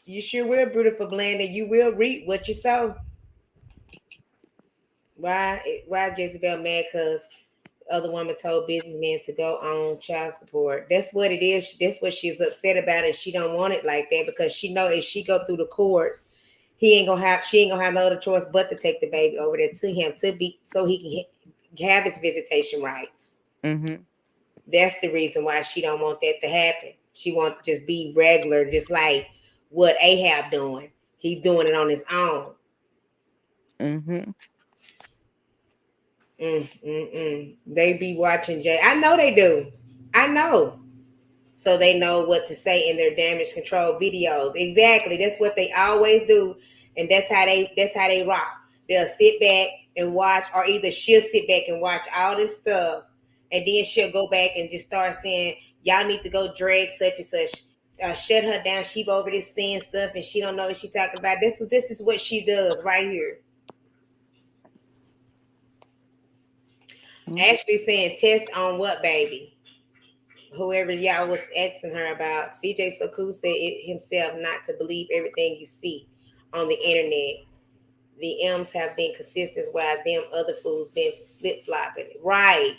You sure will, beautiful blend, and you will reap what you sow. Why Jezebel mad? Cause the other woman told businessman to go on child support. That's what it is. That's what she's upset about, and she don't want it like that because she know if she go through the courts, she ain't gonna have no other choice but to take the baby over there to him to be so he can have his visitation rights. Mm-hmm. That's the reason why she don't want that to happen. She wants to just be regular, just like what Ahab doing. He's doing it on his own. Mm-hmm. They be watching Jay. I know they do. I know. So they know what to say in their damage control videos. Exactly. That's what they always do. And that's how they rock. They'll sit back and watch, or either she'll sit back and watch all this stuff, and then she'll go back and just start saying, y'all need to go drag such and such. Shut her down. She over this saying stuff and she don't know what she talking about. This is what she does right here. Actually saying test on what, baby? Whoever y'all was asking her about, CJ Soku said it himself not to believe everything you see on the internet. The M's have been consistent while them other fools been flip flopping. Right.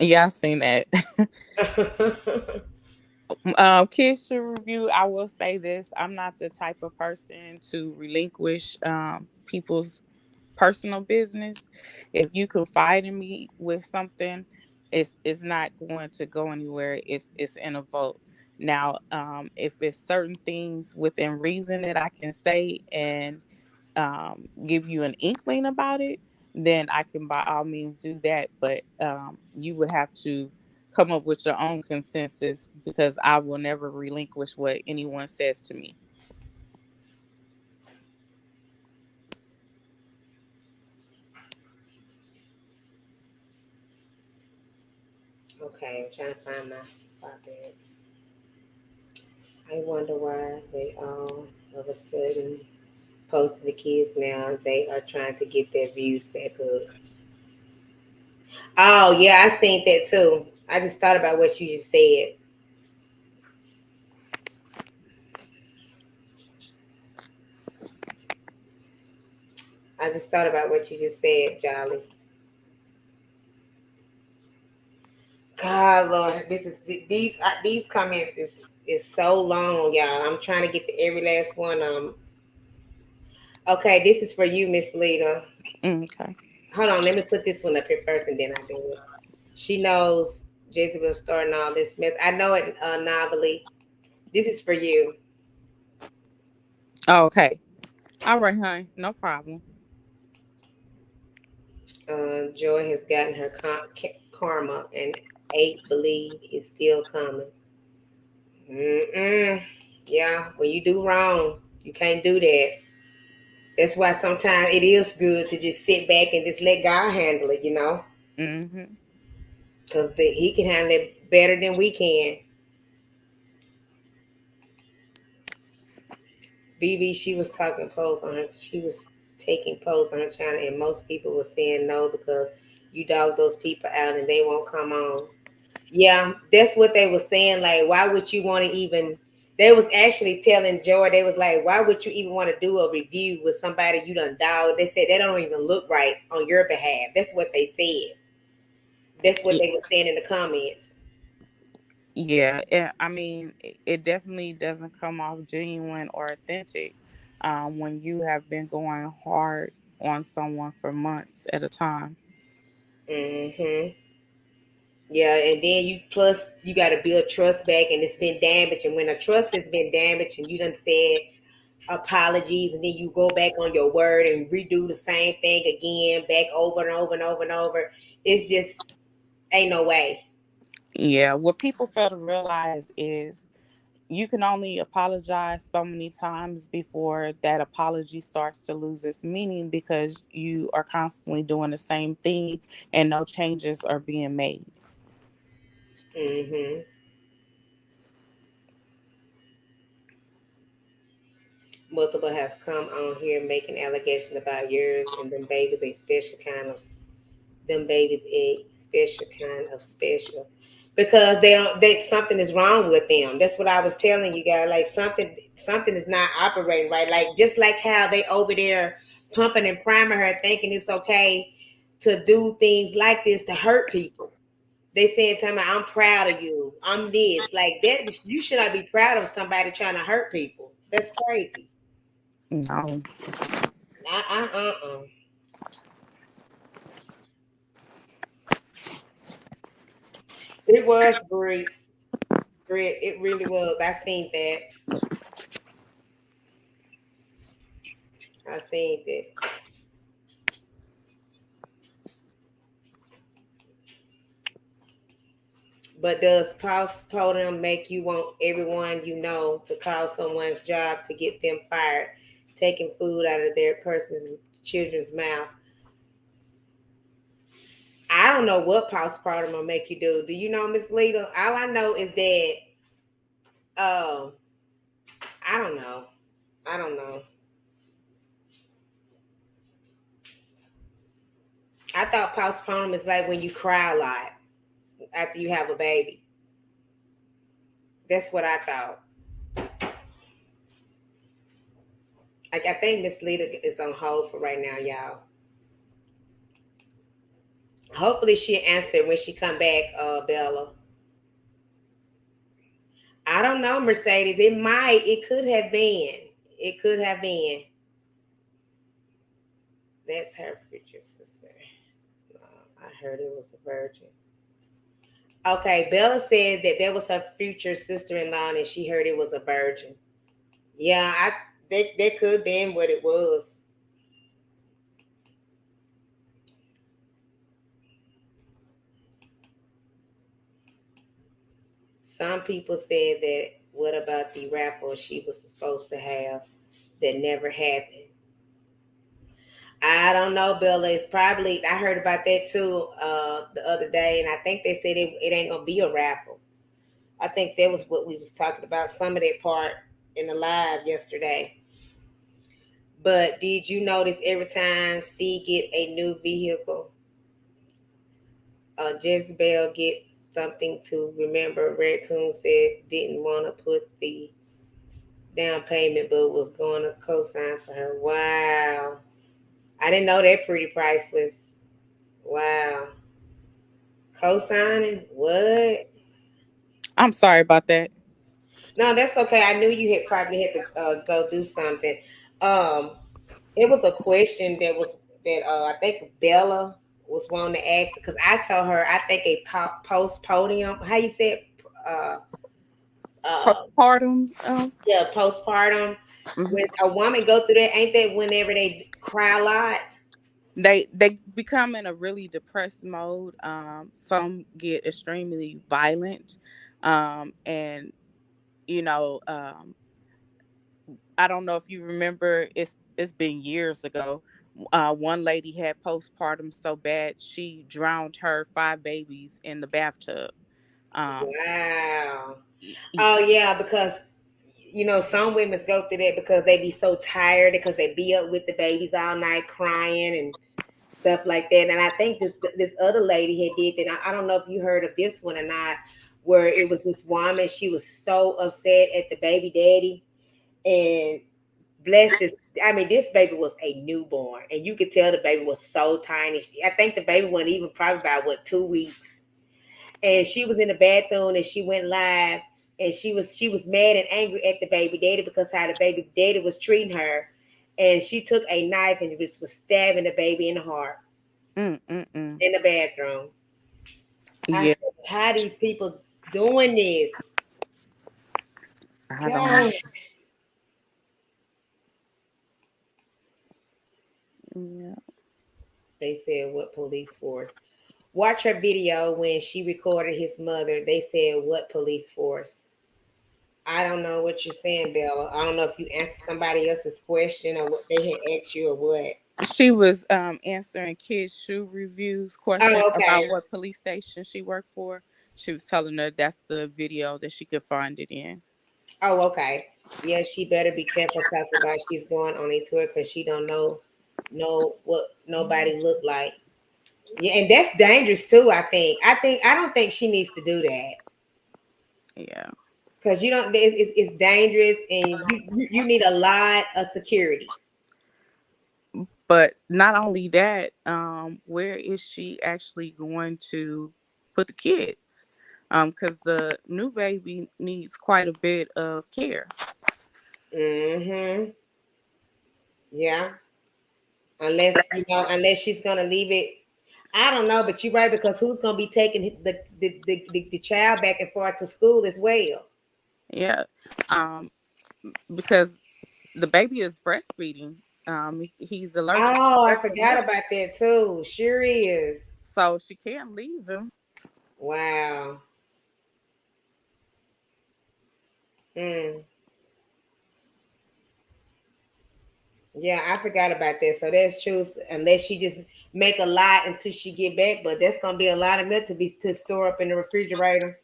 Yeah, I seen that. Kids to review. I will say this: I'm not the type of person to relinquish people's personal business. If you confide in me with something, it's not going to go anywhere. It's in a vote. Now, if it's certain things within reason that I can say and give you an inkling about it, then I can by all means do that. But you would have to come up with your own consensus because I will never relinquish what anyone says to me. Okay, I'm trying to find my spot there. I wonder why they all of a sudden posting the kids now. They are trying to get their views back up. Oh yeah, I seen that too. I just thought about what you just said. I just thought about what you just said, Jolly. God, Lord, these comments is so long, y'all. I'm trying to get to every last one. Okay, this is for you, Miss Lita. Okay. Hold on, let me put this one up here first, and then I do it. She knows Jezebel starting all this mess. I know it, Novelly. This is for you. Okay. All right, honey. No problem. Joy has gotten her karma, and eight believe is still coming. Mm-mm. Yeah, when you do wrong, you can't do that. That's why sometimes it is good to just sit back and just let God handle it, Mm-hmm. because He can handle it better than we can. BB, she was talking posts on her. She was taking posts on her channel, and most people were saying no because you dog those people out and they won't come on. Yeah, that's what they were saying. Like, why would you want to even? They was actually telling Joy, they was like, why would you even want to do a review with somebody you done dog? They said they don't even look right on your behalf. That's what they said. That's what they were saying in the comments. Yeah, I mean, it definitely doesn't come off genuine or authentic when you have been going hard on someone for months at a time. Hmm. Yeah, and then you got to build trust back, and it's been damaged. And when a trust has been damaged, and you done said apologies, and then you go back on your word and redo the same thing again, back over and over and over and over, it's just ain't no way. Yeah, what people fail to realize is you can only apologize so many times before that apology starts to lose its meaning, because you are constantly doing the same thing and no changes are being made. Mm-hmm. Multiple has come on here making allegations about yours and them babies a special kind of them babies a special kind of special because they don't they something is wrong with them. That's what I was telling you guys. Like something is not operating right. Like just like how they over there pumping and priming her, thinking it's okay to do things like this to hurt people. They saying to me, "I'm proud of you. I'm this like that." You should not be proud of somebody trying to hurt people. That's crazy. No. Uh. It was great. Great. It really was. I seen that. I seen that. But does postpartum make you want everyone you know to call someone's job to get them fired, taking food out of their person's children's mouth? I don't know what postpartum will make you do. Do you know, Miss Lita? All I know is that um I don't know. I don't know. I thought postpartum is like when you cry a lot after you have a baby. That's what I thought. Like I think Miss Lita is on hold for right now, y'all. Hopefully she'll answer when she come back, Bella. I don't know, Mercedes. It might. It could have been. It could have been. That's her future sister. I heard it was a virgin. Okay, Bella said that that was her future sister-in-law, and she heard it was a virgin. Yeah, that could have been what it was. Some people said that. What about the raffle she was supposed to have that never happened? I don't know, Bella. It's probably I heard about that too the other day, and I think they said it ain't gonna be a raffle. I think that was what we was talking about. Some of that part in the live yesterday. But did you notice every time C get a new vehicle, Jezebel get something to remember? Raccoon said didn't want to put the down payment, but was going to co-sign for her. Wow, I didn't know that. Pretty priceless. Wow. Co-signing? What? I'm sorry about that. No, that's okay. I knew you had probably had to go do something. Um, it was a question that I think Bella was wanting to ask because I told her I think a post podium. How you say it? Uh, uh, Postpartum. yeah, postpartum. Mhm. When a woman go through that, ain't that whenever they cry a lot? They become in a really depressed mode. Some get extremely violent, and you know, I don't know if you remember. It's been years ago. One lady had postpartum so bad she drowned her 5 babies in the bathtub. Um, Wow. y- Oh y- yeah, because some women go through that because they be so tired because they be up with the babies all night crying and stuff like that. And I think this other lady had did that. I don't know if you heard of this one or not, where it was this woman. She was so upset at the baby daddy and bless this. I mean, this baby was a newborn, and you could tell the baby was so tiny. I think the baby wasn't even probably about 2 weeks, and she was in the bathroom and she went live and she was mad and angry at the baby daddy because how the baby daddy was treating her, and she took a knife and was stabbing the baby in the heart mm, mm, mm. in the bathroom. I Yeah, said, how these people doing this? I don't know. God. Yeah. They said what police force? Watch her video when she recorded his mother. They said what police force? I don't know what you're saying, Bella. I don't know if you answered somebody else's question or what they had asked you or what. She was answering kids' shoe reviews question Oh, about okay. what police station she worked for. She was telling her that's the video that she could find it in. Oh, okay. Yeah, she better be careful talking about she's going on a tour because she don't know what nobody look like. Yeah, and that's dangerous too. I don't think she needs to do that Yeah. because you don't. It's dangerous, and you need a lot of security. But not only that, where is she actually going to put the kids? Because the new baby needs quite a bit of care. Mm-hmm. Yeah. Unless she's gonna leave it. I don't know, but you're right because who's gonna be taking the child back and forth to school as well? Yeah. Um, because the baby is breastfeeding. He's allergic to Oh, I breast forgot milk, about that too. Sure is. so she can't leave him. Wow. Mm. Yeah, I forgot about that. So that's true. Unless she just make a lot until she get back, but that's gonna be a lot of milk to store up in the refrigerator.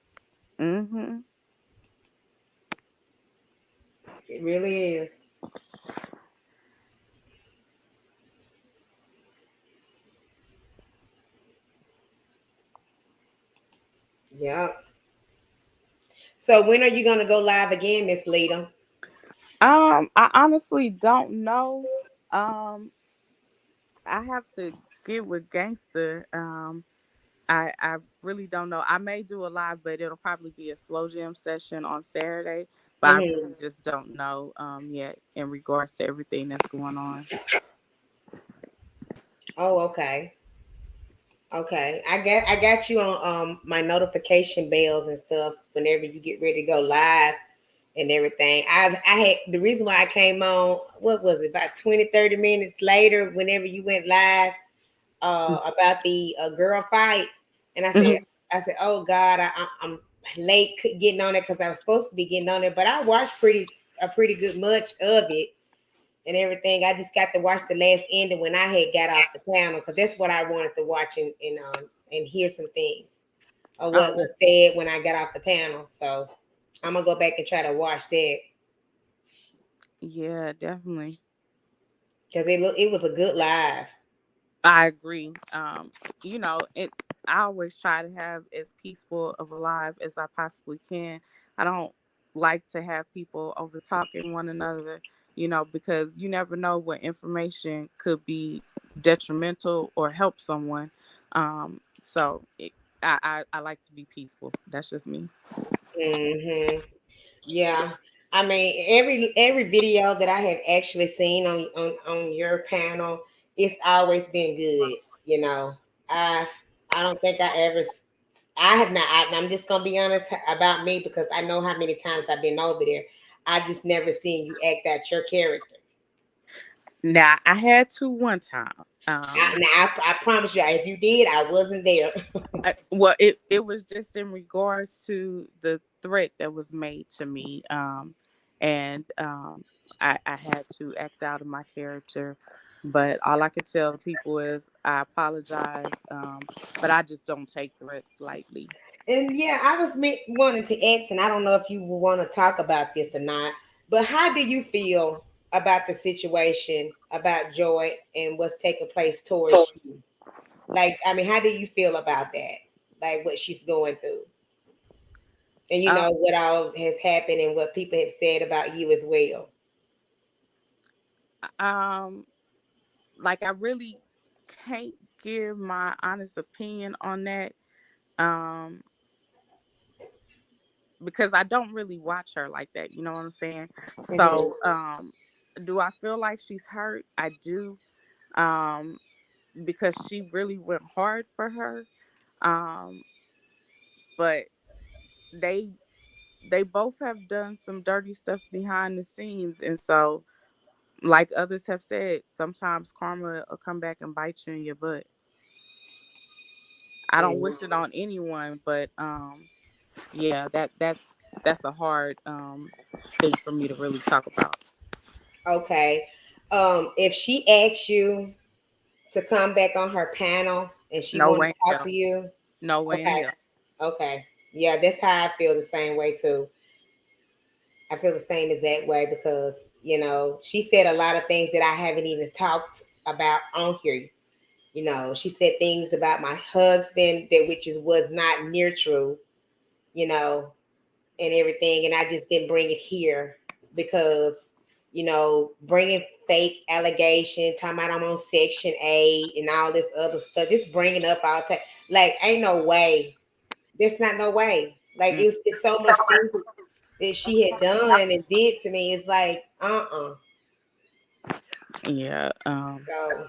Mm-hmm. It really is. Yeah. So when are you gonna go live again, Miss Lita? I honestly don't know. Um, I have to get with Gangster. I really don't know. I may do a live, but it'll probably be a slow jam session on Saturday. But I Hmm. really just don't know yet in regards to everything that's going on. Oh, okay. Okay. I got you on my notification bells and stuff whenever you get ready to go live and everything. I had the reason why I came on, what was it, about 20, 30 minutes later, whenever you went live, about the girl fight. And Mhm. I said, oh God, I'm late getting on it because I was supposed to be getting on it, but I watched pretty good much of it and everything. I just got to watch the last ending when I had got off the panel because that's what I wanted to watch and hear some things of what Okay. was said when I got off the panel. So I'm gonna go back and try to watch that Yeah, definitely. because it was a good live. I agree. I always try to have as peaceful of a life as I possibly can. I don't like to have people over talking one another, because you never know what information could be detrimental or help someone. So I like to be peaceful. That's just me. Hmm. Yeah. I mean, every video that I have actually seen on your panel, it's always been good. I I don't think I have not. I'm just gonna be honest about me because I know how many times I've been over there. I just never seen you act out your character. Now I had to one time. I promise you, if you did, I wasn't there. Well, it was just in regards to the threat that was made to me, and I had to act out of my character. But all I could tell people is I apologize, but I just don't take threats lightly. And yeah, I was wanting to ask, and I don't know if you want to talk about this or not, but how do you feel about the situation about Joy and what's taking place towards you? Like, I mean, how do you feel about that? Like what she's going through, and Uh, what all has happened and what people have said about you as well. um, like I really can't give my honest opinion on that, um, because I don't really watch her like that. You know what I'm saying? Hmm. So, do I feel like she's hurt? I do. Um, because she really went hard for her. Um, but they they both have done some dirty stuff behind the scenes, and so like others have said, sometimes karma will come back and bite you in your butt. I don't wish it on anyone, but yeah, that's that's a hard thing for me to really talk about. Okay. If she asks you to come back on her panel and she No want way to in talk hell. to you, No way in okay, hell. okay, yeah, that's how I feel the same way too. I feel the same exact way because she said a lot of things that I haven't even talked about on here. She said things about my husband that which was not near true, you know, and everything, and I just didn't bring it here because bringing fake allegation, talking about I'm on Section 8 and all this other stuff, just bringing up all the time. Like, ain't no way. There's not no way. Like, Mm, it's so much things that she had done and did to me. It's like, yeah. So,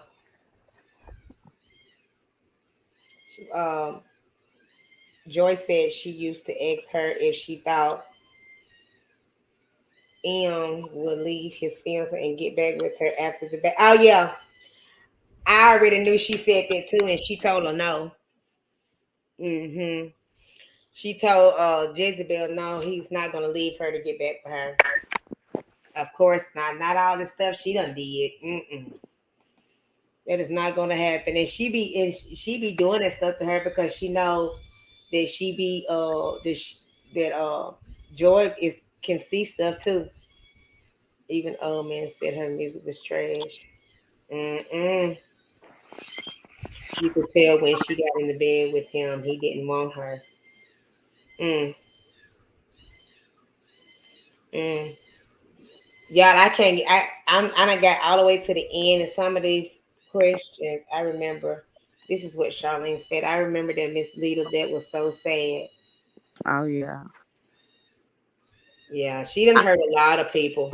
um, Joy said she used to ask her if she thought would leave his fiance and get back with her after the back. Oh yeah, I already knew she said that too, and she told her no. She told Jezebel no, he's not gonna leave her to get back with her. Of course not. Not all the stuff she done did. That is not gonna happen. And she be doing that stuff to her because she know that she be that Joy is can see stuff too. Even old man said her music was trash. Mm-mm. You could tell when she got in the bed with him, he didn't want her. Mm, mm. Y'all, I can't. I done got all the way to the end, and some of these questions I remember. This is what Charlene said. I remember that Miss Lita. That was so sad. oh yeah. Yeah, she done I, hurt a lot of people.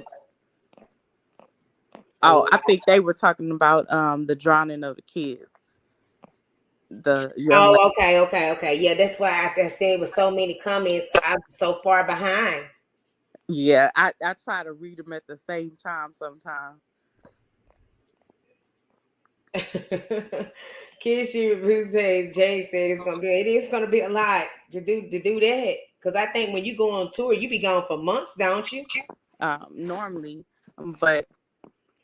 A oh, I lot. think they were talking about the drowning of the kids. The young lady. Oh, okay, okay, okay. Yeah, that's why I said with so many comments, I'm so far behind. Yeah, I try to read them at the same time sometimes. Kids, you who said Jay said it is gonna be a lot to do that. Cause I think when you go on tour, you be gone for months, don't you? Normally, but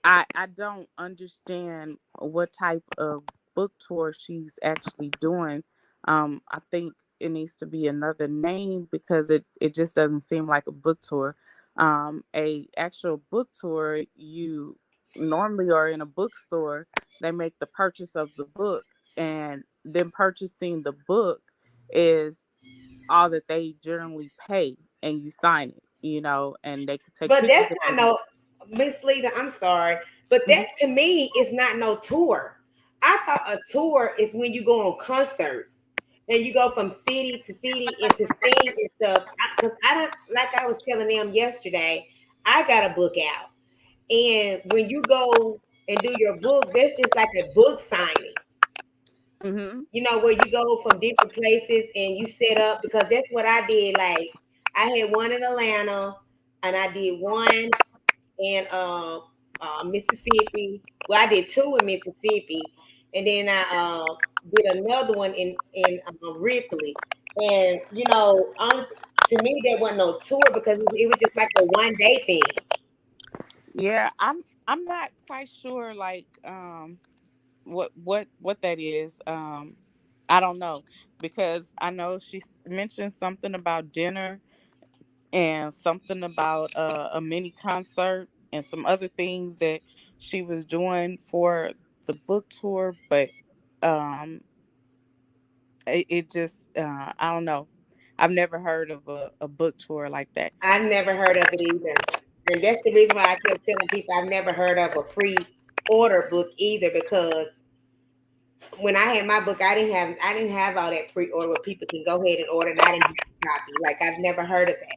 I don't understand what type of book tour she's actually doing. I think it needs to be another name because it just doesn't seem like a book tour. A actual book tour, you normally are in a bookstore. They make the purchase of the book, and then purchasing the book is all that they generally pay, and you sign it. And they can take But pictures that's if they not want. no Miss Lita, I'm sorry. But that Mhm. to me is not no tour. I thought a tour is when you go on concerts and you go from city to city and to sing and stuff. Because I don't like I was telling them yesterday, I got a book out. And when you go and do your book, that's just like a book signing. Mhm. Where you go from different places and you set up because that's what I did. Like I had one in Atlanta and I did one in Mississippi. Well, I did two in Mississippi, and then I did another one in Ripley. And only to me that wasn't no tour because it was just like a 1 day thing. Yeah, I'm not quite sure like what that is. I don't know because I know she mentioned something about dinner and something about a mini concert and some other things that she was doing for the book tour, but um it just I don't know. I've never heard of a book tour like that. I've never heard of it either, and that's the reason why I kept telling people I've never heard of a pre-order book either because when I had my book, I didn't have all that pre-order where people can go ahead and order, and I didn't have a copy. Like I've never heard of that.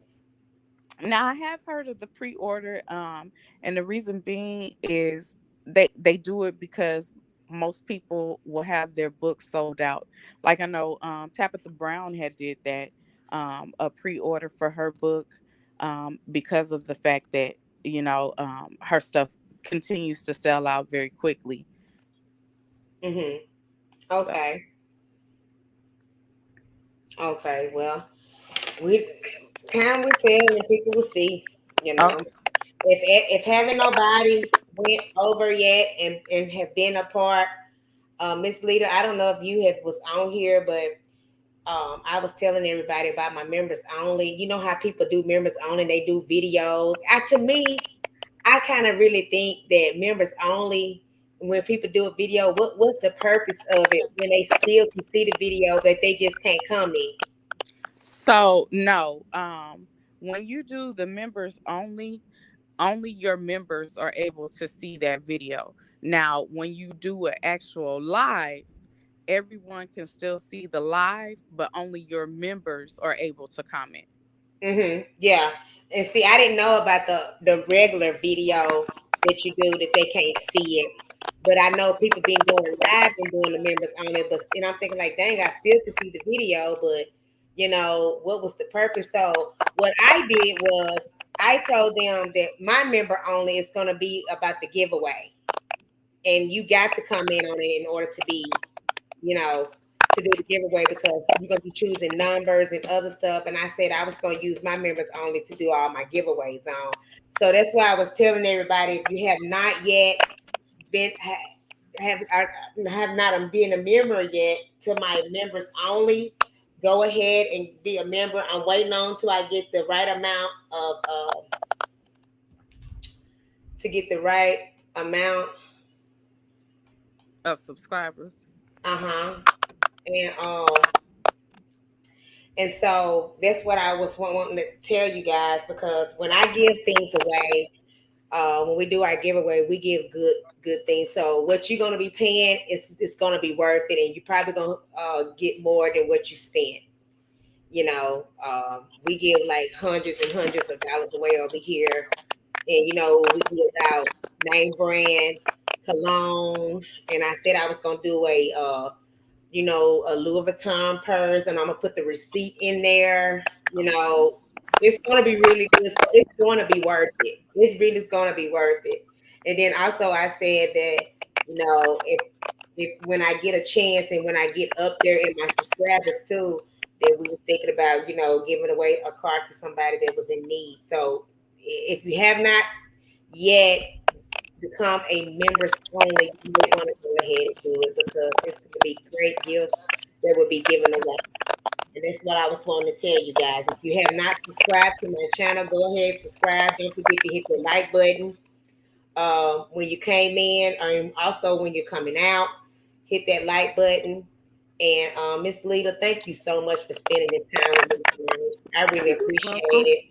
Now I have heard of the pre-order, and the reason being is they do it because most people will have their books sold out. Like I know Tabitha Brown had did that, a pre-order for her book, because of the fact that her stuff continues to sell out very quickly. Hmm. So Okay. Okay. Well, we Time will tell and people will see, you Oh, know. If having nobody went over yet and have been a part, Miss Leader, I don't know if you had was on here, but I was telling everybody about my members only. You know how people do members only, they do videos. To me, I kind of really think that members only, when people do a video, what's the purpose of it when they still can see the video that they just can't comment? so no. When you do the members only, only your members are able to see that video. Now, when you do an actual live, everyone can still see the live, but only your members are able to comment. Yeah. And see, I didn't know about the regular video that you do that they can't see it. But I know people been going live and doing the members on it. But and I'm thinking like, dang, I still can see the video, but what was the purpose? So what I did was I told them that my member only is gonna be about the giveaway. And you got to come in on it in order to be, you know, to do the giveaway because you're gonna be choosing numbers and other stuff. And I said I was gonna use my members only to do all my giveaways on. So that's why I was telling everybody if you have not yet been have not been a member yet to my members only, go ahead and be a member. I'm waiting on till I get the right amount of to get the right amount. Of subscribers. Uh-huh. And so that's what I was wanting to tell you guys because when I give things away, when we do our giveaway, we give good things. So what you're gonna be paying is it's gonna be worth it, and you're probably gonna get more than what you spent. We give like hundreds and hundreds of dollars away over here, and we give out name brand cologne, and I said I was gonna do a Louis Vuitton purse, and I'm gonna put the receipt in there. It's gonna be really good. So it's gonna be worth it. It's really gonna be worth it. And then also I said that if when I get a chance and when I get up there in my subscribers too, that we was thinking about giving away a car to somebody that was in need. So if you have not yet become a members only, you may want to go ahead and do it because it's going to be great gifts that will be given away. And that's what I was wanting to tell you guys. If you have not subscribed to my channel, go ahead, subscribe. Don't forget to hit the like button when you came in, and also when you're coming out, hit that like button. And Miss Lita, thank you so much for spending this time with me tonight. I really You're appreciate welcome. it.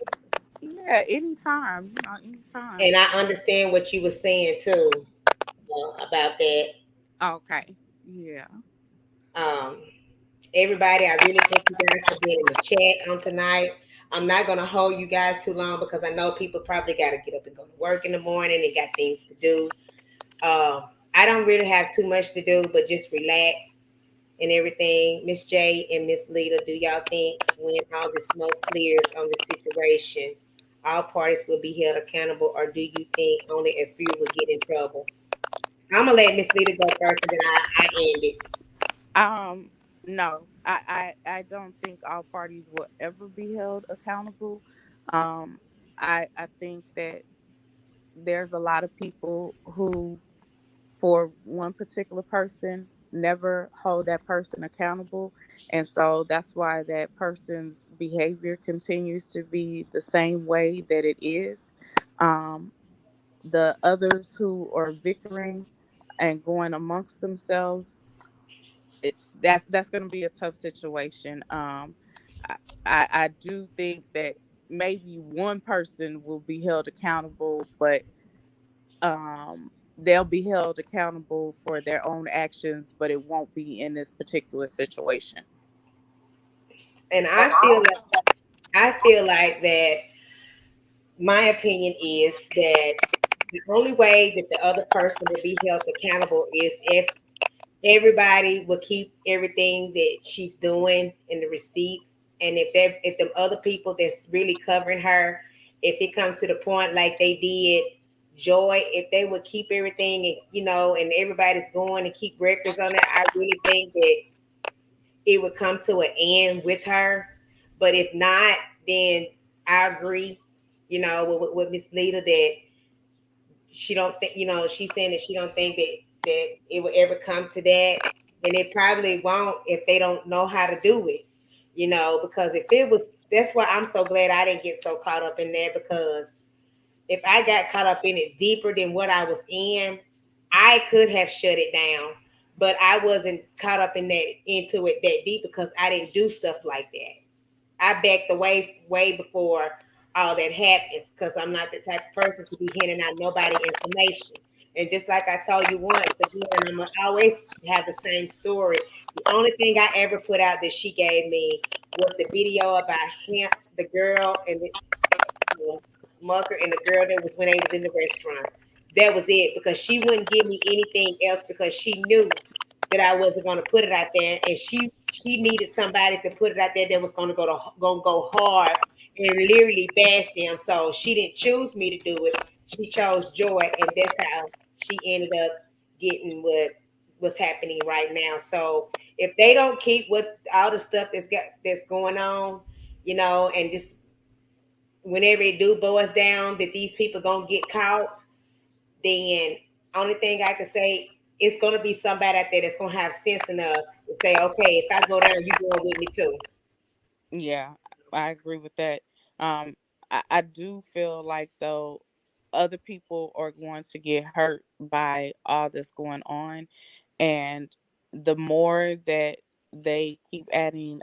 Yeah, anytime. Anytime. And I understand what you were saying too about that. Okay. Yeah. Um, Everybody, I really thank you guys for being in the chat on tonight. I'm not going to hold you guys too long because I know people probably got to get up and go to work in the morning. They got things to do. I don't really have too much to do, but just relax and everything. Miss J and Miss Lita, do y'all think when all the smoke clears on the situation, all parties will be held accountable, or do you think only a few will get in trouble? I'm gonna let Miss Lita go first, and then I end it. Um, no, I don't think all parties will ever be held accountable. Um, I think that there's a lot of people who, for one particular person, never hold that person accountable, and so that's why that person's behavior continues to be the same way that it is. Um, the others who are bickering and going amongst themselves, that's going to be a tough situation. I, I do think that maybe one person will be held accountable, but they'll be held accountable for their own actions, but it won't be in this particular situation. And I feel like that. My opinion is that the only way that the other person will be held accountable is if everybody will keep everything that she's doing in the receipts, and if the other people that's really covering her, if it comes to the point like they did Joy, if they would keep everything and and everybody's going and keep records on it, I really think that it would come to an end with her. But if not, then I agree, with Miss Lita that she don't think, she's saying that she don't think that it will ever come to that, and it probably won't if they don't know how to do it, because if it was, that's why I'm so glad I didn't get so caught up in there, because if I got caught up in it deeper than what I was in, I could have shut it down. But I wasn't caught up in that into it that deep because I didn't do stuff like that. I backed away way before all that happens because I'm not the type of person to be handing out nobody information. And just like I told you once again, I'm gonna always have the same story. The only thing I ever put out that she gave me was the video about him, the girl, and the Mucker and the girl that was when they was in the restaurant. That was it because she wouldn't give me anything else because she knew that I wasn't going to put it out there, and she needed somebody to put it out there that was going to go hard and literally bash them. So she didn't choose me to do it. She chose Joy, and that's how she ended up getting what's happening right now. So if they don't keep what all the stuff that's going on, and just whenever it do boils down that these people gonna get caught, then only thing I can say it's gonna be somebody out there that's gonna have sense enough to say, okay, if I go down, you going with me too. Yeah, I agree with that. I do feel like though other people are going to get hurt by all this going on, and the more that they keep adding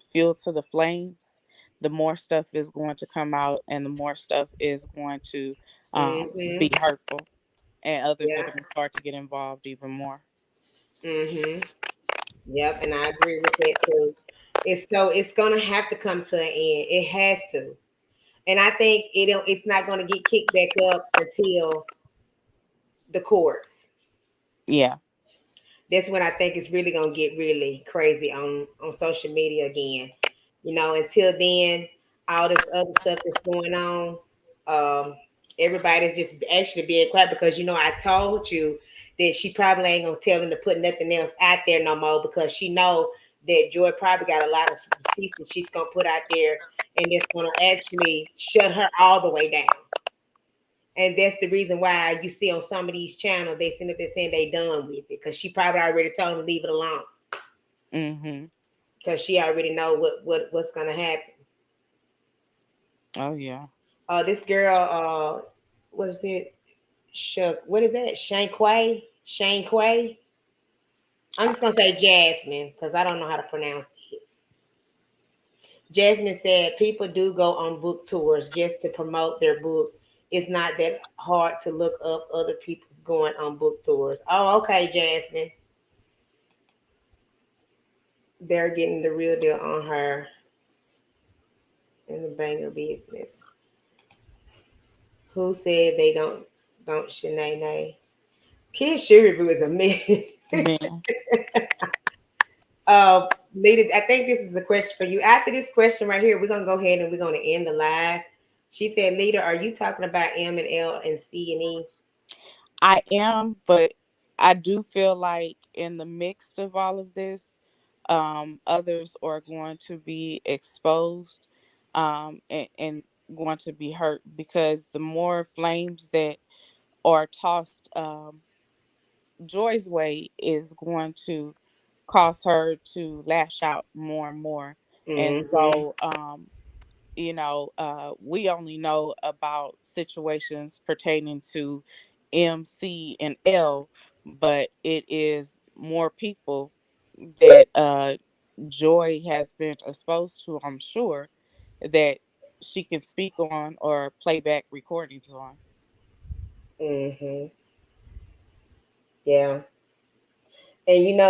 fuel to the flames, the more stuff is going to come out, and the more stuff is going to be Mm-hmm. hurtful, and others are Yeah. going to start to get involved even more. Mm-hmm. Yep, and I agree with that too. It's gonna have to come to an end. It has to. And I think it's not gonna get kicked back up until the courts. Yeah. That's when I think it's really gonna get really crazy on social media again. Until then, all this other stuff that's going on, um, everybody's just actually being quiet because I told you that she probably ain't gonna tell them to put nothing else out there no more because she know that Joy probably got a lot of receipts that she's gonna put out there, and it's gonna actually shut her all the way down. And that's the reason why you see on some of these channels they send up there saying they done with it because she probably already told them to leave it alone Mhm. because she already know what's gonna happen. Oh yeah. This girl, what is it? What is that? Shanquay? Shanquay? I'm just gonna say Jasmine because I don't know how to pronounce it. Jasmine said people do go on book tours just to promote their books. It's not that hard to look up other people's going on book tours. Oh, okay, Jasmine. They're getting the real deal on her in the banger business. Who said they don't Shanae? Kid Sherry is a man. Man. Lita, I think this is a question for you. After this question right here, we're gonna go ahead and we're gonna end the live. She said, Lita, are you talking about M and L and C and E? I am, but I do feel like in the mix of all of this, others are going to be exposed, and going to be hurt because the more flames that are tossed Joy's way is going to cause her to lash out more and more. And Mm-hmm. so, we only know about situations pertaining to M, C, and L, but it is more people that Joy has been exposed to, I'm sure, that she can speak on or play back recordings on. Mm-hmm. Yeah. And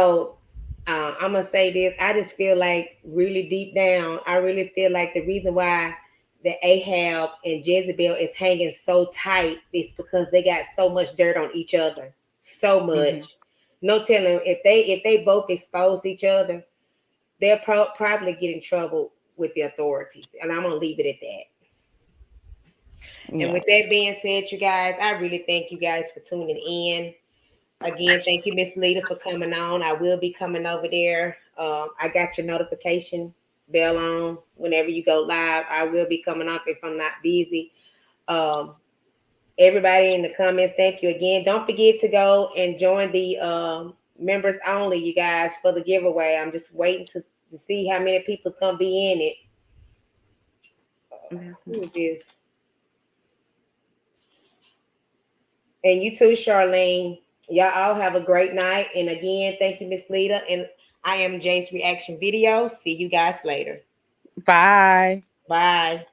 I'm gonna say this. I just feel like really deep down, I really feel like the reason why the Ahab and Jezebel is hanging so tight is because they got so much dirt on each other. So Hmm. much. No telling if they both expose each other, they'll probably get in trouble with the authorities. And I'm gonna leave it at that. And Yeah. with that being said, you guys, I really thank you guys for tuning in. Again, thank you, Miss Lita, for coming on. I will be coming over there. I got your notification. bell on whenever you go live. I will be coming up if I'm not busy. Um, Everybody in the comments, thank you again. Don't forget to go and join the members only, you guys, for the giveaway. I'm just waiting to see how many people's gonna be in it. Who is this? And you too, Charlene. Y'all all have a great night. And again, thank you, Miss Lita. And I am Jace Reaction Video. See you guys later. Bye. Bye.